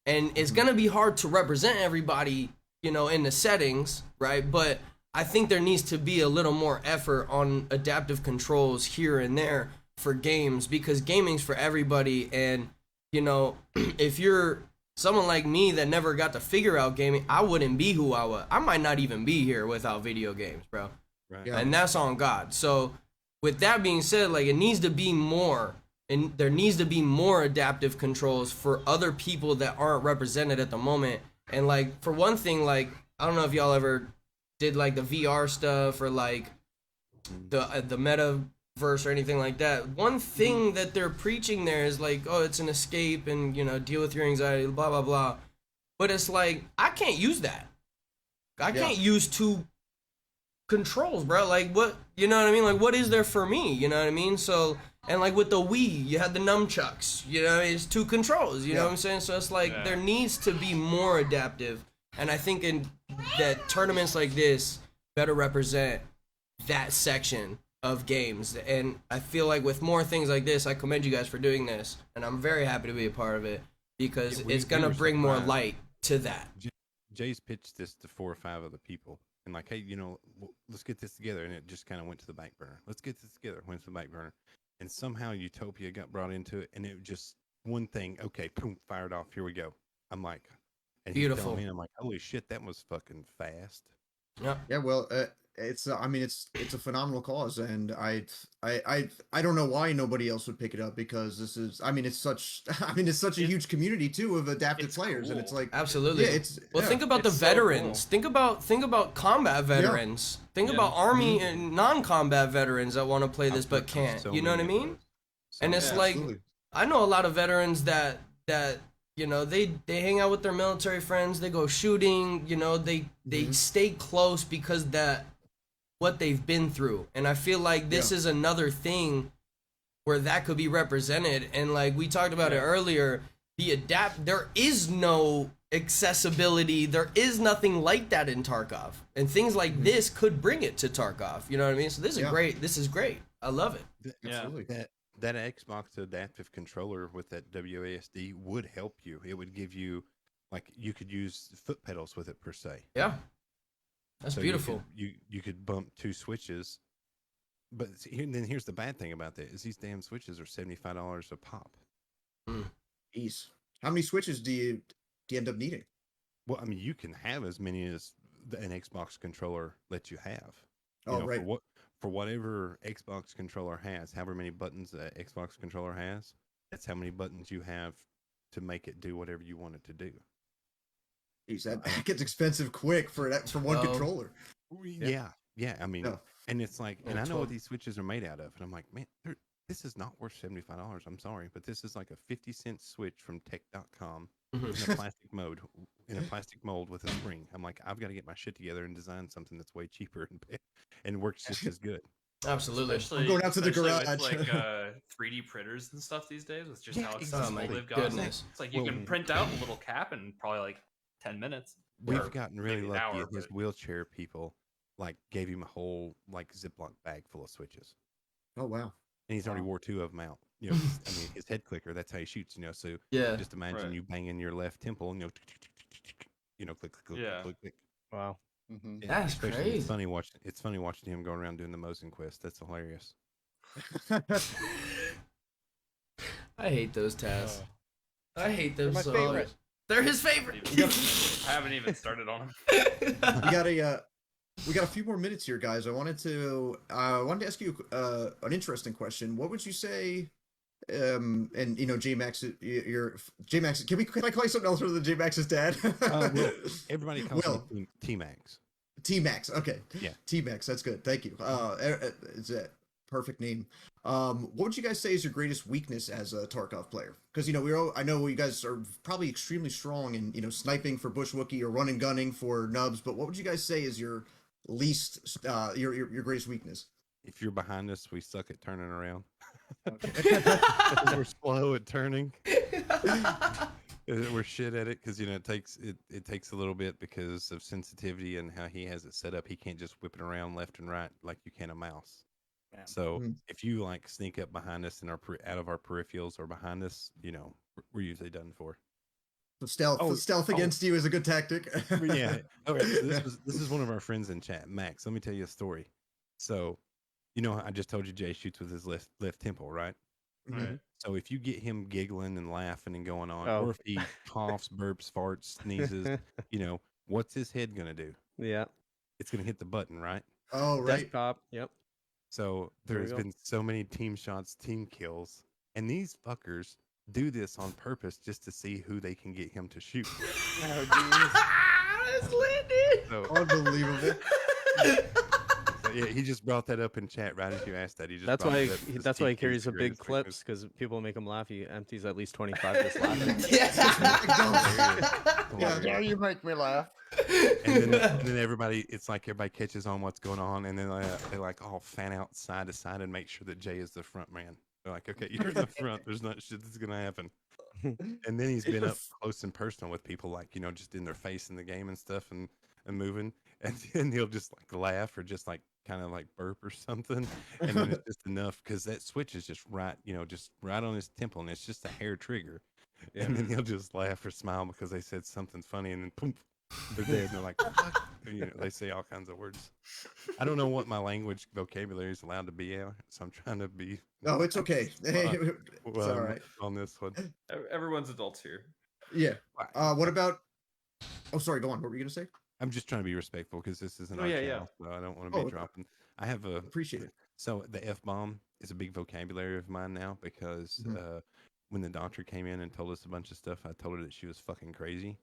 And it's going to be hard to represent everybody, you know, in the settings, right? But I think there needs to be a little more effort on adaptive controls here and there for games, because gaming's for everybody. And, you know, if you're someone like me that never got to figure out gaming, I wouldn't be who I was. I might not even be here without video games, bro. Right. Yeah. And that's on God. So with that being said, like, it needs to be more, and there needs to be more adaptive controls for other people that aren't represented at the moment. And like, for one thing, like, I don't know if y'all ever did like the VR stuff or like the metaverse or anything like that. One thing that they're preaching there is like, oh, it's an escape and, you know, deal with your anxiety, blah blah blah. But it's like, I can't use that. I can't use two controls, bro. Like, what, you know what I mean? Like, what is there for me? You know what I mean? So, and like with the Wii, you had the nunchucks, you know, it's two controls, you know what I'm saying? So it's like, there needs to be more adaptive. And I think that tournaments like this better represent that section of games. And I feel like with more things like this, I commend you guys for doing this. And I'm very happy to be a part of it, because it's going to bring more light to that. Jay's pitched this to 4 or 5 other people. And like, hey, you know, let's get this together. And it just kind of went to the back burner. Let's get this together. Went to the back burner. And somehow Utopia got brought into it. And it just, one thing, okay, boom, fired off. Here we go. I'm like, and beautiful. Me, I'm like, holy shit, that was fucking fast. Yeah, well, it's I mean, it's a phenomenal cause, and I don't know why nobody else would pick it up, because this is, I mean, it's such a huge community too of adaptive players, and it's like, absolutely. Yeah, it's, well, think about the veterans. Think about combat veterans. Think about army and non-combat veterans that want to play this but can't. You know what I mean? And it's like, I know a lot of veterans that you know, they hang out with their military friends, they go shooting, you know, they stay close because that what they've been through. And I feel like this is another thing where that could be represented. And like we talked about it earlier, there is no accessibility, there is nothing like that in Tarkov. And things like this could bring it to Tarkov. You know what I mean? So this is great. I love it. Absolutely. That Xbox adaptive controller with that WASD would help you. It would give you, like, you could use foot pedals with it per se. Yeah, that's beautiful. You could bump 2 switches, but then here's the bad thing about that is these damn switches are $75 a pop. Jeez, how many switches do you end up needing? Well, I mean, you can have as many as an Xbox controller lets you have. Oh, right. For whatever Xbox controller has, however many buttons the Xbox controller has, that's how many buttons you have to make it do whatever you want it to do. Jeez, that gets expensive quick for one controller. Yeah. I mean, and it's like, and I know what these switches are made out of, and I'm like, man, this is not worth $75. I'm sorry, but this is like a 50-cent switch from Tech.com in a plastic mold with a spring. I'm like, I've got to get my shit together and design something that's way cheaper and works just as good. Absolutely. Especially, I'm going out to the especially garage. with like 3D printers and stuff these days, with just Yeah, how Oh accessible my they've gotten. goodness. It's like you Well, can print out a little cap in probably like 10 minutes. We've Or gotten really maybe an lucky. hour, And his but- wheelchair people like gave him a whole like Ziploc bag full of switches, Oh wow. and he's already Wow. wore 2 of them out. You know, 'cause, I mean, his head clicker. That's how he shoots. You know, so Yeah. just imagine Right. you banging your left temple, and click, click, click, Yeah. click, click. Wow. Mm-hmm. And That's especially crazy. It's funny watching him go around doing the Mosin quest. That's hilarious. I hate those tasks. I hate them my so favorite. much. They're his favorite. I haven't even started on them. We got a few more minutes here, guys. I wanted to ask you an interesting question. What would you say? And you know, J-Max, you're J-Max. Can I call you something else other than J-Max's dad? Will. Everybody calls Will. me T-Max. T-Max. Okay. Yeah. T-Max. That's good. Thank you. It's a perfect name. What would you guys say is your greatest weakness as a Tarkov player? Because you know I know you guys are probably extremely strong in sniping for Bush Wookie or run and gunning for Nubs. But what would you guys say is your least your greatest weakness? If you're behind us, we suck at turning around. Okay. We're slow at turning. We're shit at it because it takes a little bit because of sensitivity and how he has it set up. He can't just whip it around left and right like you can a mouse. Yeah. So Mhm. if you like sneak up behind us and out of our peripherals or behind us, we're usually done for. So stealth against you is a good tactic. Yeah. Okay. So this is one of our friends in chat, Max. Let me tell you a story. So, I just told you Jay shoots with his left temple, right? Mhm. So if you get him giggling and laughing and going on, Oh. or if he coughs, burps, farts, sneezes, what's his head gonna do? Yeah. It's gonna hit the button, right? Oh, right. Desktop. Yep. So There we there's go. been so many team shots, team kills, and these fuckers do this on purpose just to see who they can get him to shoot. Oh, jeez. That's lit, dude. So, Unbelievable. yeah, he just brought that up in chat right as you asked that. He just That's brought why it up because that's why he TQ is carries the the big greatest clips weakness. because people make him laugh. He empties at least 25 just laughing. Yeah, you make me laugh. And then everybody, it's like everybody catches on what's going on, and then they like all fan out side to side and make sure that Jay is the front man. They're like, okay, you're in the front. There's not shit that's gonna happen. And then he's been up close and personal with people, like just in their face in the game and stuff, and moving, and then he'll just like laugh or just like kind of like burp or something, and then it's just enough because that switch is just right, just right on his temple, and it's just a hair trigger, and then he'll just laugh or smile because they said something funny, and then boom, they're dead, and they're like, fuck. They say all kinds of words. I don't know what my language vocabulary is allowed to be at, so I'm trying to be. No, it's okay. It's all right. On this one. Everyone's adults here. Yeah. What about? Oh, sorry. Go on. What were you gonna say? I'm just trying to be respectful because this isn't Oh, our yeah, channel, so I don't want to be Oh, dropping. I have a Appreciate it. So the F-bomb is a big vocabulary of mine now because when the doctor came in and told us a bunch of stuff, I told her that she was fucking crazy.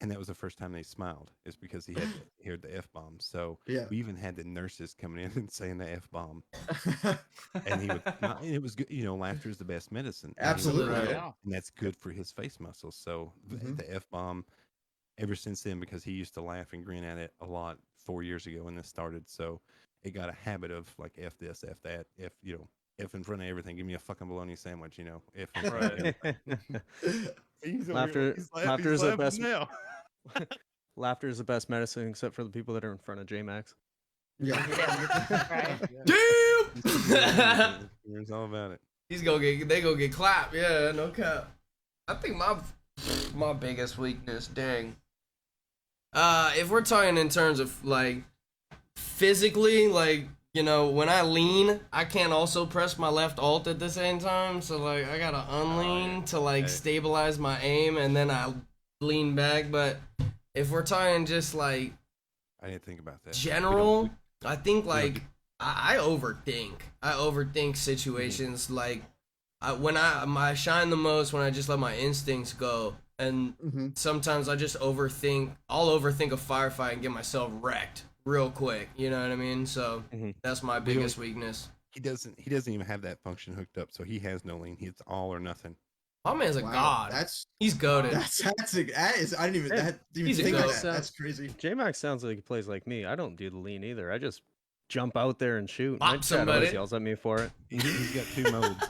And that was the first time they smiled. Is because he had heard the F-bomb. So Yeah. we even had the nurses coming in and saying the F-bomb. And he would smile, and it was good. Laughter is the best medicine. And he would Absolutely. laugh, Yeah. And that's good for his face muscles. So Mhm. the F-bomb, ever since then, because he used to laugh and grin at it a lot 4 years ago when this started. So it got a habit of like F this, F that, F, F in front of everything. Give me a fucking bologna sandwich, F in front of everything. He's over here, Laughter he's is the laughing best. now. Laughter is the best medicine, except for the people that are in front of J-Max. Yeah. Damn. It's all about it. They gonna get clapped. Yeah, no cap. I think my biggest weakness, dang. If we're talking in terms of like physically, like when I lean, I can't also press my left alt at the same time. So like I gotta unlean to like stabilize my aim, and then I lean back. But if we're talking just like I didn't think about that. general, I think like I overthink. I overthink situations. Like when I shine the most when I just let my instincts go, and sometimes I just overthink. I'll overthink a firefight and get myself wrecked real quick. You know what I mean? So that's my biggest weakness. He doesn't even have that function hooked up, so he has no lean. It's all or nothing. My man's a Wow, god. He's goated. That is. I didn't even He's a think of goat. that. That's crazy. J-Max sounds like he plays like me. I don't do the lean either. I just jump out there and shoot. Bop My chat somebody. always yells at me for it. He's got 2 modes.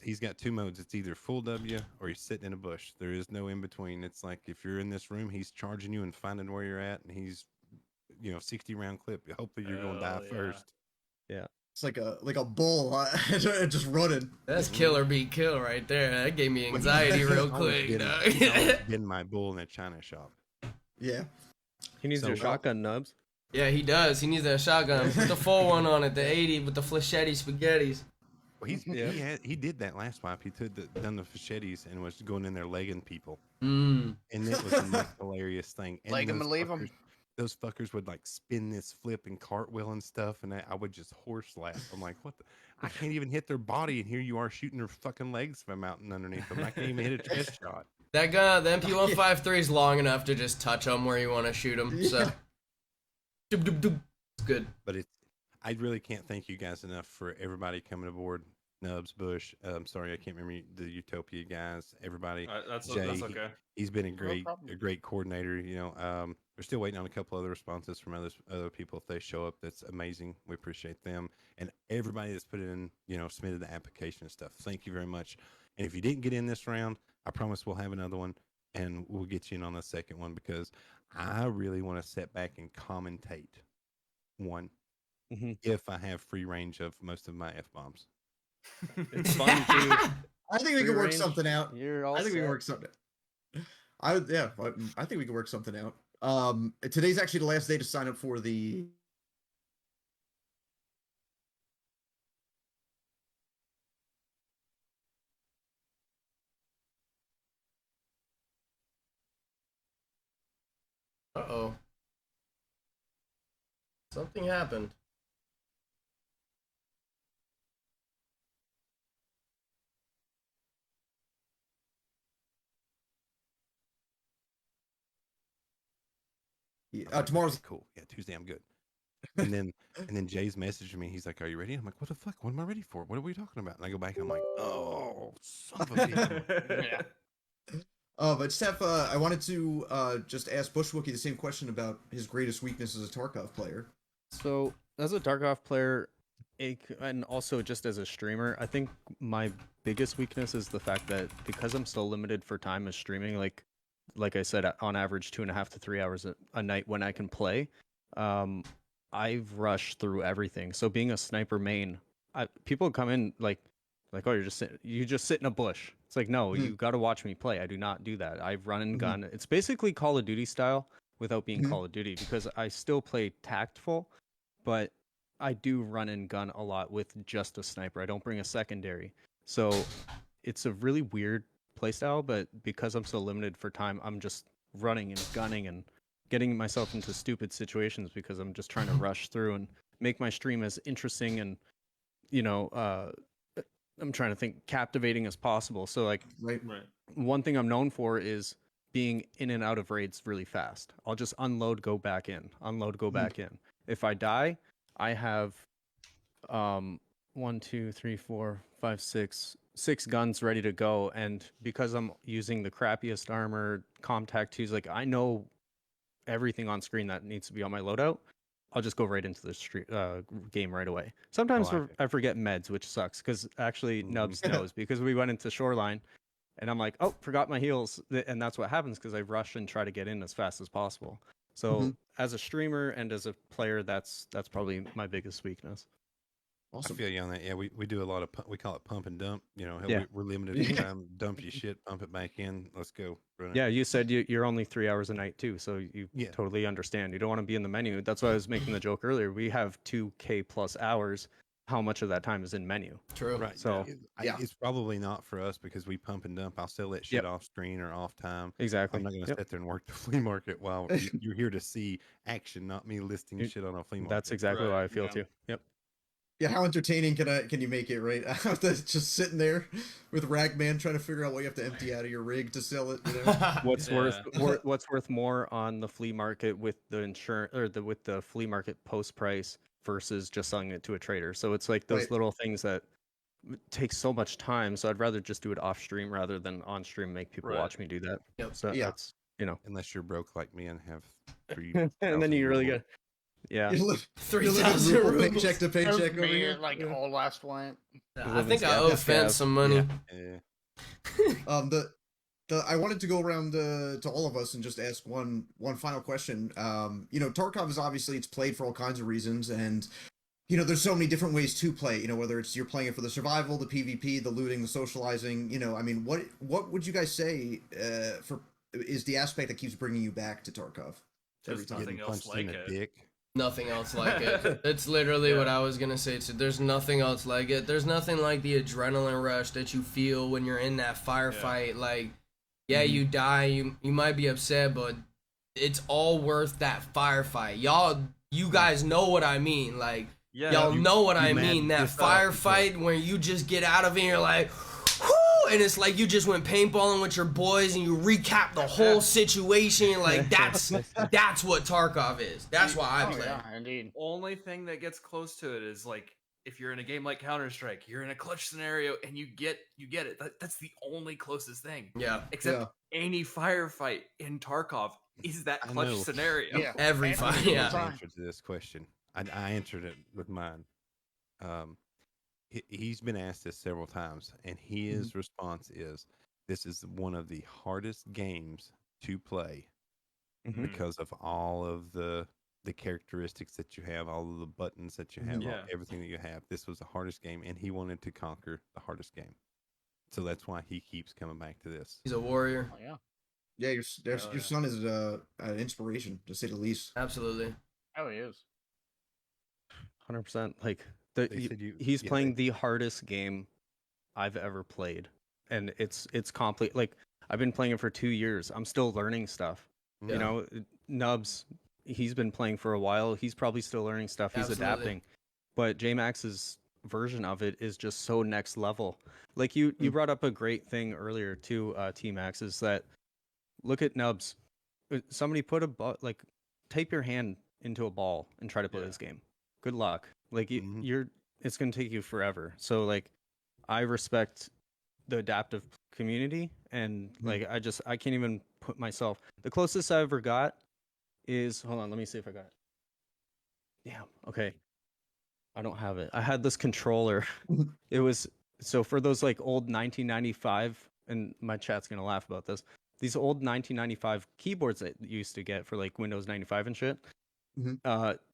He's got 2 modes. It's either full W or he's sitting in a bush. There is no in between. It's like if you're in this room, he's charging you and finding where you're at, and he's 60 round clip. Hopefully you're gonna die first. It's like a bull just running. That's kill or be kill right there. That gave me anxiety real quick. dog. Getting my bull in a china shop. Yeah. He needs So- your shotgun nubs. Yeah, he does. He needs that shotgun. Put the full one on it, the 80 with the flechetti spaghettis. Well, he did that last wipe. He done the machetes and was going in there legging people, Mm. and it was the most hilarious thing. And Leg 'em those and leave 'em. fuckers- Those fuckers would like spin this flip and cartwheel and stuff, and I would just horse laugh. I'm like, what? I can't even hit their body, and here you are shooting their fucking legs from out and underneath them. I can't even hit a chest shot. That gun, the MP153 is long enough to just touch him where you want to shoot him. So, Yeah. doop, doop, doop. It's good. But I really can't thank you guys enough for everybody coming aboard. Nubs, Bush. I'm sorry, I can't remember the Utopia guys. Everybody. That's Jay, okay. He's been problem. a great coordinator. We're still waiting on a couple other responses from other people. If they show up, that's amazing. We appreciate them and everybody that's put in, submitted the application and stuff. Thank you very much. And if you didn't get in this round, I promise we'll have another one and we'll get you in on the second one because I really want to sit back and commentate one if I have free range of most of my F bombs. It's fun too. I think we can Free work range, something out. You're all I think we can set. work something. I think we can work something out. Today's actually the last day to sign up for the. Uh-oh. Something happened. Tomorrow's. Cool. Yeah, Tuesday I'm good. And then Jay's messaging me. He's like, "Are you ready?" I'm like, "What the fuck? What am I ready for? What are we talking about?" And I go back and I'm like, "Oh, son of a bitch." But Steph, I wanted to just ask Bushwookie the same question about his greatest weakness as a Tarkov player. So, as a Tarkov player, and also just as a streamer, I think my biggest weakness is the fact that because I'm still limited for time as streaming, like I said, on average 2.5 to 3 hours a night when I can play, I've rushed through everything. So being a sniper main, people come in like, oh, you just sit in a bush. It's like, no, you got to watch me play. I do not do that. I've run and gun. It's basically Call of Duty style without being Call of Duty because I still play tactful, but I do run and gun a lot with just a sniper. I don't bring a secondary. So it's a really weird playstyle, but because I'm so limited for time, I'm just running and gunning and getting myself into stupid situations because I'm just trying to rush through and make my stream as interesting and I'm trying to think captivating as possible. So like Right. one thing I'm known for is being in and out of raids really fast. I'll just unload, go back in, unload, go back in. If I die, I have 1, 2, 3, 4, 5, 6 guns ready to go, and because I'm using the crappiest armor, Comtac 2s, like I know everything on screen that needs to be on my loadout, I'll just go right into the game right away. Sometimes I forget meds, which sucks because actually Nubs knows because we went into Shoreline and I'm like, oh, forgot my heals, and that's what happens because I rush and try to get in as fast as possible. So as a streamer and as a player, that's probably my biggest weakness. Awesome. I feel you on that. Yeah, we do a lot of we call it pump and dump. Hell, Yeah. we're limited for time. Dump your shit, pump it back in. Let's go. Run it. Yeah, you said you're only 3 hours a night too, so you Yeah. totally understand. You don't want to be in the menu. That's why I was making the joke earlier. We have 2K plus hours. How much of that time is in menu? True. Right. So- It's probably not for us because we pump and dump. I'll sell that shit off screen or off time. Exactly. I'm not going to sit there and work the flea market while you're here to see action, not me listing shit on a flea market. That's exactly Right, how I feel yeah. too. Yep. Yeah, how entertaining can you make it, right? Just sitting there with Ragman trying to figure out what you have to empty out of your rig to sell it. What's Yeah. what's worth more on the flea market with the insurance or with the flea market post price versus just selling it to a trader? So it's like those Right. little things that take so much time. So I'd rather just do it off stream rather than on stream. Make people Right. watch me do that. Yep. So Yeah. that's Unless you're broke like me and have 3. and then you really get Yeah. You're living 3,000 ruble rubles. paycheck to That was paycheck over me here. at, like all last went. I think I owe Fence some money. Yeah. I wanted to go around to all of us and just ask one final question. Tarkov is obviously it's played for all kinds of reasons, and there's so many different ways to play. Whether it's you're playing it for the survival, the PvP, the looting, the socializing. What would you guys say is the aspect that keeps bringing you back to Tarkov every There's time? nothing else Punched in like the it. dick. Nothing else like it. It's literally what I was gonna say too. There's nothing else like it. There's nothing like the adrenaline rush that you feel when you're in that firefight. Like, you die, you might be upset, but it's all worth that firefight. You guys know what I mean. Like, y'all know what I mean. That firefight where you just get out of it and you're like, whoo! And it's like you just went paintballing with your boys and you recap the whole situation. Like, that's what Tarkov is. That's why I play. Yeah, indeed. Only thing that gets close to it is like if you're in a game like Counter-Strike, you're in a clutch scenario and you get it. That's the only closest thing. Yeah. Except any firefight in Tarkov is that clutch scenario. Yeah. Every fight. I Yeah. answered to this question. I answered it with mine. He's been asked this several times, and his response is, "This is one of the hardest games to play because of all of the characteristics that you have, all of the buttons that you have, everything that you have. This was the hardest game, and he wanted to conquer the hardest game. So that's why he keeps coming back to this. He's a warrior. Oh, yeah. Yeah, your son is an inspiration to say the least. Absolutely. Oh, he is. 100%. Like he's yeah, playing the hardest game I've ever played, and it's complete. Like I've been playing it for 2 years. I'm still learning stuff. Yeah. Nubs, he's been playing for a while. He's probably still learning stuff. He's Absolutely. adapting. But JMax's version of it is just so next level. Like you brought up a great thing earlier too, T-Max, is that look at Nubs. Somebody put tape your hand into a ball and try to play this game. Good luck. Like it's gonna take you forever. So like, I respect the adaptive community, and like I can't even put myself. The closest I ever got is, hold on, let me see if I got it. Damn. Okay. I don't have it. I had this controller. It was so for those like old 1995, and my chat's gonna laugh about this. These old 1995 keyboards that you used to get for like Windows 95 and shit.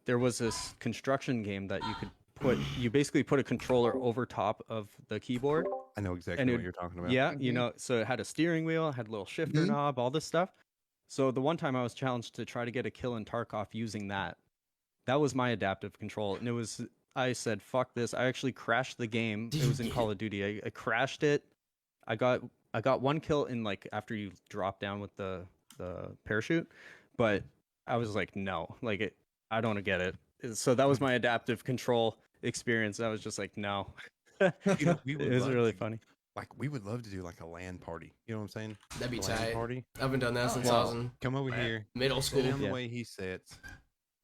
There was this construction game that you could put. You basically put a controller over top of the keyboard. I know exactly what you're talking about. Yeah, so it had a steering wheel, had a little shifter knob, all this stuff. So the one time I was challenged to try to get a kill in Tarkov using that. That was my adaptive control, and I said, "Fuck this!" I actually crashed the game. It was in Call of Duty. I crashed it. I got one kill in like after you drop down with the parachute, but I was like, no, like I don't get it. So that was my adaptive control experience. I was just like, no. It was really funny. Like we would love to do like a LAN party. You know what I'm saying? That'd be A LAN tight. party. I haven't done that since I was in Come over here, middle school. sit down the way he sits,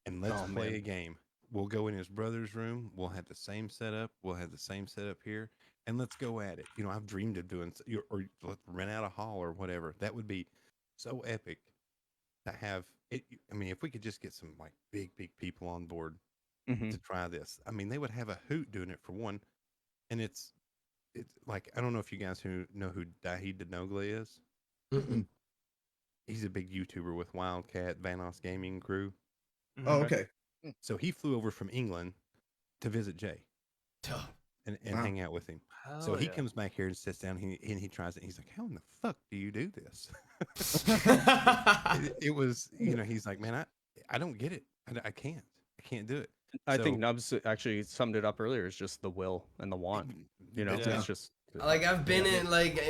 and let's play man. a game. We'll go in his brother's room. We'll have the same setup. We'll have the same setup here, and let's go at it. I've dreamed of doing, or let's rent out a hall or whatever. That would be so epic to have it. I mean, if we could just get some like big people on board to try this. I mean, they would have a hoot doing it for one, and it's like I don't know if you guys know who Dahi Denogla is. He's a big YouTuber with Wildcat Vanos Gaming Crew. Oh, okay. So he flew over from England to visit Jay and hang out with him. So he comes back here and sits down and he tries it. He's like, "How in the fuck do you do this?" it was, he's like, "Man, I don't get it. I can't do it." I think Nubs actually summed it up earlier. It's just the will and the want. It's just Like I've been in like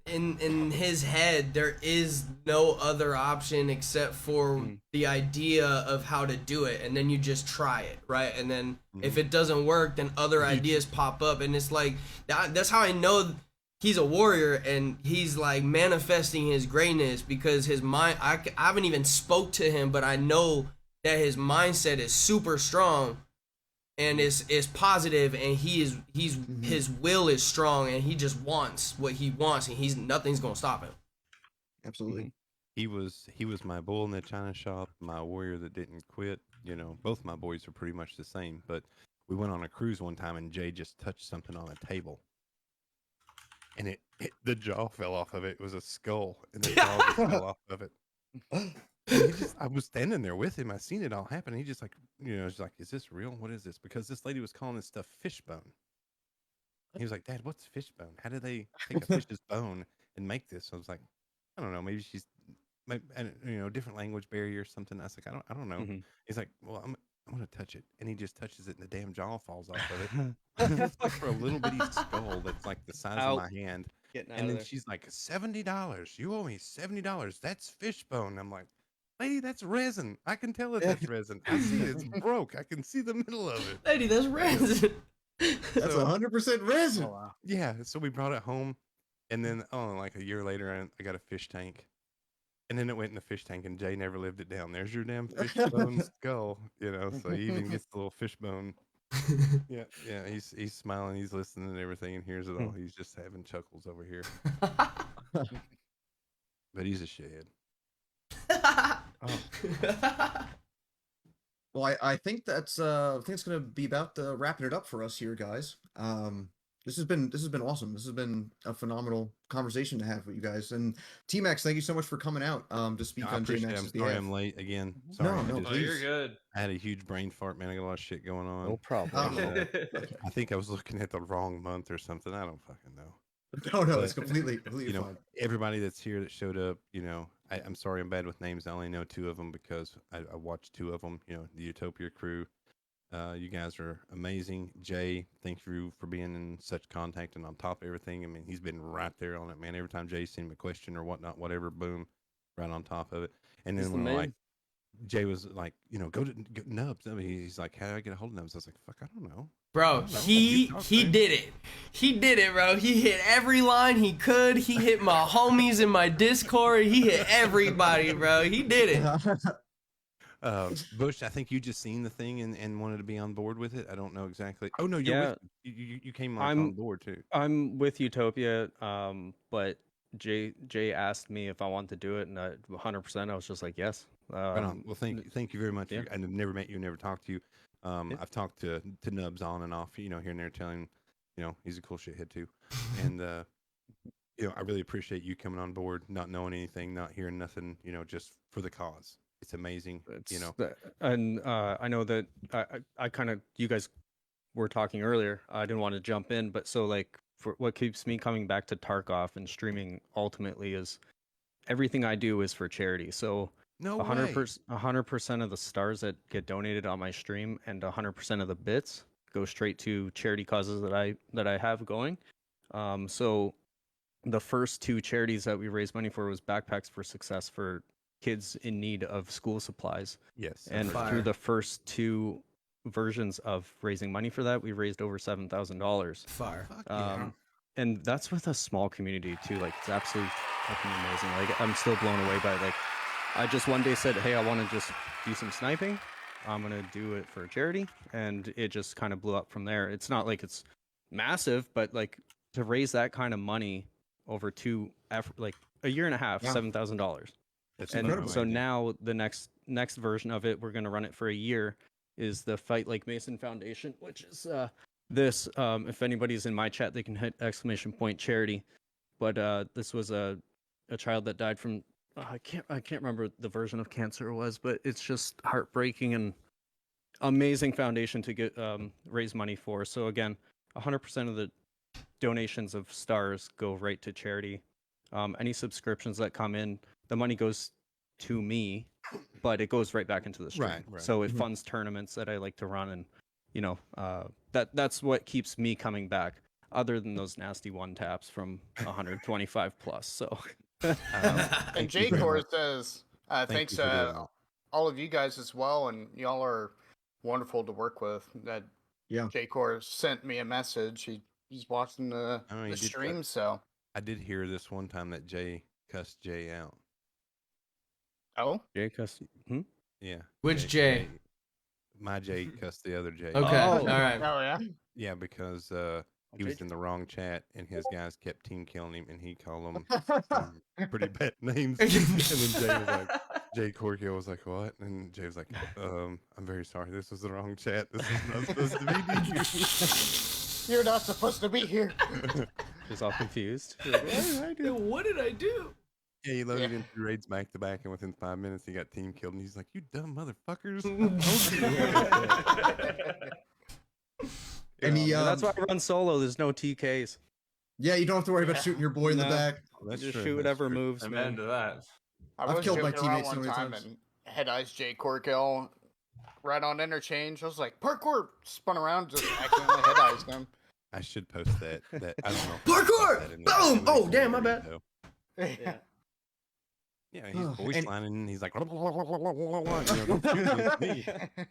in his head, there is no other option except for the idea of how to do it, and then you just try it, right? And then if it doesn't work, then other ideas pop up, and it's like that's how I know he's a warrior, and he's like manifesting his greatness because his mind. I haven't even spoke to him, but I know that his mindset is super strong. And is positive, and his will is strong, and he just wants what he wants, and nothing's gonna stop him. Absolutely. He was my bull in the china shop, my warrior that didn't quit, You know, both my boys are pretty much the same. But we went on a cruise one time, and Jay just touched something on a table, and the jaw fell off of it. It was a skull, and the jaw just fell off of it. And I was standing there with him. I seen it all happen. He just like, he's like, "Is this real? What is this?" Because this lady was calling this stuff fishbone. He was like, "Dad, what's fishbone? How did they take a fish's bone and make this?" I was like, "I don't know. Maybe she's, different language barrier or something." I was like, I don't know." Mhm. He's like, "Well, I'm gonna touch it," and he just touches it, and the damn jaw falls off of it. It's like for a little bitty skull that's like the size of Out. my hand. Getting out And of then there. she's like, $70. You owe me $70. That's fishbone. I'm like, lady, that's resin. I can tell that's resin. I see it. It's broke. I can see the middle of it. Lady, that's resin. That's 100% resin. Oh, wow. Yeah. So we brought it home. And then, like a year later, I got a fish tank. And then it went in the fish tank, and Jay never lived it down. There's your damn fishbone skull, So he even gets the little fishbone. Yeah, yeah. He's smiling, he's listening and everything, and hears it all. He's just having chuckles over here. But he's a shithead. Well, I think it's gonna be about wrapping it up for us here, guys. This has been awesome. This has been a phenomenal conversation to have with you guys. And T-Max, thank you so much for coming out to speak I on appreciate it. J-Max's I'm sorry behalf. I'm late again. Sorry. No, Oh, you're please. good. I had a huge brain fart, man. I got a lot of shit going on. No problem. I think I was looking at the wrong month or something. I don't fucking know. No, it's completely fine. Everybody that's here that showed up, I'm sorry I'm bad with names. I only know two of them because I watched two of them, the Utopia crew. You guys are amazing. Jay, thank you for being in such contact and on top of everything. I mean, he's been right there on it, man. Every time Jay sent him a question or whatnot, whatever, boom, right on top of it. And then when Jay was like, go to Nubs. I mean, he's like, how do I get a hold of Nubs? I was like, fuck, I don't know. Bro, he did it. He did it, bro. He hit every line he could. He hit my homies in my Discord. He hit everybody, bro. He did it. Bush, I think you just seen the thing and wanted to be on board with it. I don't know exactly. Oh no, you came on board too. I'm with Utopia, but Jay asked me if I wanted to do it, and 100%. I was just like, yes. Right on. Well, thank you very much. Yeah. I've never met you, never talked to you. I've talked to Nubs on and off, here and there, telling he's a cool shithead too, and I really appreciate you coming on board, not knowing anything, not hearing nothing, just for the cause. It's amazing, And I know that I kind of, you guys were talking earlier. I didn't want to jump in, but so like for what keeps me coming back to Tarkov and streaming ultimately is everything I do is for charity. So. No 100% of the stars that get donated on my stream and 100% of the bits go straight to charity causes that I have going. So the first two charities that we raised money for was Backpacks for Success for kids in need of school supplies. Yes. And through the first two versions of raising money for that, we raised over $7,000. Fire. And that's with a small community too. Like, it's absolutely fucking amazing. Like, I'm still blown away by like. I just one day said, hey, I want to just do some sniping. I'm going to do it for charity. And it just kind of blew up from there. It's not like it's massive, but like to raise that kind of money over like a year and a half, $7,000. That's and incredible. So now the next version of it, we're going to run it for a year, is the Fight Like Mason Foundation, which is this. If anybody's in my chat, they can hit !charity. But this was a child that died from, I can't remember the version of cancer it was, but it's just heartbreaking and amazing foundation to get raise money for. So again, 100% of the donations of stars go right to charity. Any subscriptions that come in, the money goes to me, but it goes right back into the stream. Right. So it funds tournaments that I like to run, and that's what keeps me coming back. Other than those nasty one taps from 125 plus. So. And J-Core says, thanks to all of you guys as well, and y'all are wonderful to work with. That J-Core sent me a message. He's watching the stream, so. I did hear this one time that Jay cussed Jay out. Oh? Jay cussed? Yeah. Which Jay? My Jay cussed the other Jay. Okay, all right. Oh, yeah? Yeah, because he was in the wrong chat, and his guys kept team killing him, and he called them pretty bad names. And then Jay was like, Jay Corkio was like, "What?" And Jay was like, I'm very sorry. This was the wrong chat. This is not supposed to be here." You're not supposed to be here. Just all confused. Like, What did I do? Yeah, he loaded in 3 raids back to back, and within 5 minutes, he got team killed. And he's like, "You dumb motherfuckers!" And he, that's why I run solo. There's no TKs. yeah, you don't have to worry about shooting your boy in the back. That's Just true, shoot that's whatever true. moves, I'm man. into that. I I've was killed my joking around teammates so one many time times. and head eyes Jay Corkill right on interchange. I was like, parkour, spun around, just accidentally head eyes him. I should post that. That I don't know. If Parkour! that in Boom! the Oh, damn, my bad. though. Yeah. Yeah, he's voice And- lining, and he's like, you know, "Don't shoot with me."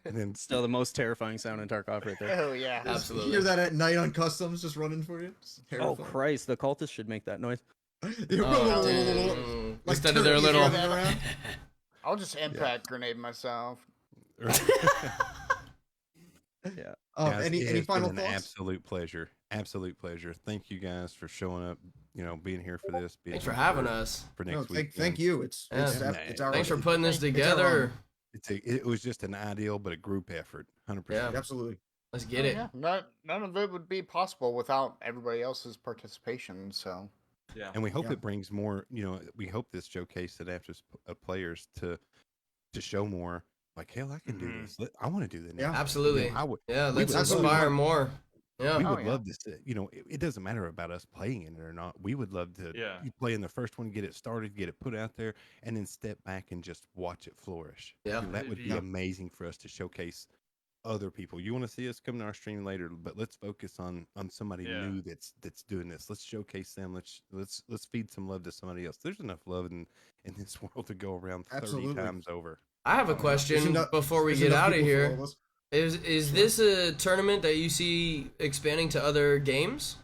And then Still the most terrifying sound in Tarkov right there. Oh yeah. You Absolutely. hear that at night on customs, just running for you. It's Oh terrifying. Christ! The cultists should make that noise. Oh, dang. Like Instead of their turkeys little. running around. I'll just impact grenade myself. Yeah. Guys, Any it has final been an thoughts? absolute pleasure. Absolute pleasure. Thank you guys for showing up. You know, being here for this. Being Thanks for here having us. for No, next week. thank you. It's Yeah. it's our Thanks for putting this It's our together. honor. It was just an ideal, but a group effort. 100%. Yeah. Absolutely. Let's get it. Yeah, none of it would be possible without everybody else's participation. So Yeah. And we hope Yeah. it brings more. You know, we hope this showcase adapters players to show more. Like, hell, I can do Mhm. this. I want to do that. Yeah. Absolutely. I would. Yeah, we let's would love inspire to- more. Yeah. We Oh, would yeah. love to see, you know, it doesn't matter about us playing in it or not. We would love to Yeah. you play in the first one, get it started, get it put out there, and then step back and just watch it flourish. Yeah. You know, that would be Yeah. amazing for us to showcase other people. You want to see us come to our stream later, but let's focus on somebody Yeah. new that's doing this. Let's showcase them. Let's feed some love to somebody else. There's enough love in this world to go around 30 Absolutely. times over. I have a There's question enough- before we there's get enough out of people for all here. us. Is this a tournament that you see expanding to other games?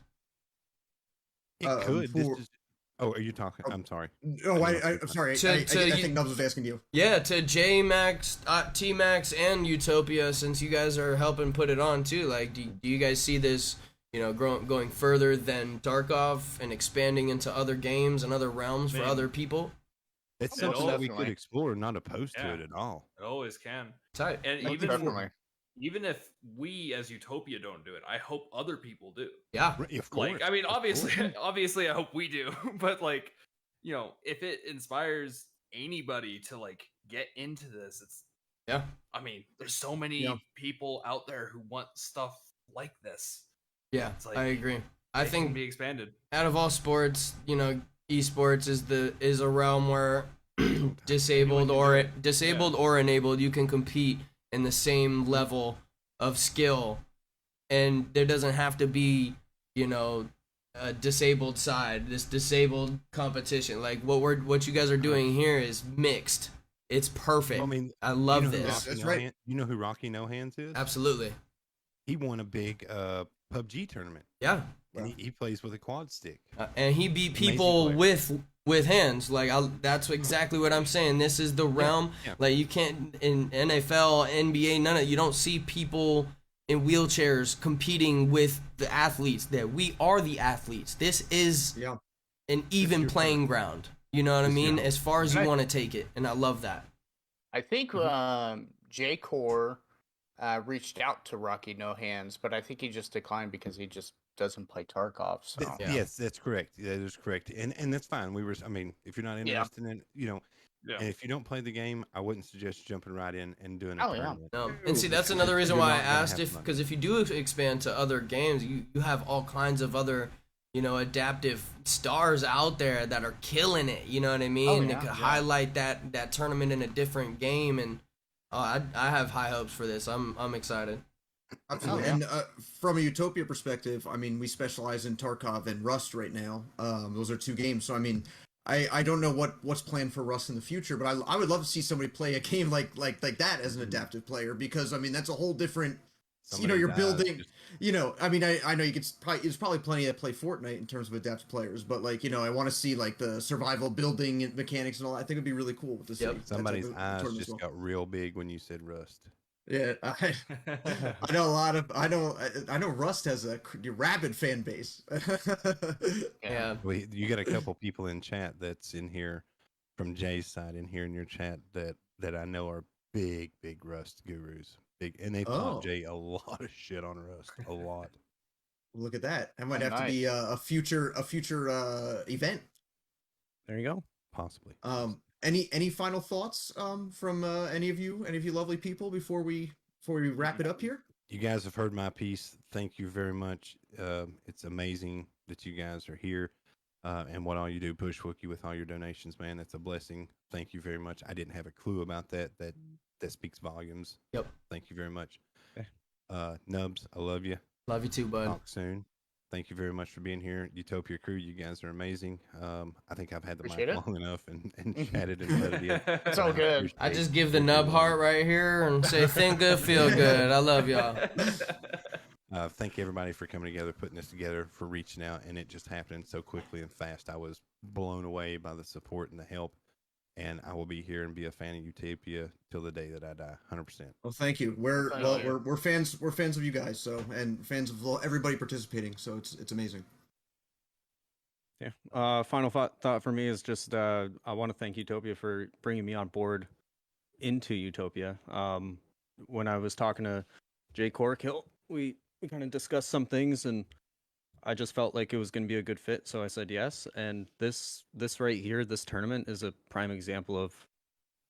It Um, could. This for- is, are you talking? I'm sorry. No, I'm sorry. To- I to you- think Nubs was asking you. Yeah, to J Max, T Max, and Utopia, since you guys are helping put it on too. Like, do you guys see this, you know, going further than Tarkov and expanding into other games and other realms for Man. other people? It's It something that we could definitely. explore, not opposed to Yeah. it at all. It always can. Tight. And Most definitely. even if we as Utopia don't do it, I hope other people do. Yeah. Right, of course. Like, I mean, of obviously, course. obviously, I hope we do. But like, you know, if it inspires anybody to like get into this, it's Yeah. I mean, there's so many Yeah. people out there who want stuff like this. Yeah, It's like, I agree. I It can think be expanded. out of all sports, you know, esports is a realm where disabled or enabled, you can compete in the same level of skill, and there doesn't have to be, you know, a disabled side, this disabled competition. Like what you guys are doing here is mixed. It's perfect. I mean, I love you know who this. Rocky That's No right. Hand- you know who Rocky No Hands is? Absolutely. He won a big PUBG tournament, Yeah. and he plays with a quad stick. And he beat Amazing people player. with hands. Like that's exactly what I'm saying. This is the realm. yeah. Like you can't in NFL, NBA, you don't see people in wheelchairs competing with the athletes. That we are the athletes. This is Yeah. an even your playing ground. You know what I This mean? your- As far as you Right. want to take it, and I love that. I think J Core reached out to Rocky No Hands, but I think he just declined because he just doesn't play Tarkov. So Yeah. Yes, that's correct. That is correct, and that's fine. I mean, if you're not interested in, you know, Yeah. and if you don't play the game, I wouldn't suggest jumping right in and doing a Oh, yeah. tournament. And see, that's another reason You're why I not gonna asked have if, money. because if you do expand to other games, you have all kinds of other, you know, adaptive stars out there that are killing it. You know what I mean? They yeah, could yeah. highlight that tournament in a different game, and I have high hopes for this. I'm excited. Absolutely. Oh, yeah. And from a Utopia perspective, I mean, we specialize in Tarkov and Rust right now. Those are two games. So, I mean, I don't know what's planned for Rust in the future, but I would love to see somebody play a game like that as an adaptive player, because, I mean, that's a whole different, Somebody you're dies, building, just- I mean, I know there's probably plenty that play Fortnite in terms of adaptive players, but, like, I want to see, like, the survival building and mechanics and all that. I think it'd be really cool to see. Yep. that type Somebody's of eyes tournament as just well. got real big when you said Rust. Yeah, I know a lot of I know Rust has a rabid fan base. Yeah. You got a couple people in chat that's in here from Jay's side in here in your chat that I know are big Rust gurus. Big, and they've taught Jay a lot of shit on Rust. A lot. Look at that. That might have to be a future event. There you go. Possibly. Any final thoughts from any of you lovely people before we wrap it up here? You guys have heard my piece. Thank you very much. It's amazing that you guys are here. And what all you do, Push Wookie, with all your donations, man. That's a blessing. Thank you very much. I didn't have a clue about that. That speaks volumes. Yep. Thank you very much. Nubs, I love you. Love you too, bud. Talk soon. Thank you very much for being here. Utopia crew, you guys are amazing. I think I've had the mic long enough and chatted and nutted you. It's all good. I just give the nub heart right here and say, think good, feel good. I love y'all. Thank everybody for coming together, putting this together, for reaching out, and it just happened so quickly and fast. I was blown away by the support and the help, and I will be here and be a fan of Utopia till the day that I die, 100%. Well, thank you. We're fans. We're fans of you guys, so, and fans of everybody participating. So it's amazing. Yeah. Final thought for me is just I want to thank Utopia for bringing me on board into Utopia. When I was talking to Jay Corkill, we kind of discussed some things, and I just felt like it was going to be a good fit, so I said yes. And this right here, this tournament, is a prime example of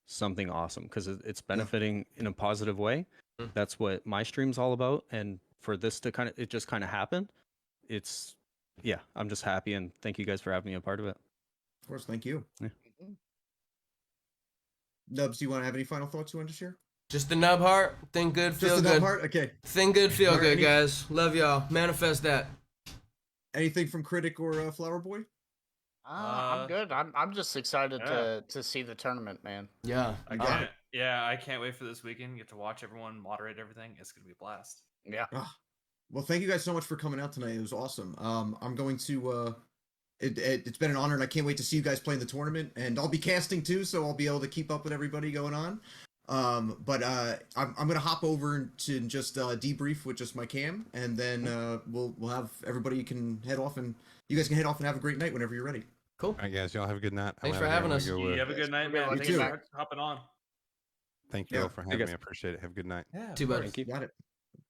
something awesome because it's benefiting in a positive way. That's what my stream's all about, and for this to just kind of happen, I'm just happy, and thank you guys for having me a part of it. Of course, thank you. Yeah. Nubs, do you want to have any final thoughts you want to share? Just the nub heart. Think good, feel Just the good. nub heart? Okay. Think good, feel good, guys. Love y'all. Manifest that. Anything from Critic or Flower Boy? I'm good. I'm just excited to see the tournament, man. Yeah. I can't wait for this weekend. Get to watch everyone, moderate everything. It's gonna be a blast. Yeah. Well, thank you guys so much for coming out tonight. It was awesome. I'm going to. It's been an honor, and I can't wait to see you guys play in the tournament. And I'll be casting too, so I'll be able to keep up with everybody going on. But I'm gonna hop over to just debrief with just my cam, and then we'll have everybody. You can head off, and you guys can head off and have a great night whenever you're ready. Cool. All right, guys. Y'all have a good night. Thanks for having us. You have a good night, man. Thanks for hopping on. Thank you all for having me. I appreciate it. Have a good night. Yeah. Too bad. Got it.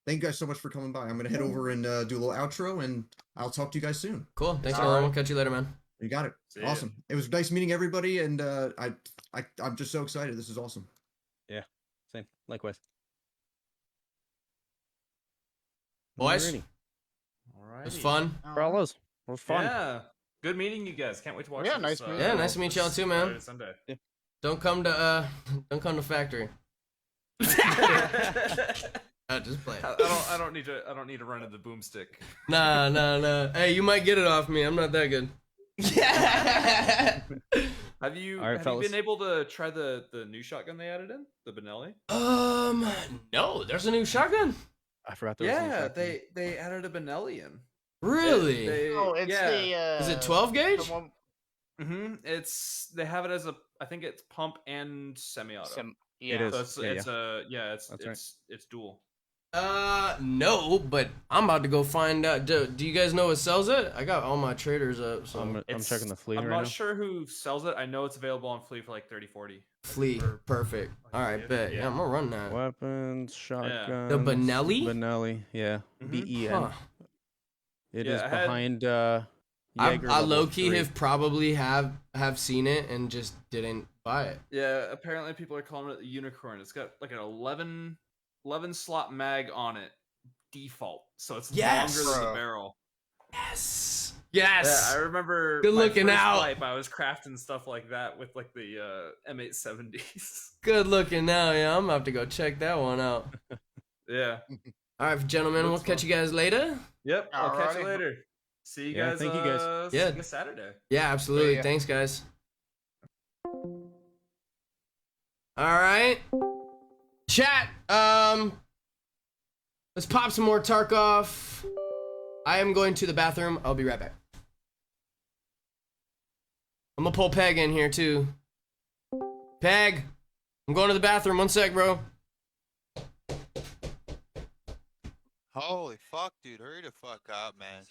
Thank you guys so much for coming by. I'm gonna head over and do a little outro, and I'll talk to you guys soon. Cool. Thanks, man. We'll catch you later, man. You got it. Awesome. It was nice meeting everybody, and I'm just so excited. This is awesome. Yeah. Same. Likewise. Boys, All right. it was fun. Brallos. It was fun. Yeah. Good meeting you guys. Can't wait to watch. Yeah, this, nice meeting Yeah, nice to meet y'all too, man. Sunday. Yeah. Don't come to factory. Just play. I don't need to run into the boomstick. Nah. Hey, you might get it off me. I'm not that good. Have you fellas. been able to try the new shotgun they added in, the Benelli? No. There's a new shotgun. I forgot there was a shotgun. they added a Benelli in. Really? It's the. Is it 12 gauge? They have it as I think it's pump and semi-auto. Yeah. It is. So it's dual. No, but I'm about to go find out. Do you guys know what sells it? I got all my traders up, so I'm checking the fleet I'm right not now. sure who sells it. I know it's available on Fleet for like 30-40. Fleet, perfect. All right, bet. Yeah, I'm gonna run that. Weapons, shotguns. The Benelli? Benelli, yeah. BEN. Huh. It is behind I Jaeger level low key 3. have probably have seen it and just didn't buy it. Yeah, apparently people are calling it the unicorn. It's got like an 11 slot mag on it, default, so it's longer than the barrel. Yes. Yeah, I remember. Good looking out. I was crafting stuff like that with like the M870s. Good looking now. Yeah, I'm gonna have to go check that one out. Yeah. All right, gentlemen, we'll catch you guys later. Yep. I'll catch you later. See you guys. Thank you guys. See you Saturday. Yeah, absolutely. Yeah. Thanks, guys. All right. Chat. Let's pop some more Tarkov. I am going to the bathroom. I'll be right back. I'm gonna pull Peg in here too. Peg, I'm going to the bathroom. 1 sec, bro. Holy fuck, dude. Hurry the fuck up, man.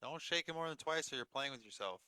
Don't shake it more than twice or you're playing with yourself.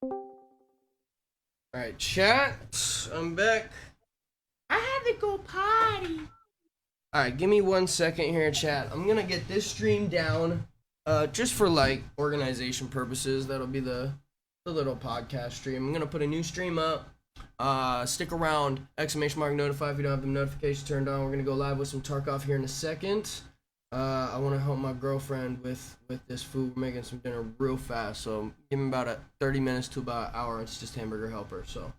Alright, chat. I'm back. I had to go potty. Alright, give me 1 second here, chat. I'm gonna get this stream down. Just for like organization purposes. That'll be the little podcast stream. I'm gonna put a new stream up. Stick around. ! Notify if you don't have the notifications turned on. We're gonna go live with some Tarkov here in a second. I want to help my girlfriend with this food. We're making some dinner real fast, so give me about 30 minutes to about an hour. It's just hamburger helper, so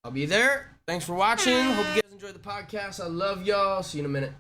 I'll be there. Thanks for watching. Hope you guys enjoyed the podcast. I love y'all. See you in a minute.